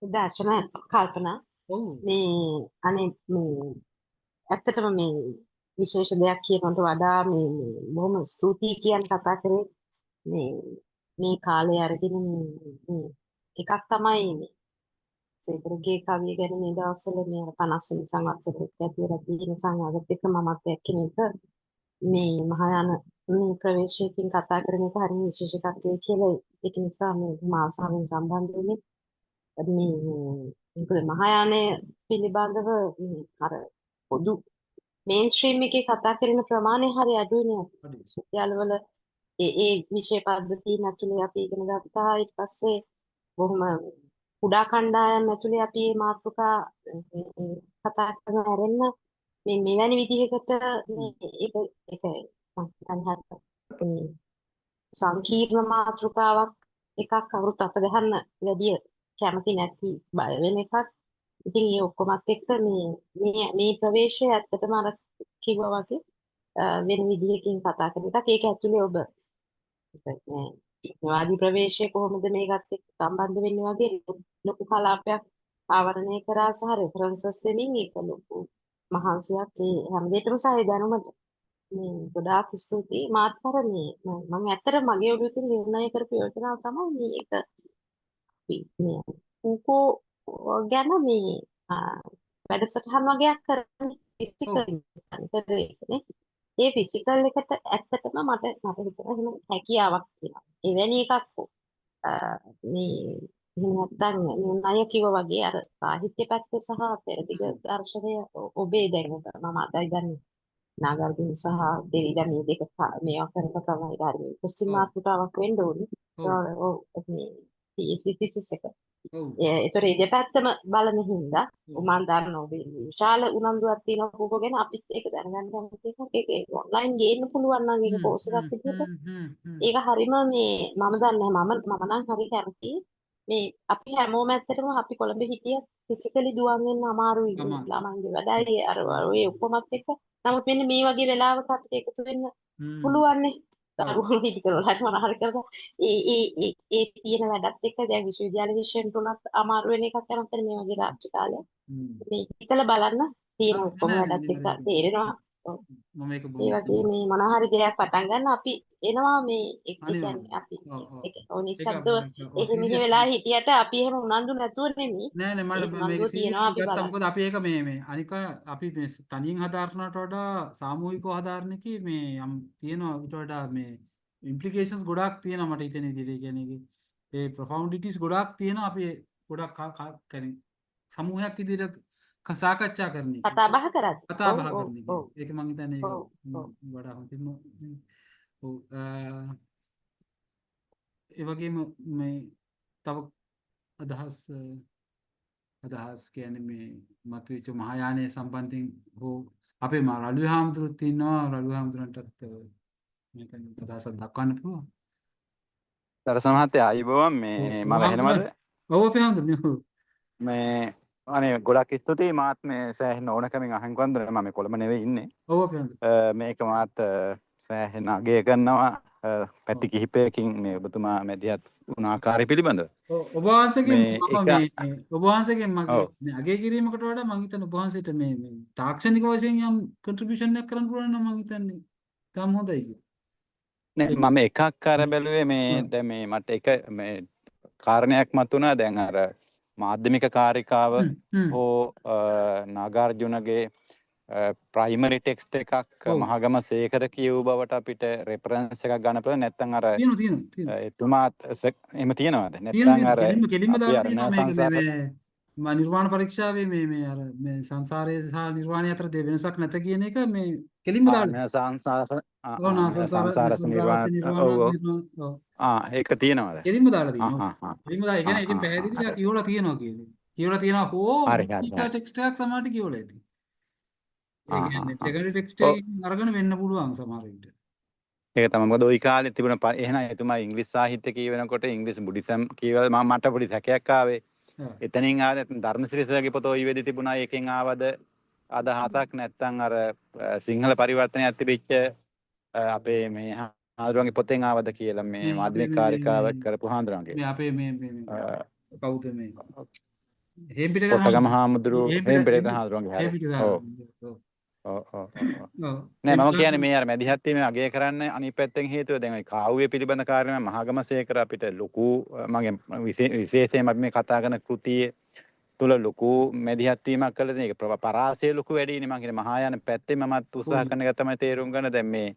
දර්ශන කල්පනා ඔව්. මේ අනේ මේ ඇත්තටම මේ විශේෂ දෙයක් කියනකට වඩා මේ බොහොම ස්තුතියි කියන කතා කරේ මේ කාලේ අරගෙන මේ එකක් තමයි මේ සේබරගේ කවිය ගැන මේ දවස්වල මේ 50 වෙනි සංවත්සරයේත් ඇතුළත තියෙන සංවාදත් එක්ක මමත් දැක්කේ මේක මේ මහායාන මේ ප්‍රවේශයකින් කතා කරන එක හරිය විශේෂකත්වයක් කියලා ඒක නිසා මේ මාසාවෙන් සම්බන්ධ වෙන්නේ මේ මොකද මහායානය පිළිබඳව අර පොදු මේන්ස්ට්‍රීම් එකේ කතා කරන ප්‍රමාණය හරිය අඩුයිනේ අපේ විද්‍යාලවල ඒ විෂය පද්ධතිය නැතුලේ අපි ඉගෙන ගත්තා ඊට පස්සේ බොහොම කුඩා කණ්ඩායම් ඇතුලේ අපි මේ මාතෘකා කතා කරන හැරෙන්න මේ මෙවැනි විදිහකට මේ ඒක සංකීර්ණ මාතෘකාවක් එකක් කවුරුත් අත ගහන්න වැඩි කැමති නැති බය වෙන එකක්. ඉතින් ඒ ඔක්කොමත් එක්ක මේ ප්‍රවේශය ඇත්තටම අර කිව්වා වගේ වෙන විදිහකින් කතා කරන එකක්. ඒක ඇතුලේ ඔබ වාදී ප්‍රවේශය කොහොමද මේකත් එක්ක සම්බන්ධ වෙන්නේ වගේ ලොකු කලාපයක් ආවරණය කරා සහ රෙෆරන්සස් දෙමින් ඒක ලොකු මහන්සියක් ඒ හැමදේටම සහය දැනුමට මේ ගොඩාක් ස්තුතියි මාත්තර මේ මම ඇත්තට මගේ ඔළුවේ නිර්ණය කරපු යෝජනාව තමයි මේ ඌකෝ ගැන මේ වැඩසටහන් වගේක් කරන්නේ ෆිසිකල් ඒ ෆිසිකල් එකට ඇත්තටම මට හිතෙනවා එහෙම හැකියාවක් තියෙනවා. එවැනි එකක් මේ නැත්තම් ණය කිව්වා වගේ අර සාහිත්‍ය පැත්ත සහ පෙරදිග දර්ශනය ඔබේ දැනුම මම අදයි දන්නේ නාගර්ජුන සහ දෙවිදා මේ දෙක මේවා කරන තමයි ධර්මයේ පොස්ටි මාතෘකාවක් වෙන්න ඕනේ. ඔව් මේ PhD thesis එක. ඒතර ඒ දෙපැත්තම බලන හින්දා මම දන්නවා ඔබේ විශාල උනන්දුවක් තියෙනවා කෝකෝ ගැන අපිත් ඒක දැනගන්න කැමති එකක්. ඒක ඔන්ලයින් ගේන්න පුළුවන් නම් ඒක කෝස් එකක් විදිහට. ඒක හරීම මේ මම දන්නේ මම නම් හරි කැමතියි. මේ අපි හැමෝම ඇත්තටම අපි කොළඹ හිටියත් ෆිසිකලි දුවන් වෙන්න අමාරුයි ළමයින්ගේ වැඩයි අර ඔය ඔක්කොමත් එක්ක. නමුත් මෙන්න මේ වගේ වෙලාවක අපිට එකතු වෙන්න පුළුවන් නේ. දරුවෝ පිටිකරලට මොනහරි කරලා ඒ තියෙන වැඩත් එක්ක දැන් විශ්වවිද්‍යාල විෂයන් තුනක් අමාරු වෙන එකක් යනකොට මේ වගේ රාත්‍රී කාලය මේ හිතලා බලන්න තියෙන ඔක්කොම වැඩත් එක්ක තේරෙනවා. මම ඒක ඒ වගේ මේ මොනහරි දෙයක් පටන් ගන්න අපි එනවා මේ ඒ කියන්නේ අපි ඒක නිශ්ශබ්දව එහෙම වෙලා හිටියට අපි එහෙම උනන්දු නැතුව නෙමෙයි නෑ නෑ මම මේක සීරියස් ගත්තා මොකද අපි ඒක මේ අනික අපි මේ තනියෙන් හදාරනට වඩා සාමූහිකව හදාරන එකේ මේ යම් තියෙනවා ඊට වඩා මේ ඉම්ප්ලිකේෂන්ස් ගොඩාක් තියෙනවා මට හිතෙන විදිහට කියන්නේ ඒ ප්‍රොෆවුන්ඩිටිස් ගොඩාක් තියෙනවා අපි ගොඩක් කියන්නේ සමූහයක් විදිහට සාකච්ඡා කරන එක කතා බහ කරද්දී කතා බහ කරන එක ඒක මම හිතන්නේ ඒක වඩා හොඳින්ම ඔව් ඒ වගේම මේ තව අදහස් කියන්නේ මේ මතුවෙච්ච මහායානය සම්බන්ධයෙන් හෝ අපේ රළුවේ හාමුදුරුවොත් ඉන්නවා රළුවේ හාමුදුරන්ටත් මේක අදහසක් දක්වන්න පුළුවන්. දර්ශන මහත්තයා ආයිබෝවන් මේ මම එහෙමද? ඔව් අපේ හාමුදුරුවෝ මේ අනේ ගොඩක් ස්තුතියි මාත් මේ සෑහෙන ඕනකමින් අහන් කොන්දර මම කොළඹ නෙවෙයි ඉන්නේ. ඔව් අපේ මේක මාත් සෑහෙන අගය කරනවා පැති කිහිපයකින් මේ ඔබතුමා මැදිහත් වුණ ආකාරය පිළිබඳව. ඔබ වහන්සේගෙන් මේ මම එක මේ ඔබ වහන්සේගෙන් මගේ ඔව් මේ අගය කිරීමකට වඩා මම හිතන්නේ ඔබ වහන්සේට මේ තාක්ෂණික වශයෙන් යම් කන්ට්‍රිබියුෂන් එකක් කරන්න පුළුවන් නම් මම හිතන්නේ තම හොඳයි කියලා. නෑ මම එකක් අර බැලුවේ මේ දැන් මේ මට එක මේ කාරණයක් මතුණා දැන් අර මාධ්‍යමික කාරිකාව හෝ නාගාර්ජුනගේ ප්‍රයිමරි ටෙක්ස්ට් එකක් මහගම සේකර කියවූ බවට අපිට රෙෆරන්ස් එකක් ගන්න පුළුවන් නැත්නම් අර තියෙනවා එතුමා එහෙම තියනවාද නැත්නම් අර කෙලින්ම අපි දාලා අර තියෙනවා මේක සංසාර මේ නිර්වාණ පරීක්ෂාවේ මේ අර මේ සංසාරයේ සහ නිර්වාණය අතර වෙනසක් නැත කියන එක මේ කෙලින්ම දාලා සංසාර ඒක තියෙනවාද කෙලින්ම දාලා තියෙනවා. කෙලින්ම දාලා ඒ කියන්නේ ඒකෙන් පැහැදිලිලා කියවලා තියෙනවා කියන්නේ. කියවලා තියෙනවා හරි ටෙක්ස්ට් එකක් සමහරට කියවලා ඇති. ඒ කියන්නේ සෙකන්ඩරි ටෙක්ස්ට් එකකින් අරගෙන වෙන්න පුළුවන් සමහර විට. ඒක තමයි මොකද ওই කාලේ තිබුණ එහෙනම් එතුමා ඉංග්‍රීසි සාහිත්‍ය කියවනකොට ඉංග්‍රීසි බුද්දිසම් කියවල මට පොඩි සැකයක් ආවේ. එතනින් ආවේ ධර්මසිරිසගේ පොත ওই වෙදි තිබුණා ඒකෙන් ආවද අදහසක් නැත්නම් අර සිංහල පරිවර්තනයක් තිබිච්ච අපේ මේ හාමුදුරන්ගේ පොතෙන් ආවද කියලා මේ මාධ්‍යමික කාර්යකාව කරපු හාමුදුරන්ගේ මේ අපේ මේ කවුද මේ හේම්පිට කොටගම හාමුදුරුවෝ හේම්පිට හාමුදුරන්ගේ නෑ මම කියන්නේ මේ අර මැදිහත් වීම අගය කරන්න අනිත් පැත්තෙන් හේතුව දැන් ওই කාව්‍ය පිළිබඳ කාරණා මහාගමසේකර අපිට ලොකු මගේ විශේෂයෙන්ම අපි මේ කතා කරන කෘතියේ තුල ලොකු මැදිහත් වීමක් කළා ඒක පරාසය ලොකු වැඩිනේ මම කියන්නේ මහායාන පැත්තෙන් මමත් උත්සාහ කරන එක තමයි තේරුම් ගන්න දැන් මේ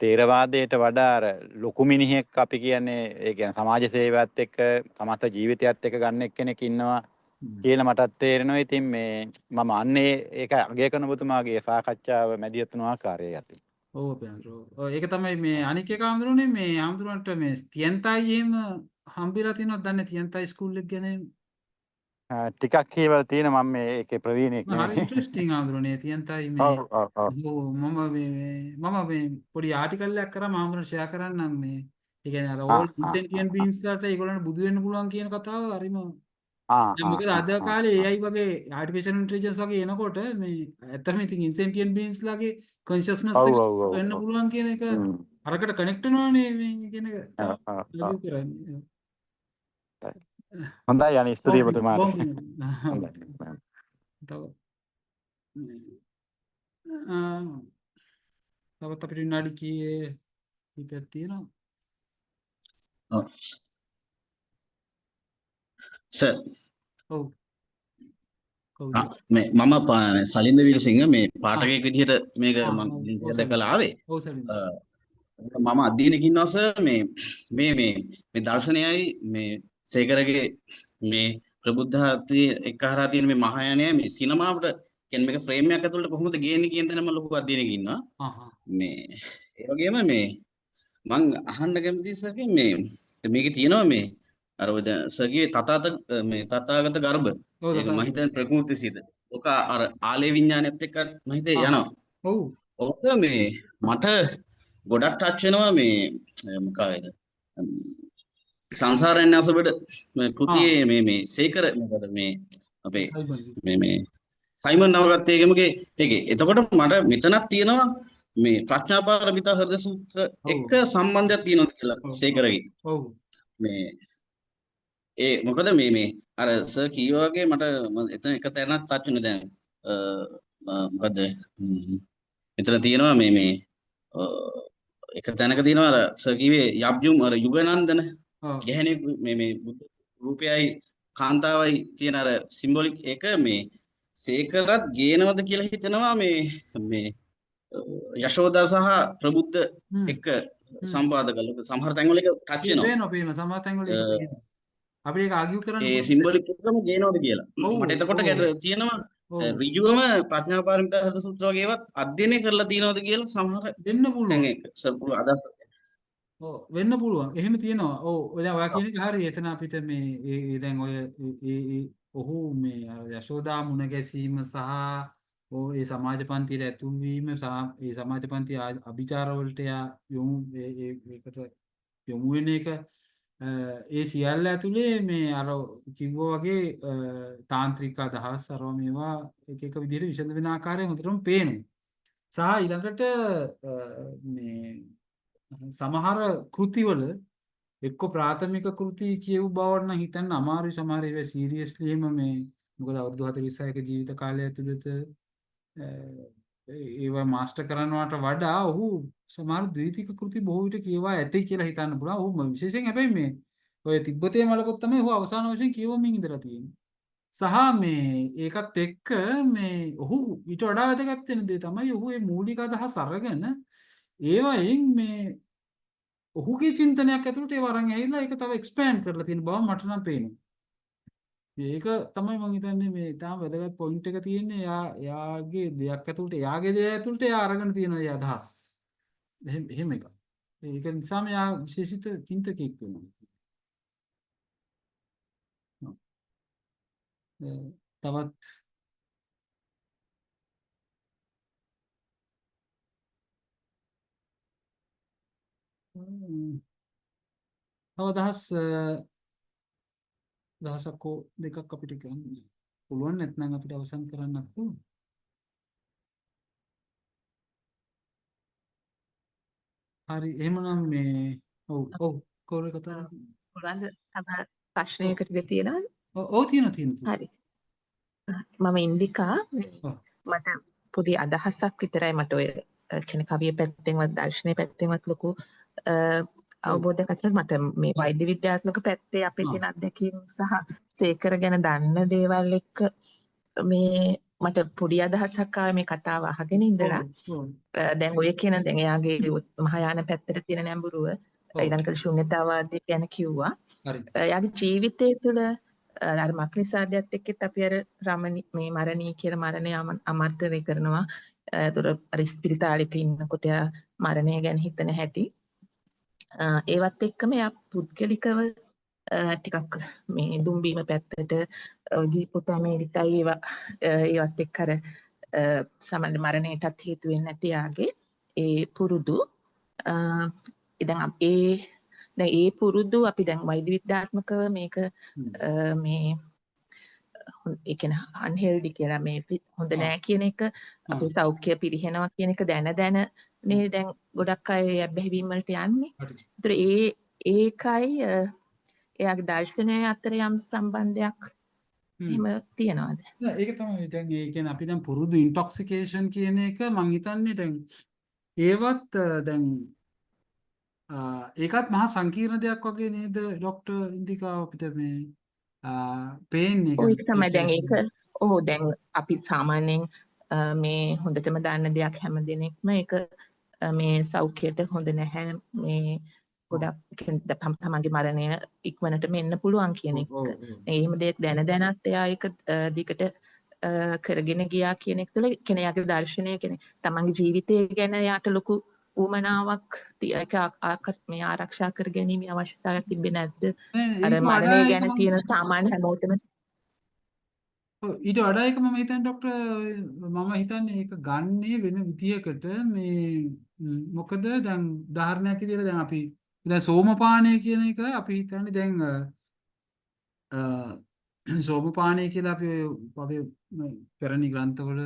තේරවාදයට වඩා අර ලොකු මිනිහෙක් අපි කියන්නේ ඒ කියන්නේ සමාජ සේවයත් එක්ක සමස්ත ජීවිතයත් එක්ක ගන්න එක්කෙනෙක් ඉන්නවා කියලා මටත් තේරෙනවා. ඉතින් මේ මම අන්නේ ඒක අගය කරන ඔබතුමාගේ සාකච්ඡාව මැදිහත් වුණු ආකාරය යති. ඔව් පෑන්රෝ. ඒක තමයි මේ අනික් එක ආම්දුරනේ මේ ආම්දුරන්ට මේ තියන්තයි එහෙම හම්බෙලා තියෙනවද දන්නේ තියන්තයි ස්කූල් එක ගැන ටිකක් කියවලා තියෙන මම මේ ඒකේ ප්‍රවීණෙක් නෙවෙයි. හරි ඉන්ටරෙස්ටිං ආම්දුරනේ තියන්තයි මේ මම මේ පොඩි ආටිකල් එකක් කරා ආම්දුරන් ෂෙයා කරන්නම් මේ ඒ කියන්නේ අර ඕල් ඉන්සෙන්ටියන් බීන්ස් වලට ඒගොල්ලන්ට බුදු වෙන්න පුළුවන් කියන කතාව හරිම මොකද අද කාලේ AI වගේ ආර්ටිෆිෂල් ඉන්ටෙලිජන්ස් වගේ එනකොට මේ ඇත්තටම ඉතින් ඉන්සෙන්ටියන් බීන්ස් ලාගේ කොන්ෂස්නස් එක වෙන්න පුළුවන් කියන එක අරකට කනෙක්ට් වෙනවානේ මේ කියන එක ලගු කරන්නේ. හොඳයි අනේ ස්තුතියි ඔබතුමාට. තවත් අපිට විනාඩි කීපයක් තියෙනවා. සර් ඔව් මේ මම සලින්ද වීරසිංහ මේ පාඨකයෙක් විදිහට මේක මම දැකලා ආවේ. ඔව් සලින්ද. මම අධ්‍යයනයක ඉන්නවා සර් මේ දර්ශනයයි මේ සේකරගේ මේ ප්‍රබුද්ධාත්වයේ එක්ක හරහා තියෙන මේ මහායානයයි මේ සිනමාවට කියන්නේ මේක ෆ්‍රේම් එකක් ඇතුළට කොහොමද ගේන්නේ කියන තැන මම ලොකු අධ්‍යයනයක ඉන්නවා. මේ ඒ වගේම මේ මං අහන්න කැමතියි සර් මේ මේකේ තියෙනවා මේ අර ඔය සර්ගේ තථාගත ගර්භ ඒක මම හිතන්නේ ප්‍රකෘති සිත. ඔක අර ආලේ විඥානයත් එක්ක මම හිතේ යනවා. ඔව්. ඔක මේ මට ගොඩක් ටච් වෙනවා මේ මොකද සංසාරයන් අසබඩ කෘතියේ මේ සේකර මොකද මේ අපේ මේ සයිමන් නවගත්තේ එකමගේ ඒකේ. එතකොට මට මෙතනක් තියෙනවා මේ ප්‍රඥාපාරමිතා හෘද සූත්‍ර එක්ක සම්බන්ධයක් තියෙනවා කියලා සේකරගේ. ඔව්. මේ ඒ මොකද මේ අර සර් කීවා වගේ මට එතන එක තැනක් ටච් වෙනවා දැන් මොකද මෙතන තියෙනවා මේ එක තැනක තියෙනවා අර සර් කිව්වේ යබ්ජුම් අර යුගනන්දන ගැහණිය මේ රූපයයි කාන්තාවයි තියෙන අර සිම්බොලික් එක මේ සේකරත් ගේනවද කියලා හිතනවා මේ යශෝදා සහ ප්‍රබුද්ධ එක්ක සම්පාද කළා. සමහර තැන්වල ඒක ටච් වෙනවා. පේනවා සමහර තැන්වල ඒක අපි ඒක ආගියු කරන්න ඒ සිම්බොලික් එකම ගේනවද කියලා. මට එතකොට තියෙනවා ඍජුවම ප්‍රඥාපාරමිතා හෘද සූත්‍ර වගේ ඒවත් අධ්‍යයනය කරලා තියෙනවද කියලා සමහර වෙන්න පුළුවන්. දැන් ඒක සර් පුළුවන් අදහස. ඔව් වෙන්න පුළුවන්. එහෙම තියෙනවා. ඔව් දැන් ඔයා කියන එක හරි. එතන අපිට මේ දැන් ඔය ඔහු මේ යශෝදා මුණ ගැසීම සහ ඒ සමාජ පන්තියට ඇතුල් වීම සහ ඒ සමාජ පන්ති අභිචාර වලට යොමු ඒකට යොමු වෙන එක ඒ සියල්ල ඇතුලේ මේ අර කිව්වා වගේ තාන්ත්‍රික අදහස් අරවා මේවා එක එක විදිහට විසඳ වෙන ආකාරය හොඳටම පේනවා. සහ ඊළඟට මේ සමහර කෘතිවල එක්ක ප්‍රාථමික කෘති කියවු බවට නම් හිතන්න අමාරුයි. සමහර ඒවා සීරියස්ලි එහෙම මේ මොකද අවුරුදු 46ක ජීවිත කාලය ඇතුළත ඒවා මාස්ටර් කරනවට වඩා ඔහු සමහර ද්විතීක කෘති බොහෝ විට කියවා ඇති කියලා හිතන්න පුළුවන්. ඔහු විශේෂයෙන් හැබැයි මේ ඔය තිබ්බතේ මලකොත් තමයි ඔහු අවසාන වශයෙන් කියවමින් ඉඳලා තියෙන්නේ. සහ මේ ඒකත් එක්ක මේ ඔහු ඊට වඩා වැදගත් වෙන දේ තමයි ඔහු මේ මූලික අදහස් අරගෙන ඒවයින් මේ ඔහුගේ චින්තනයක් ඇතුළට ඒව අරන් ඇවිල්ලා ඒක තව එක්ස්පෑන්ඩ් කරලා තියෙන බව මට නම් පේනවා. ඒක තමයි මම හිතන්නේ මේ තාම වැදගත් පොයින්ට් එක තියෙන්නේ. එයාගේ දෙයක් ඇතුළට එයාගේ දෙය ඇතුළට එයා අරගෙන තියෙන ඒ අදහස්. එහෙම එකක්. ඒක නිසා මෙයා විශේෂිත චින්තකයෙක් වෙනවා. තවත් දහසක් හෝ දෙකක් අපිට ගන්න පුළුවන්. නැත්නම් අපිට අවසන් කරන්නත් පුළුවන්. හරි එහෙමනම් මේ ඔව් කවුරු කතා පුළුවන්ද තව ප්‍රශ්නයකට තියෙනවද? ඔව් තියෙනවා. හරි. මම ඉන්දිකා ඔව්. මට පොඩි අදහසක් විතරයි මට ඔය කියන කවිය පැත්තෙන්වත් දර්ශනීය පැත්තෙන්වත් ලොකු අවබෝධයක් ඇතිවෙන්නේ. මට මේ වෛද්‍ය විද්‍යාත්මක පැත්තේ අපේ තියෙන අත්දැකීම් සහ සේකර ගැන දන්න දේවල් එක්ක මේ මට පොඩි අදහසක් ආවේ මේ කතාව අහගෙන ඉඳලා. දැන් ඔය කියන දැන් එයාගේ මහායාන පැත්තට තියෙන නැඹුරුව ඊළඟට ශුන්‍යතාවාදය ගැන කිව්වා. හරි. එයාගේ ජීවිතය තුළ අර මක්නිසාදයත් එක්කත් අපි අර මේ මරණී කියලා මරණය අමර්ථනය කරනවා. ඒතර අර ස්පිරිතාලෙක ඉන්නකොට මරණය ගැන හිතන හැටි. ඒවත් එක්කම එයා පුද්ගලිකව ටිකක් මේ දුම්බීම පැත්තට දීපොත ඇමරිකයි ඒවත් එක්ක අර සමහර මරණයටත් හේතු වෙන්නේ නැති යාගේ ඒ පුරුදු දැන් ඒ පුරුදු අපි දැන් වෛද්‍ය විද්‍යාත්මකව මේක මේ ඒ කියන්නේ අන්හෙල්ඩි කියලා මේ හොඳ නෑ කියන එක අපේ සෞඛ්‍ය පිරිහෙනවා කියන එක දැන නේ දැන් ගොඩක් අය බැහැවීම් වලට යන්නේ. ඒතර ඒකයි එයාගේ දර්ශනය අතර යම් සම්බන්ධයක් එහෙම තියනවාද? ඒක තමයි දැන් ඒ කියන්නේ අපි දැන් පුරුදු ඉන්ටොක්සිකේෂන් කියන එක මම හිතන්නේ දැන් ඒවත් දැන් ඒකත් මහා සංකීර්ණ දෙයක් වගේ නේද ડોක්ටර් ඉන්දිකා අපිට මේ පේන්නේ. ඔය තමයි දැන් ඒක දැන් අපි සාමාන්‍යයෙන් මේ හොඳටම දන්න දෙයක් හැම දිනෙකම ඒක මේ සෞඛ්‍යයට හොඳ නැහැ මේ ගොඩක් තමන්ගේ මරණය ඉක්මනටම එන්න පුළුවන් කියන එක. එහෙම දෙයක් දැනත් එයා ඒක දිගට කරගෙන ගියා කියන එක තුළ කෙනෙකුගේ දර්ශනය තමන්ගේ ජීවිතය ගැන යාට ලොකු උවමනාවක් ඒක මේ ආරක්ෂා කර ගැනීම අවශ්‍යතාවයක් තිබෙන්නේ නැද්ද? අර මරණය ගැන තියෙන සාමාන්‍ය හැමෝටම ඊට වඩා එක මම හිතන්නේ ડોක්ටර් මම හිතන්නේ ඒක ගන්නේ වෙන විදියකට මේ මොකද දැන් උදාහරණයක් විදියට දැන් අපි දැන් සෝමපානය කියන එක අපි හිතන්නේ දැන් සෝමපානය කියලා අපි පැරණි ග්‍රන්ථවල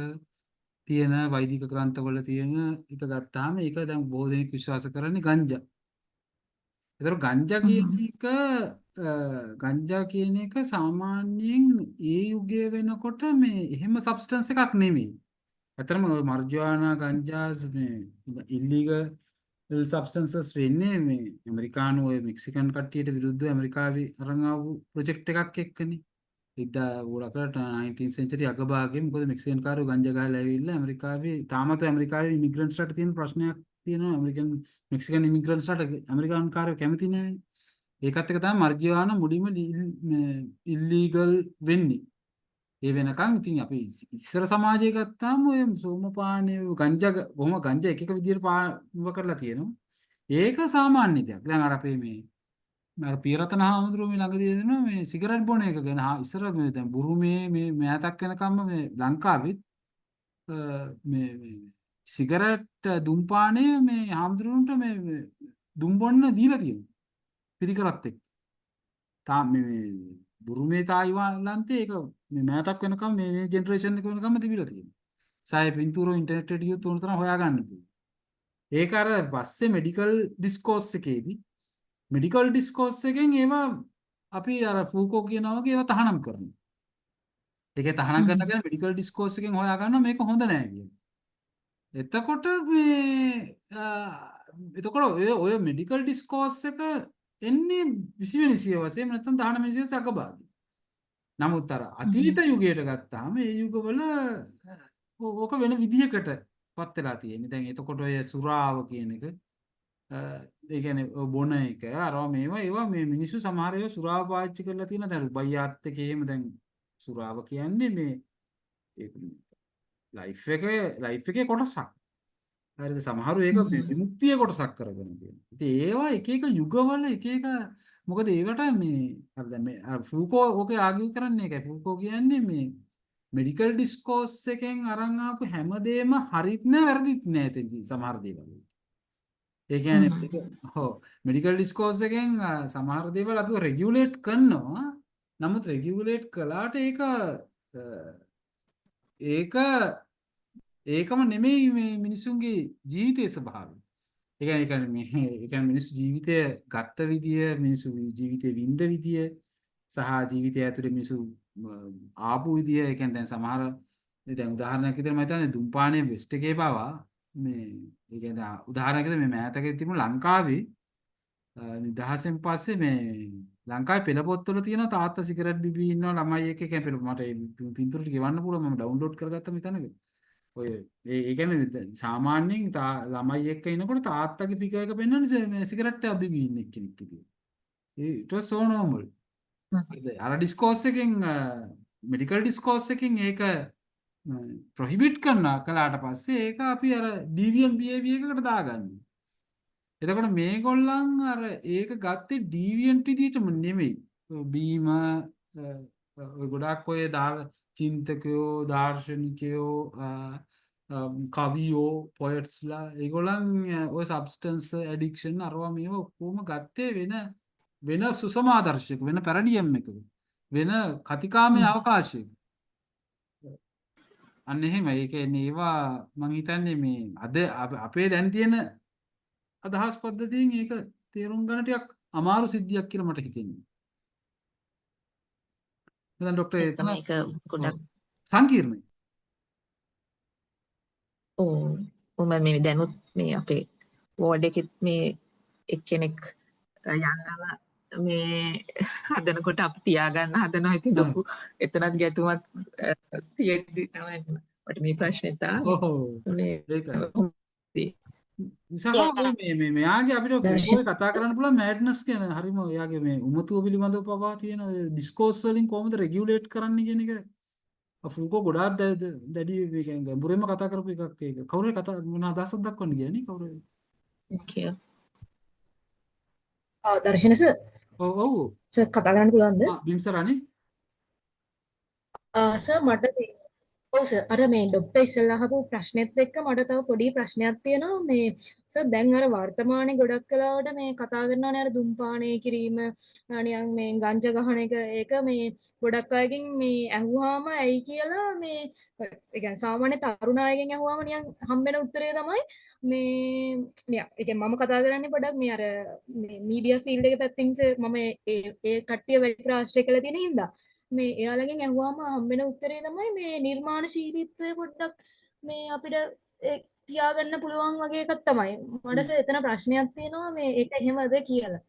තියෙන වෛදික ග්‍රන්ථවල තියෙන එක ගත්තාම ඒක දැන් බොහෝ දෙනෙක් විශ්වාස කරන්නේ ගංජා. ඒතර ගංජා කියන එක සාමාන්‍යයෙන් ඒ යුගයේ වෙනකොට මේ එහෙම සබ්ස්ටන්ස් එකක් නෙමෙයි. ඇත්තටම මර්ජුවානා ගංජාස් මේ ඉල්ලීගල් සබ්ස්ටන්සස් වෙන්නේ මේ ඇමරිකානු ඔය මෙක්සිකන් කට්ටියට විරුද්ධව ඇමරිකාවේ අරන් ආපු ප්‍රොජෙක්ට් එකක් එක්කනේ. 19th century අගභාගයේ මොකද මෙක්සිකන් කාරයෝ ගංජා ගහලා ඇවිල්ලා ඇමරිකාවේ තාමත් ඇමරිකාවේ ඉමිග්‍රන්ට්ස්ලාට තියෙන ප්‍රශ්නයක් තියෙනවා. මෙක්සිකන් ඉමිග්‍රන්ට්ස්ලාට ඇමරිකානු කාරයෝ කැමති නැහැ. ඒකත් එක තමයි මර්ජියානා මුලින්ම ඉල්ලීගල් වෙන්නේ. ඒ වෙනකන් ඉතින් අපි ඉස්සර සමාජය ගත්තාම ඔය සෝමපානය ගංජා එක විදිහට පාව කරලා තියෙනවා. ඒක සාමාන්‍ය දෙයක්. දැන් අර අපේ මේ පියරතන හාමුදුරුවෝ මේ ළඟදී දෙනවා මේ සිගරට් බොන එක ගැන ඉස්සර මේ දැන් බුරුමේ මේ මෑතක් වෙනකම්ම මේ ලංකාවෙත් මේ සිගරට් දුම්පානය මේ හාමුදුරුවන්ට මේ දුම් බොන්න දීලා තියෙනවා පිරිකරත් එක්ක. තාම මේ බුරුමේ තායිවාන්තේ ඒක මේ මෑතක් වෙනකම් මේ ජෙනරේෂන් එක වෙනකම් තිබිලා තියෙනවා. සාය පින්තූර ඉන්ටර්නෙට් එකට ගියොත් උන තරම් හොයාගන්න පුළුවන්. ඒක අර පස්සේ මෙඩිකල් ඩිස්කෝස් එකේදී මෙඩිකල් ඩිස්කෝස් එකෙන් ඒවා අපි අර ෆූකෝ කියනවා වගේ ඒවා තහනම් කරනවා. ඒකේ තහනම් කරනගෙන මෙඩිකල් ඩිස්කෝස් එකෙන් හොයාගන්නවා මේක හොඳ නෑ කියලා. එතකොට මේ එතකොට ඔය මෙඩිකල් ඩිස්කෝස් එක එන්නේ 20 වෙනි සියවසේ නැත්නම් 19 වෙනි සියවසේ අගභාගයේ. නමුත් අර අතීත යුගයට ගත්තාම ඒ යුගවල ඕක වෙන විදිහකට පත් වෙලා තියෙන්නේ. දැන් එතකොට ඔය සුරාව කියන එක ඒ කියන්නේ බොන එක අරවා ඒවා මේ මිනිස්සු සමහර ඒවා සුරාව පාවිච්චි කරලා තියෙන දැන් රුබයියාත් එකේ එහෙම දැන් සුරාව කියන්නේ මේ ලයිෆ් එකේ කොටසක්. හරිද? සමහරු ඒක විමුක්තිය කොටසක් කරගෙන තියෙනවා. ඉතින් ඒවා එක එක යුගවල එක එක මොකද ඒවට මේ අර දැන් මේ ෆූකෝ ඕකේ ආගියු කරන්නේ ඒකයි. ෆූකෝ කියන්නේ මේ මෙඩිකල් ඩිස්කෝස් එකෙන් අරන් ආපු හැමදේම හරිත් නෑ වැරදිත් නෑ එතෙන්දී සමහර දේවල්. ඒ කියන්නේ මෙඩිකල් ඩිස්කෝස් එකෙන් සමහර දේවල් අපිව රෙගියුලේට් කරනවා. නමුත් රෙගියුලේට් කළාට ඒකම නෙමෙයි මේ මිනිසුන්ගේ ජීවිතයේ ස්වභාවය. ඒ කියන්නේ මිනිස්සු ජීවිතය ගත්ත විදිය, මිනිස්සු ජීවිතේ විඳ විදිය සහ ජීවිතය ඇතුලේ මිනිස්සු ආපු විදිය. ඒ කියන්නේ දැන් සමහර දැන් උදාහරණයක් විදිහට මම හිතන්නේ දුම්පානේ වෙස්ට් එකේ පවා මේ ඒ කියන්නේ උදාහරණයක් විදිහට මේ මෑතකේ තිබුණු ලංකාවේ නිදහසෙන් පස්සේ මේ ලංකාවේ පෙළපොත්වල තියෙන තාත්තා සිගරට් බිබී ඉන්නවා ළමයි එක්ක කියන්නේ මට ඒ පින්තූර ටික ගෙවන්න පුළුවන් මම ඩවුන්ලෝඩ් කරගත්තා මෙතනක. ඔය ඒ කියන්නේ සාමාන්‍යයෙන් ළමයි එක්ක ඉනකොට තාත්තගේ ෆිගර් එක පෙන්වන්නේ සිගරට් එකක් බිබී ඉන්න කෙනෙක් විදියට. it was so normal. අර ඩිස්කෝස් එකෙන් මෙඩිකල් ඩිස්කෝස් එකෙන් ඒක ප්‍රොහිබිට් කළාට පස්සේ ඒක අපි අර ඩීවියන්ට් බිහේවියර් එකකට දාගන්නවා. එතකොට මේගොල්ලන් අර ඒක ගත්තේ ඩීවියන්ට් විදිහටම නෙමෙයි. බීම ඔය ගොඩක් ඔය චින්තකයෝ දාර්ශනිකයෝ කවියෝ පොයට්ස්ලා ඒගොල්ලන් ඔය සබ්ස්ටන්ස් ඇඩික්ෂන් අරවා මේවා ඔක්කොම ගත්තේ වෙන සුසමාදර්ශයක වෙන පැරඩියම් එකක වෙන කතිකාමය අවකාශයක. අන්න එහෙම ඒ කියන්නේ ඒවා මං හිතන්නේ මේ අද අපේ දැන් තියෙන අදහස් පද්ධතියෙන් ඒක තේරුම් ගන්න ටිකක් අමාරු සිද්ධියක් කියලා මට හිතෙනවා. දැන් ડોක්ටර් එතන ඒක ගොඩක් සංකීර්ණයි. මම මේ දැනුත් මේ අපේ වෝඩ් එකෙත් මේ එක්කෙනෙක් යන්නම මේ හදනකොට අපි තියාගන්න හදනවා. ඉතින් ලොකු එතනත් ගැටුමක් තියෙද්දි තමයි මට මේ ප්‍රශ්නෙත් ආවේ. මේ මෙයාගේ අපිට ෆූකෝ කතා කරන්න පුළුවන් මෑඩ්නස් කියන හරිම එයාගේ මේ උමතුව පිළිබඳව පවා තියෙන ඩිස්කෝස් වලින් කොහොමද රෙගියුලේට් කරන්නේ කියන එක ෆූකෝ ගොඩාක් දැඩි මේ කියන්නේ ගැඹුරෙන්ම කතා කරපු එකක් ඒක. කවුරු කතා මොන අදහසක් දක්වන්න කියන්නේ කවුරු? දර්ශනස ඔව් කතා කරන්න පුළුවන්ද? බිම්සරානේ. සර් මට ඔව් සර් අර මේ ડોක්ටර් ඉස්සෙල්ලා අහපු ප්‍රශ්නෙත් එක්ක මට තව පොඩි ප්‍රශ්නයක් තියෙනවා. මේ සර් දැන් අර වර්තමානයේ ගොඩක් කලාවට මේ කතා කරනවානේ අර දුම්පානය කිරීම නිකන් මේ ගංජා ගහන එක ඒක මේ ගොඩක් අයගෙන් මේ ඇහුවාම ඇයි කියලා මේ ඒ කියන්නේ සාමාන්‍ය තරුණ අයගෙන් ඇහුවාම නිකන් හම්බෙන උත්තරය තමයි මේ නිකන් ඒ කියන්නේ මම කතා කරන්නේ පොඩක් මේ අර මේ මීඩියා ෆීල්ඩ් එක පැත්තෙන් මම ඒ කට්ටිය වැඩි ආශ්‍රය කරලා තියෙන හින්දා මේ එයාලගෙන් ඇහුවාම හම්බෙන උත්තරේ තමයි මේ නිර්මාණශීලීත්වය පොඩ්ඩක් මේ අපිට තියාගන්න පුළුවන් වගේ එකක් තමයි. මට එතන ප්‍රශ්නයක් තියෙනවා මේ ඒක එහෙමද කියලා.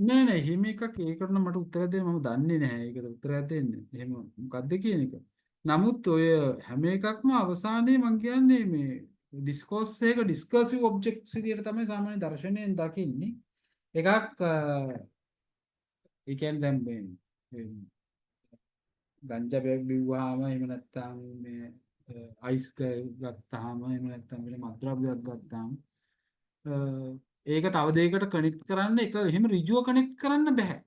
නෑ එහෙම එකක් ඒකට නම් මට උත්තර දෙන්න මම දන්නේ නැහැ. ඒකට උත්තරයක් දෙන්න. එහෙම මොකද්ද කියන එක. නමුත් ඔය හැම එකක්ම අවසානයේ මම කියන්නේ මේ ඩිස්කෝස් එක ඩිස්කර්සිව් ඔබ්ජෙක්ට්ස් විදියට තමයි සාමාන්‍ය දර්ශනයෙන් දකින්නේ. එකක් ඒ කියන්නේ දැන් මේ ගංජා බෑග් බිව්වහම එහෙම නැත්නම් මේ අයිස් ගත්තාම එහෙම නැත්නම් වෙන මත්ද්‍රව්‍යයක් ගත්තාම ඒක තව දෙයකට කනෙක්ට් කරන්න එක එහෙම ඍජුව කනෙක්ට් කරන්න බෑ.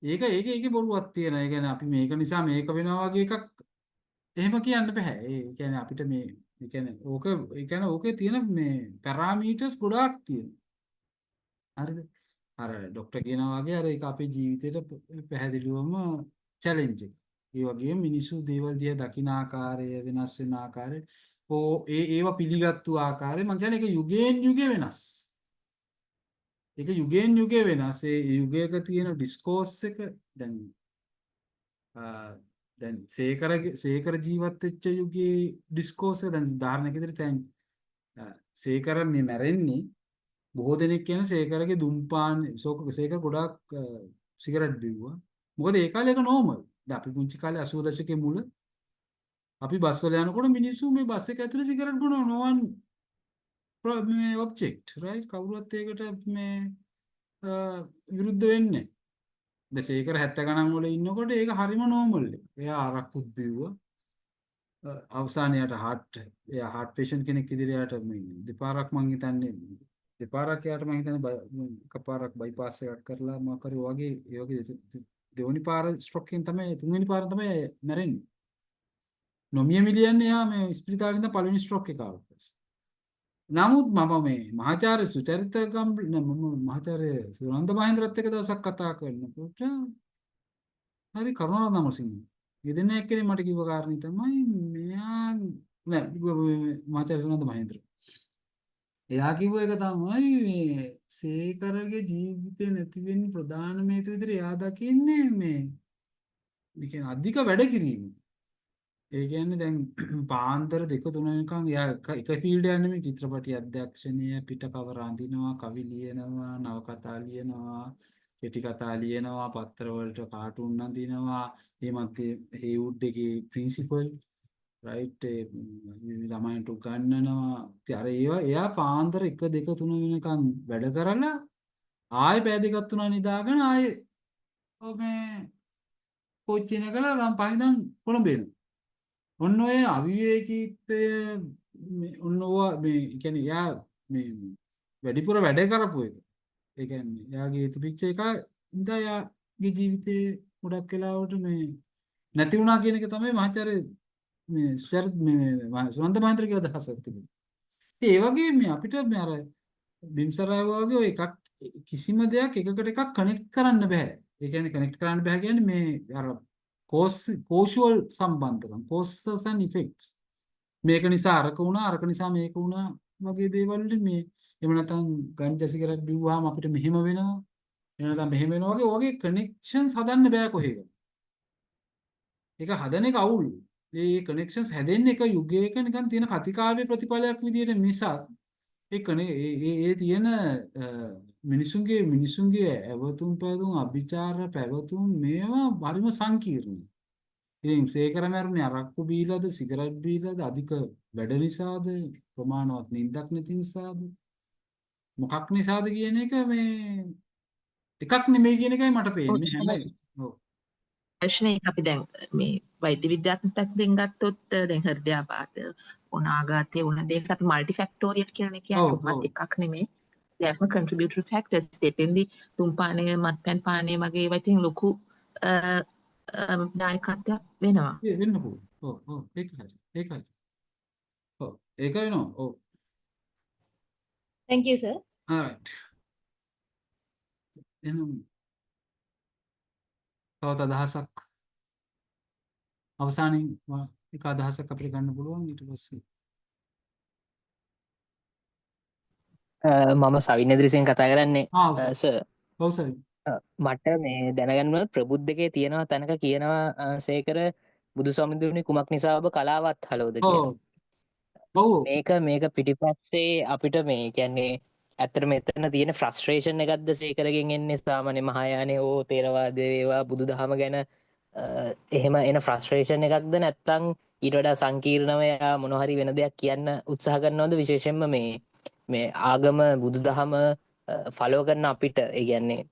ඒකේ බොරුවක් තියෙනවා. ඒ කියන්නේ අපි මේක නිසා මේක වෙනවා වගේ එකක් එහෙම කියන්න බෑ. ඒ කියන්නේ අපිට මේ ඒ කියන්නේ ඕකේ තියෙන මේ පැරාමීටර්ස් ගොඩාක් තියෙනවා. හරිද? අර ඩොක්ටර් කියනවා වගේ අර ඒක අපේ ජීවිතේට පැහැදිලිවම චැලෙන්ජ් එක. ඒ වගේම මිනිස්සු දේවල් දිහා දකින ආකාරය වෙනස් වෙන ආකාරය ඒවා පිළිගත්තු ආකාරය මම කියන්නේ ඒක යුගයෙන් යුගය වෙනස්. ඒක යුගයෙන් යුගය වෙනස්. ඒ යුගයක තියෙන ඩිස්කෝස් එක දැන් දැන් සේකර ජීවත් වෙච්ච යුගයේ ඩිස්කෝස් එක දැන් උදාහරණයක් විදිහට දැන් සේකර මේ මැරෙන්නේ බොහෝ දෙනෙක් කියන සේකරගේ දුම්පාන සේකර ගොඩාක් සිගරට් බිව්වා. මොකද ඒ කාලේ ඒක නෝමල්. දැන් අපි පුංචි කාලේ 80 දශකයේ මුල අපි බස් වල යනකොට මිනිස්සු මේ බස් එක ඇතුලේ සිගරට් බොනවා නෝවන් මේ ඔබ්ජෙක්ට් රයිට් කවුරුත් ඒකට මේ විරුද්ධ වෙන්නේ. දැන් සේකර 70 ගණන් වල ඉන්නකොට ඒක හරිම නෝමල්. එයා අරක්කුත් බිව්වා. අවසානයට එයා හાર્ට් පේෂන්ට් කෙනෙක් විදිහට මේ දෙපාරක් මං හිතන්නේ දෙපාරක් යාට මං හිතන්නේ එකපාරක් බයිපාස් එකක් කරලා මොකක් හරි වගේ ඒ වගේ දෙවෙනි පාර ස්ට්‍රොක් එකෙන් තමයි තුන්වෙනි පාර තමයි මැරෙන්නේ. නොමිය මිලියන් එයා මේ ස්පිරිතාලේ ඉඳන් පළවෙනි ස්ට්‍රොක් එක ආවා. නමුත් මම මේ මහාචාර්ය සුචරිත මහාචාර්ය සුනන්ද මහේන්ද්‍රත් එක්ක දවසක් කතා කරනකොට හරි කරුණාරත්න නමසිංහ යෙදෙන එක්කෙනෙක් මට කිව්ව කාරණේ තමයි මෙයා මහාචාර්ය සුනන්ද මහේන්ද්‍ර එයා කිව්ව එක තමයි මේ සේකරගේ ජීවිතේ නැති වෙන්න ප්‍රධාන හේතුව විදිහට එයා දකින්නේ මේ කියන්නේ අධික වැඩ කිරීම. ඒ කියන්නේ දැන් පාන්දර 2-3 වෙනකන් එයා එක ෆීල්ඩ් එකක් නෙමෙයි චිත්‍රපටි අධ්‍යක්ෂණය පිට කවර අඳිනවා කවි ලියනවා නවකතා ලියනවා කෙටි කතා ලියනවා පත්‍ර වලට කාටුන් අඳිනවා එමත් හේවුඩ් එකේ ප්‍රින්සිපල් රයිට් ළමයින්ට උගන්වනවා ඉතින් අර ඒවා එයා පාන්දර 1-2-3 වෙනකන් වැඩ කරලා ආයෙ පැය දෙකක් තුනක් නිදාගෙන ආයෙ මේ කොච්චි නගලා ගම් පහින්දන් කොළඹ එනවා. ඔන්න ඔය අවිවේකීත්වය ඔන්න ඕවා මේ කියන්නේ එයා මේ වැඩිපුර වැඩ කරපු එක. ඒ කියන්නේ එයාගේ තිබිච්ච එක ඉඳලා එයාගේ ජීවිතේ ගොඩක් වෙලාවට මේ නැති වුණා කියන එක තමයි මහාචාර්ය මේ සුනන්ද මහේන්ද්‍රගේ අදහසක් තිබුණේ. ඉතින් ඒ වගේ මේ අපිට මේ අර බිම්සරාව වගේ ඔය එකක් කිසිම දෙයක් එකකට එකක් කනෙක්ට් කරන්න බෑ. ඒ කියන්නේ කනෙක්ට් කරන්න බෑ කියන්නේ මේ අර කෝෂුවල් සම්බන්ධකම් causes and effects මේක නිසා අරක වුණා අරක නිසා මේක වුණා වගේ දේවල් වලින් මේ එහෙම නැත්නම් ගංජා සිගරට් බිව්වහම අපිට මෙහෙම වෙනවා එහෙම නැත්නම් මෙහෙම වෙනවා වගේ කනෙක්ෂන්ස් හදන්න බෑ කොහෙද ඒක හදන එක අවුල් මේ කනෙක්ෂන්ස් හැදෙන්නේ එක යුගයක නිකන් තියෙන කතිකාවේ ප්‍රතිඵලයක් විදියට මිසක් ඒ තියෙන මිනිසුන්ගේ ඇවතුම් පැවතුම් අභිචාර පැවතුම් මේවා හරිම සංකීර්ණයි. ඉතින් සේකර මැරුණේ අරක්කු බීලාද සිගරට් බීලාද අධික වැඩ නිසාද ප්‍රමාණවත් නිින්දක් නැති නිසාද මොකක් නිසාද කියන එක මේ එකක් නෙමෙයි කියන එකයි මට පේන්නේ හැබැයි ඔව් ප්‍රශ්නේ අපි දැන් මේ වෛද්‍ය විද්‍යාත්මක පැත්තෙන් ගත්තොත් දැන් හෘදයාබාධ උනාඝාතය උන දෙයකට අපි මල්ටි ෆැක්ටෝරියල් කියන්නේ කොහොමද එකක් නෙමෙයි ඒකම contributory factors දෙතෙන්දි තුම්පානය මත්පැන් පානය වගේ ඒවා ඉතින් ලොකු දායකත්වයක් වෙනවා ඒ වෙන්න පුළුවන් ඔව් ඒක හරි ඔව් ඒක වෙනවා ඔව් Thank you, sir. alright එහෙනම් තවත් අදහසක් අවසානයේ එක අදහසක් අපිට ගන්න පුළුවන් ඊට පස්සේ මම සවින් ඉදිරියෙන් කතා කරන්නේ සර් ඔව් සර් මට මේ දැනගන්න ප්‍රබුද්ධකේ තියෙනවා තැනක කියනවා සේකර බුදු සමිඳුනි කුමක් නිසා ඔබ කලාවත් හලෝද කියලා. මේක පිටිපස්සේ අපිට මේ කියන්නේ ඇත්තට මෙතන තියෙන ෆ්‍රස්ට්‍රේෂන් එකක්ද සේකරගෙන් එන්නේ සාමාන්‍ය මහායානේ ඕ තේරවාදය වේවා බුදුදහම ගැන එහෙම එන ෆ්‍රස්ට්‍රේෂන් එකක්ද නැත්නම් ඊට වඩා සංකීර්ණව යා මොන හරි වෙන දෙයක් කියන්න උත්සාහ කරනවද විශේෂයෙන්ම මේ ආගම බුදුදහම ෆලෝ කරන අපිට ඒ කියන්නේ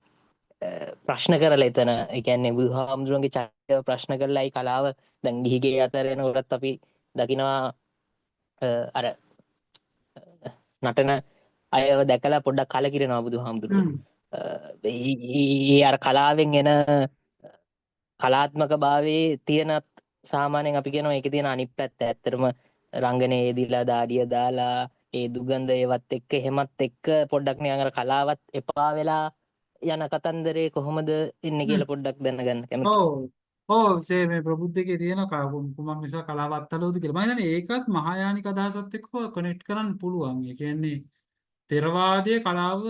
ප්‍රශ්න කරලා එතන ඒ කියන්නේ බුදුහාමුදුරන්ගේ චරිතය ප්‍රශ්න කරලායි කලාව දැන් ගිහිගේ අතර යනකොටත් අපි දකිනවා අර නටන අයව දැකලා පොඩ්ඩක් කලකිරෙනවා බුදුහාමුදුරුවෝ. ඒ අර කලාවෙන් එන කලාත්මක භාවයේ තියෙනත් සාමාන්‍යයෙන් අපි කියනවා ඒකේ තියෙන අනිත් පැත්ත. ඇත්තටම රංගනයේ යෙදিলা දාඩිය දාලා ඒ දුගඳ ඒවත් එක්ක එහෙමත් එක්ක පොඩ්ඩක් නිකන් අර කලාවත් එපා වෙලා යන කතන්දරේ කොහොමද එන්නේ කියලා පොඩ්ඩක් දැනගන්න කැමතියි. ඔව් මේ ප්‍රබුද්ධකේ තියෙන කුමක් නිසා කලාව අත්හලවද කියලා. මම හිතන්නේ ඒකත් මහායානික අදහසත් එක්ක කනෙක්ට් කරන්න පුළුවන්. ඒ කියන්නේ ථෙරවාදයේ කලාව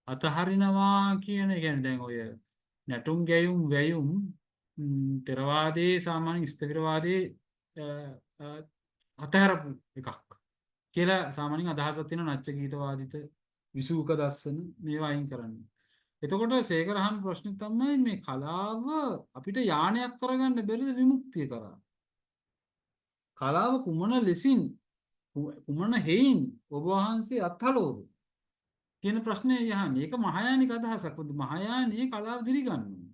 අතහරිනවා කියන එක කියන්නේ දැන් ඔය නැටුම් ගැයුම් වැයුම් ථෙරවාදයේ සාමාන්‍ය ස්ථවිරවාදයේ අතහැරපු එකක් කියලා සාමාන්‍යයෙන් අදහසක් තියෙනවා. නච්ච ගීතවාදිත විසූක දස්සන මේවා අයින් කරන්න. එතකොට සේකරහන් ප්‍රශ්නේ තමයි මේ කලාව අපිට යානයක් කරගන්න බැරිද විමුක්තිය කරා? කලාව කුමන ලෙසින් කුමන හේයින් ඔබ වහන්සේ අත්හලෝද කියන ප්‍රශ්නේ යහන්නේ. ඒක මහායානික අදහසක්. මහායානයේ කලාව දිරිගන්නවා.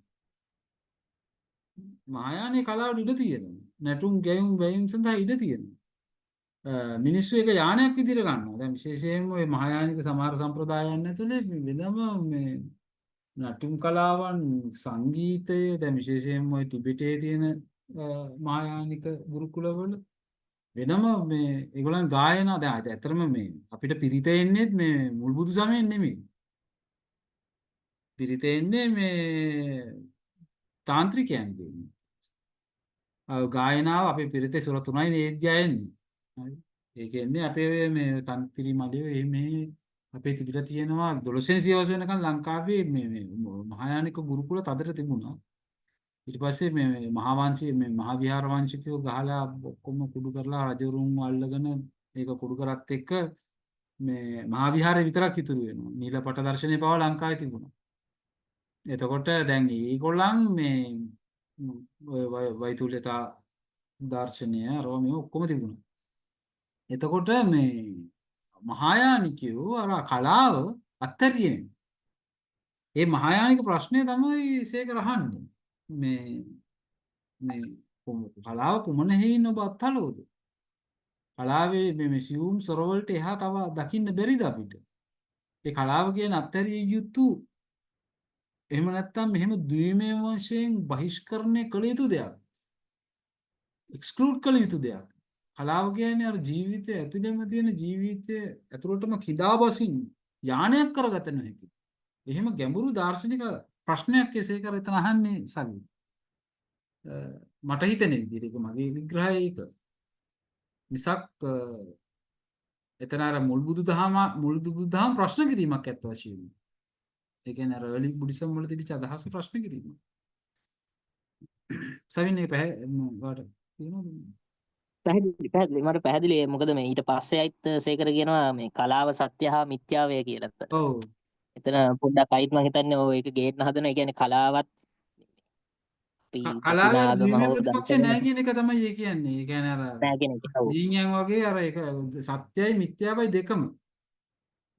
මහායානයේ කලාවට ඉඩ තියෙනවා. නැටුම් ගැයුම් වැයුම් සඳහා ඉඩ තියෙනවා. මිනිස්සු එක යානයක් විදිහට ගන්නවා. දැන් විශේෂයෙන්ම ওই මහායානික සමහර සම්ප්‍රදායන් ඇතුලේ වෙනම මේ නටුම් කලාවන් සංගීතය දැන් විශේෂයෙන්ම ওই ටිබෙටේ තියෙන මහායානික ගුරුකුලවල වෙනම මේ ඒගොල්ලන් ගායනා දැන් ඇත්තටම මේ අපිට පිරිත එන්නේ මේ මුල් බුදු සමයෙන් නෙමෙයි. පිරිත එන්නේ මේ තාන්ත්‍රිකයන් දෙන්නේ. ගායනාව අපේ පිරිතේ සුර 3යි නේද්‍ය එන්නේ. හරි. ඒ කියන්නේ අපේ මේ තන්ත්‍රි මඩේ මේ අපේ තිබිලා තියෙනවා 12 සියවස වෙනකන් ලංකාවේ මේ මහායානික ගුරුකුල තදට තිබුණා. ඊට පස්සේ මේ මහා වංශයේ මේ මහා විහාර වංශිකයෝ ගහලා ඔක්කොම කුඩු කරලා රජවරුන් අල්ලගෙන ඒක කුඩු කරත් එක්ක මේ මහා විහාරේ විතරක් ඉතුරු වෙනවා. නීලපට දර්ශනේ පවා ලංකාවේ තිබුණා. එතකොට දැන් ඒගොල්ලන් මේ වෛතුල්‍යතා දර්ශනය අරවා මේ ඔක්කොම තිබුණා. එතකොට මේ මහායානිකයෝ අර කලාව අත්හැරියේ. ඒ මහායානික ප්‍රශ්නය තමයි සේකර අහන්නේ. මේ කලාව කුමන හේයින් ඔබ අත්හලෝද? කලාවේ මේ සියුම් සරවලට එහා තව දකින්න බැරිද අපිට? ඒ කලාව කියන අත්හැරිය යුතු එහෙම නැත්නම් මෙහෙම ද්විමය වශයෙන් බහිෂ්කරණය කළ යුතු දෙයක්. එක්ස්ක්ලූඩ් කළ යුතු දෙයක්. කලාව කියන්නේ අර ජීවිතය ඇතුළෙම තියෙන ජීවිතය ඇතුළටම කිදා බසින් යානයක් කරගත නොහැකි. එහෙම ගැඹුරු දාර්ශනික ප්‍රශ්නයක් එසේ කර එතන අහන්නේ සවි. මට හිතෙන විදිහට ඒක මගේ විග්‍රහය ඒක. මිසක් එතන අර මුල් බුදුදහම ප්‍රශ්න කිරීමක් ඇත්ත වශයෙන්ම. ඒ කියන්නේ අර early බුද්දිසම් වල තිබිච්ච අදහස් ප්‍රශ්න කිරීම. සවින්නේ වට පැහැදිලි මට පැහැදිලි. මොකද මේ ඊට පස්සේ අයිත් සේකර කියනවා මේ කලාව සත්‍ය හා මිත්‍යාවය කියලා. ඔව්. එතන පොඩ්ඩක් අයිත් මම හිතන්නේ ඔය ඒක ගේන්න හදන. ඒ කියන්නේ කලාවත් කලාවේ ද්විමය ප්‍රතිපක්ෂ නැහැ කියන එක තමයි ඒ කියන්නේ. ඒ කියන්නේ අර නැහැ කියන එක. ඔව්. ජීන්යන් වගේ අර ඒක සත්‍යයි මිත්‍යාවයි දෙකම.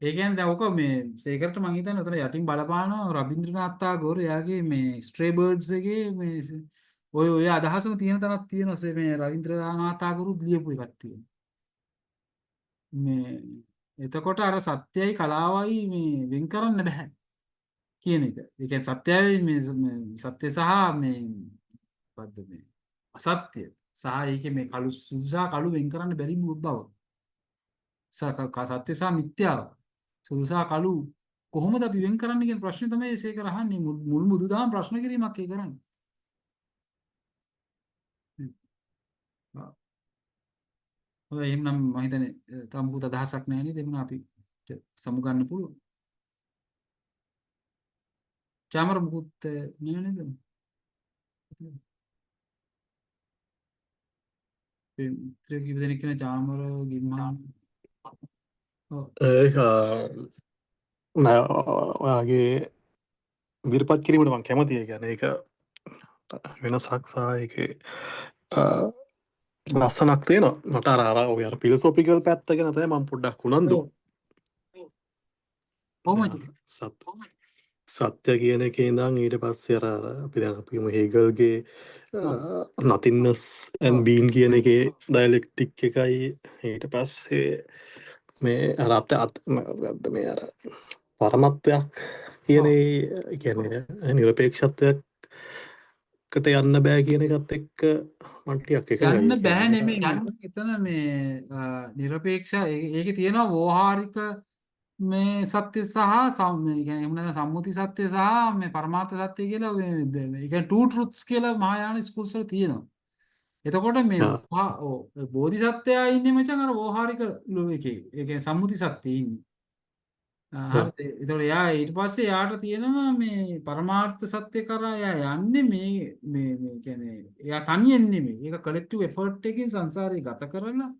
ඒ කියන්නේ දැන් ඔක මේ සේකරට මම හිතන්නේ උතන යටින් බලපානවා රබින්ද්‍රනාත් tagore එයාගේ මේ ස්ට්‍රේ බර්ඩ්ස් එකේ මේ ඔය අදහසම තියෙන තැනක් තියෙනවා. මේ රබින්ද්‍රනාත් tagore ලියපු එකක් තියෙනවා. මේ එතකොට අර සත්‍යයි කලාවයි මේ වෙන් කරන්න බෑ කියන එක. ඒ කියන්නේ සත්‍යයි මේ සත්‍ය සහ මේ මොකද්ද මේ අසත්‍ය සහ ඒකේ මේ කළු සුදු සහ කළු වෙන් කරන්න බැරි බව. සත්‍ය සහ මිත්‍යාව සුදු සහ කළු කොහොමද අපි වෙන් කරන්නේ කියන ප්‍රශ්නේ තමයි සේකර අහන්නේ. මුල් බුදුදහම ප්‍රශ්න කිරීමක් ඒ කරන්නේ. හොඳයි එහෙනම් මම හිතන්නේ තව මොකද අදහසක් නැහැ නේද? එමුනා අපි සමුගන්න පුළුවන්. කැමර මුකුත් නෑ නේද? කිව්ව දෙනෙක් කියන චාමර ගිම්මා ඒක ඔයාගේ විරපත් කිරීමට මම කැමතියි. ඒ කියන්නේ ඒක වෙනසක් සහ ඒකේ ලස්සනක් තියෙනවා. මට අර ඔය අර ෆිලොසොෆිකල් පැත්ත ගැන තමයි මම පොඩ්ඩක් උනන්දු. සත්‍ය කියන එකේ ඉඳන් ඊට පස්සේ අර අපි දැන් අපි හේගල්ගේ nothingness and being කියන එකේ ඩයලෙක්ටික් එකයි ඊට පස්සේ මේ අර මොකද්ද මේ අර පරමත්වයක් කියන ඒ කියන්නේ නිරපේක්ෂත්වයකට යන්න බෑ කියන එකත් එක්ක මම ටිකක් එකයි. යන්න බෑ නෙමෙයි. එතන මේ නිරපේක්ෂ ඒකේ තියෙනවා වෝහාරික මේ සත්‍ය සහ සම්මුති සත්‍ය සහ මේ පරමාර්ථ සත්‍ය කියලා ඒ කියන්නේ two truths කියලා මහායාන ස්කූල්ස් වල තියෙනවා. එතකොට මේ බෝධිසත්වයා ඉන්නේ මචං අර වෝහාරික එකේ. ඒ කියන්නේ සම්මුති සත්‍යයේ ඉන්නේ. හරිද? ඒතකොට එයා ඊට පස්සේ එයාට තියෙනවා මේ පරමාර්ථ සත්‍ය කරා එයා යන්නේ මේ කියන්නේ එයා තනියෙන් නෙමෙයි. ඒක කලෙක්ටිව් එෆර්ට් එකකින් සංසාරේ ගත කරලා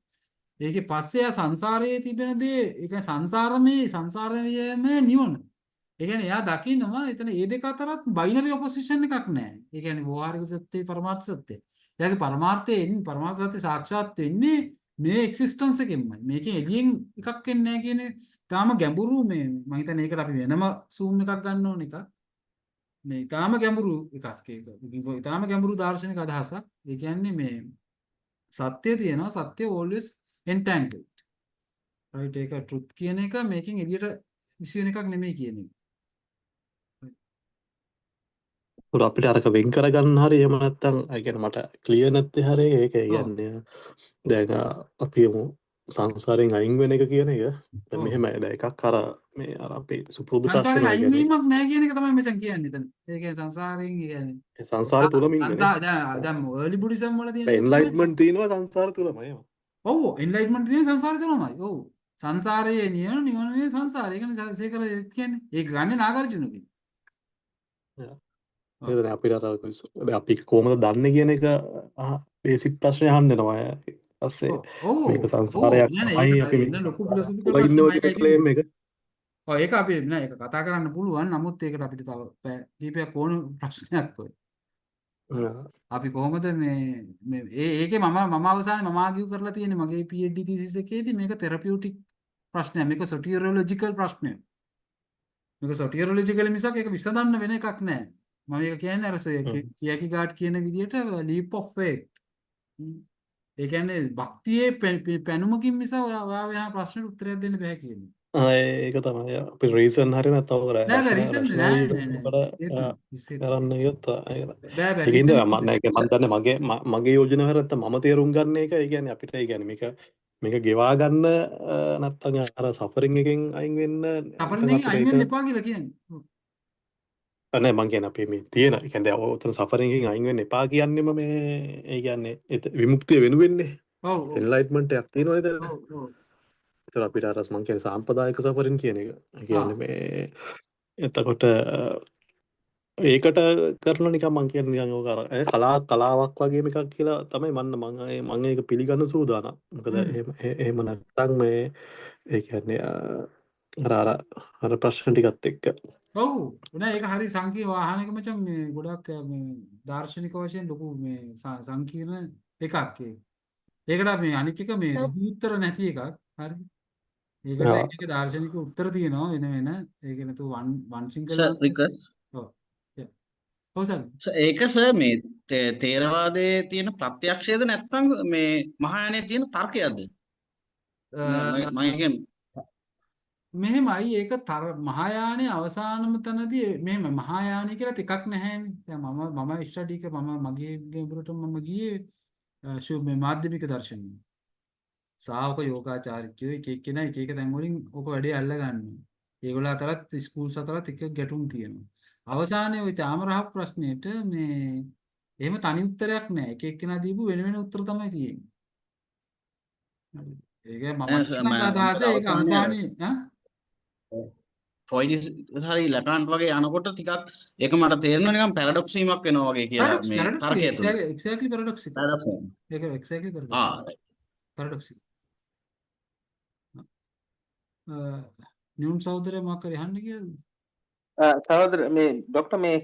ඒකේ පස්සේ එයා සංසාරයේ තිබෙන දේ ඒ කියන්නේ සංසාරයේ නිවන. ඒ කියන්නේ එයා දකින්නවා එතන මේ දෙක අතරත් බයිනරි ඔපොසිෂන් එකක් නැහැ. ඒ කියන්නේ වෝහාරික සත්‍ය පරමාර්ථ සත්‍ය. එයාගේ පරමාර්ථ සත්‍ය සාක්ෂාත් වෙන්නේ මේ එක්සිස්ටන්ස් එකෙන්මයි. මේකෙන් එළියෙන් එකක් එන්නේ නැහැ කියන තාම ගැඹුරු මේ මම හිතන්නේ ඒකට අපි වෙනම zoom එකක් ගන්න ඕන එකක්. මේ තාම ගැඹුරු එකක් ඒක. තාම ගැඹුරු දාර්ශනික අදහසක්. ඒ කියන්නේ මේ සත්‍ය තියෙනවා සත්‍ය always entangled. right ඒක truth කියන එක මේකෙන් එළියට විශ්වෙන එකක් නෙමෙයි කියන එක. අපිට අරක වෙන් කරගන්න හරි එහෙම නැත්නම් ඒ කියන්නේ මට ක්ලියර් නැත්තේ හරි ඒක කියන්නේ දැන් අපි යමු සංසාරයෙන් අයින් වෙන එක කියන එක දැන් මෙහෙමයි දැන් එකක් අර මේ අර අපේ සුපුරුදු සංසාරයෙන් අයින් වීමක් නැහැ කියන එක තමයි මචං කියන්නේ එතන. ඒ කියන්නේ සංසාරයෙන් කියන්නේ සංසාරය තුලම ඉන්නේ. දැන් early buddhism වල තියෙන enlightenment තියෙනවා සංසාර තුලමයි එහෙම. ඔව් enlightenment තියෙන සංසාරය තුලමයි. ඔව් සංසාරයේ නිවනේ සංසාරය. ඒ කියන්නේ සේකර කියන්නේ ඒක ගන්නේ නාගාර්ජුනගෙන්. නේද අපිට අර අපි කොහොමද දන්නේ කියන එක බේසික් ප්‍රශ්නය අහන්න වෙනවා ඊපස්සේ මේක සංසාරයක් අයි අපි ලොකු ෆිලොසොෆිකල් ඉන්නෝ ක්ලේම් එක ඔව් ඒක අපි නෑ ඒක කතා කරන්න පුළුවන් නමුත් ඒකට අපිට තව කීපයක් ඕන ප්‍රශ්නයක් ඔය අපි කොහොමද මේ ඒකේ මම අවසානයේ මම ආගියු කරලා තියෙන්නේ මගේ PhD thesis එකේදී මේක තෙරපියුටික් ප්‍රශ්නයක් මේක සොටියරොලොජිකල් ප්‍රශ්නයක් මේක සොටියරොලොජිකල් මිසක් ඒක විසඳන්න වෙන එකක් නෑ මම ඒක කියන්නේ අර කියකි ගාඩ් කියන විදිහට leap of faith. ඒ කියන්නේ භක්තියේ පැනුමකින් මිස ඔයා වෙන ප්‍රශ්නෙට උත්තරයක් දෙන්න බෑ කියන්නේ. ඒක තමයි අපි රීසන් හරි නැත්නම් කරන්නේ. නෑ රීසන් නෑ කරන්න ගියොත් ඒකින්ද මම දන්නේ මගේ යෝජනාව හරියට මම තේරුම් ගන්න එක ඒ කියන්නේ අපිට ඒ කියන්නේ මේක ගෙවා ගන්න නැත්නම් අර සෆරින් එකෙන් අයින් වෙන්න සෆරින් එකෙන් අයින් වෙන්න එපා කියලා කියන්නේ. නෑ මං කියන්නේ අපි මේ තියෙන ඒ කියන්නේ ඔතන සෆරින් එකෙන් අයින් වෙන්න එපා කියන්නේම මේ ඒ කියන්නේ විමුක්තිය වෙනුවෙන්නේ. ඔව් එන්ලයිට්මන්ට් එකක් තියෙනවා නේද? ඔව් ඔව්. ඒතර අපිට අර මං කියන්නේ සාම්ප්‍රදායික සෆරින් කියන එක. ඒ කියන්නේ මේ එතකොට ඒකට කරන නිකන් මං කියන්නේ නිකන් ඕක අර කලාවක් වගේම එකක් කියලා තමයි මං ඒක පිළිගන්න සූදානම්. මොකද එහෙම නැත්නම් මේ ඒ කියන්නේ අර ප්‍රශ්න ටිකත් එක්ක ඔව් නෑ ඒක හරි සංකීර්ණ වාහන එක මචං මේ ගොඩක් මේ දාර්ශනික වශයෙන් ලොකු මේ සංකීර්ණ එකක් ඒක. ඒකට මේ අනික් එක මේ උත්තර නැති එකක්. හරි. ඒකට ඒක දාර්ශනික උත්තර තියෙනවා වෙන. ඒක නතු වන් සිංගල් සර් රිකස්. ඔව්. ඔව් සර්. ඒක සර් මේ තේරවාදයේ තියෙන ප්‍රත්‍යක්ෂයද නැත්නම් මේ මහායානයේ තියෙන තර්කයක්ද? මම මෙහෙමයි ඒක මහායානයේ අවසානම තැනදී මෙහෙම මහායානය කියලා එකක් නැහැනේ. දැන් මම ස්ටඩි එක මගේ ගැඹුරට මම ගියේ මේ මාධ්‍යමික දර්ශනය. ශාවක යෝගාචාරිත්වය එක එක්කෙනා එක තැන් වලින් ඔක වැඩේ අල්ලගන්නවා. ඒගොල්ලෝ අතරත් ස්කූල්ස් අතරත් එක ගැටුම් තියෙනවා. අවසානයේ ওই චාමරහ ප්‍රශ්නෙට මේ එහෙම තනි උත්තරයක් නැහැ. එක එක්කෙනා දීපු වෙන උත්තර තමයි තියෙන්නේ. ඒක මම අදහස ඒක අවසානයේ ෆ්‍රොයිඩ් හරි ලකාන්ට් වගේ යනකොට ටිකක් ඒක මට තේරෙනවා නිකන් පැරඩොක්ස් වීමක් වෙනවා වගේ කියලා මේ තර්කය තුල. Exactly paradox. ඒක එක්සැක්ට්ලි පැරඩොක්ස්. පැරඩොක්ස්. නියුන් සහෝදරයා මොකක් හරි අහන්න කියලාද? සහෝදර මේ ડોක්ටර් මේ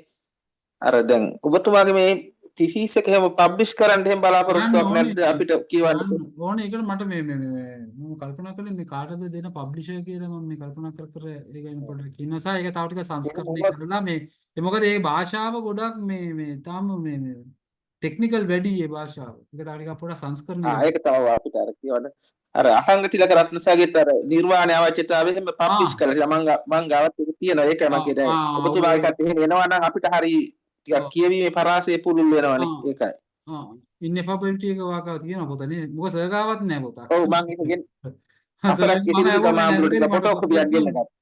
අර දැන් ඔබතුමාගේ මේ thesis එක එහෙම පබ්ලිෂ් කරන්න එහෙම බලාපොරොත්තුවක් නැද්ද අපිට කියවන්න ඕනේ ඒකට මට මේ මම කල්පනා කළේ මේ කාටද දෙන පබ්ලිෂර් කියලා මම මේ කල්පනා කර ඒ ගැන පොඩ්ඩක් ඉන්නසා ඒක තව ටික සංස්කරණය කරලා මේ මොකද මේ භාෂාව ගොඩක් මේ තාම මේ ටෙක්නිකල් වැඩි ඒ භාෂාව ඒක තව ටිකක් පොඩ්ඩක් සංස්කරණය ඒක තමයි අපිට අර කියවන්න අර අසංගතිලක රත්නසාගෙත් අර නිර්වාණය අවශ්‍යතාවය එහෙම පබ්ලිෂ් කරලා මං ගාවත් ඒක තියෙනවා ඒකයි මම කියන්නේ ඔබතුමාගේත් එහෙම එනවා නම් අපිට හරි ටිකක් කියවීමේ පරාසය පුළුල් වෙනවනේ ඒකයි. ඉන්එෆබිලිටි එක වාකාව තියෙනවා පොතනේ. මොකද සර්ගාවක් නැහැ පොතක්. ඔව් මම ඒක අපරක් මම ඉතිරිද ඇහුවා මේ තමාම්දුරට නැන්දේ මට ෆොටෝ පොතක් කොපියක් ගෙන්න තියෙනවා. ගන්න.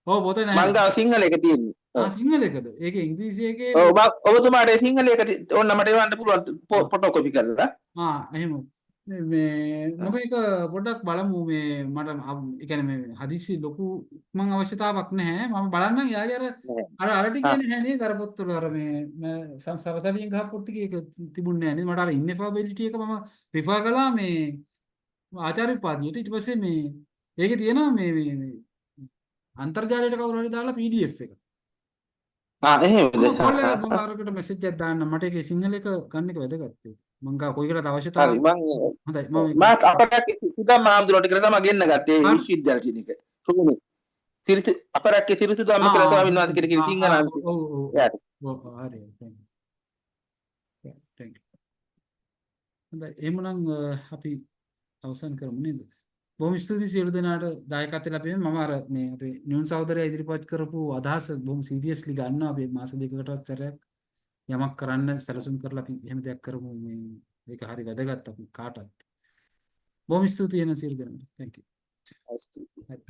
ඔව් පොත නැහැ මං මට. ගාව සිංහල එක තියෙන්නේ. ඔව්. සිංහල එකද? ඒකේ ඉංග්‍රීසි එකේ ඔව් ඔබතුමාට ඒ සිංහල එක ඕන්න මට එවන්න පුළුවන් ෆොටෝ කොපි කරලා. එහෙම. මම ඒක පොඩ්ඩක් බලමු මේ මට ඒ කියන්නේ මේ හදිසි ලොකු මං අවශ්‍යතාවක් නැහැ. මම බලන්නම් යාගේ අර ටික කියන්නේ නැහැ නේද? අර පොත්වල අර මේ සංසාරතලියෙන් ගහ පොත් ටික ඒක තිබුණේ නැහැ නේද? මට අර ඉන්එෆබිලිටි එක මම රිෆර් කළා මේ ආචාර්ය උපාධියට. ඊට පස්සේ මේ ඒකේ තියෙනවා මේ අන්තර්ජාලයට කවුරු හරි දාලා PDF එක. එහෙමද? කොල්ල මම අරකට මෙසේජ් එකක් දාන්න. මට ඒකේ සිංහල එක ගන්න එක වැදගත්. මං ගා කොයි කරත් හරි අවශ්‍යතාවයක් මං හොඳයි මම මාත් අපරක් ඉතින් මාම්දුරට කියලා තමයි ගෙන්න ගත්තේ විශ්වවිද්‍යාල කියන එක. තුනේ. තිරිත අපරක් තිරිත ධම්ම කියලා ස්වාමීන් වහන්සේ කෙනෙක් කියන සිංහල අංශය. ඔව් එයාට. ඔව් හරි thank you. හොඳයි එහෙනම් අපි අවසන් කරමු නේද? බොහොම ස්තුතියි සියලු දෙනාට දායකත්වය ලැබීම. මම අර මේ අපේ නියුන් සහෝදරයා ඉදිරිපත් කරපු අදහස බොහොම සීරියස්ලි ගන්නවා. අපි මාස දෙකකටවත් සැරයක් යමක් කරන්න සැලසුම් කරලා අපි එහෙම දෙයක් කරමු. මේ ඒක හරි වැදගත් අපි කාටත්. බොහොම ස්තුතියි එන සියලු දෙනාට. thank you. අස්තුතියි.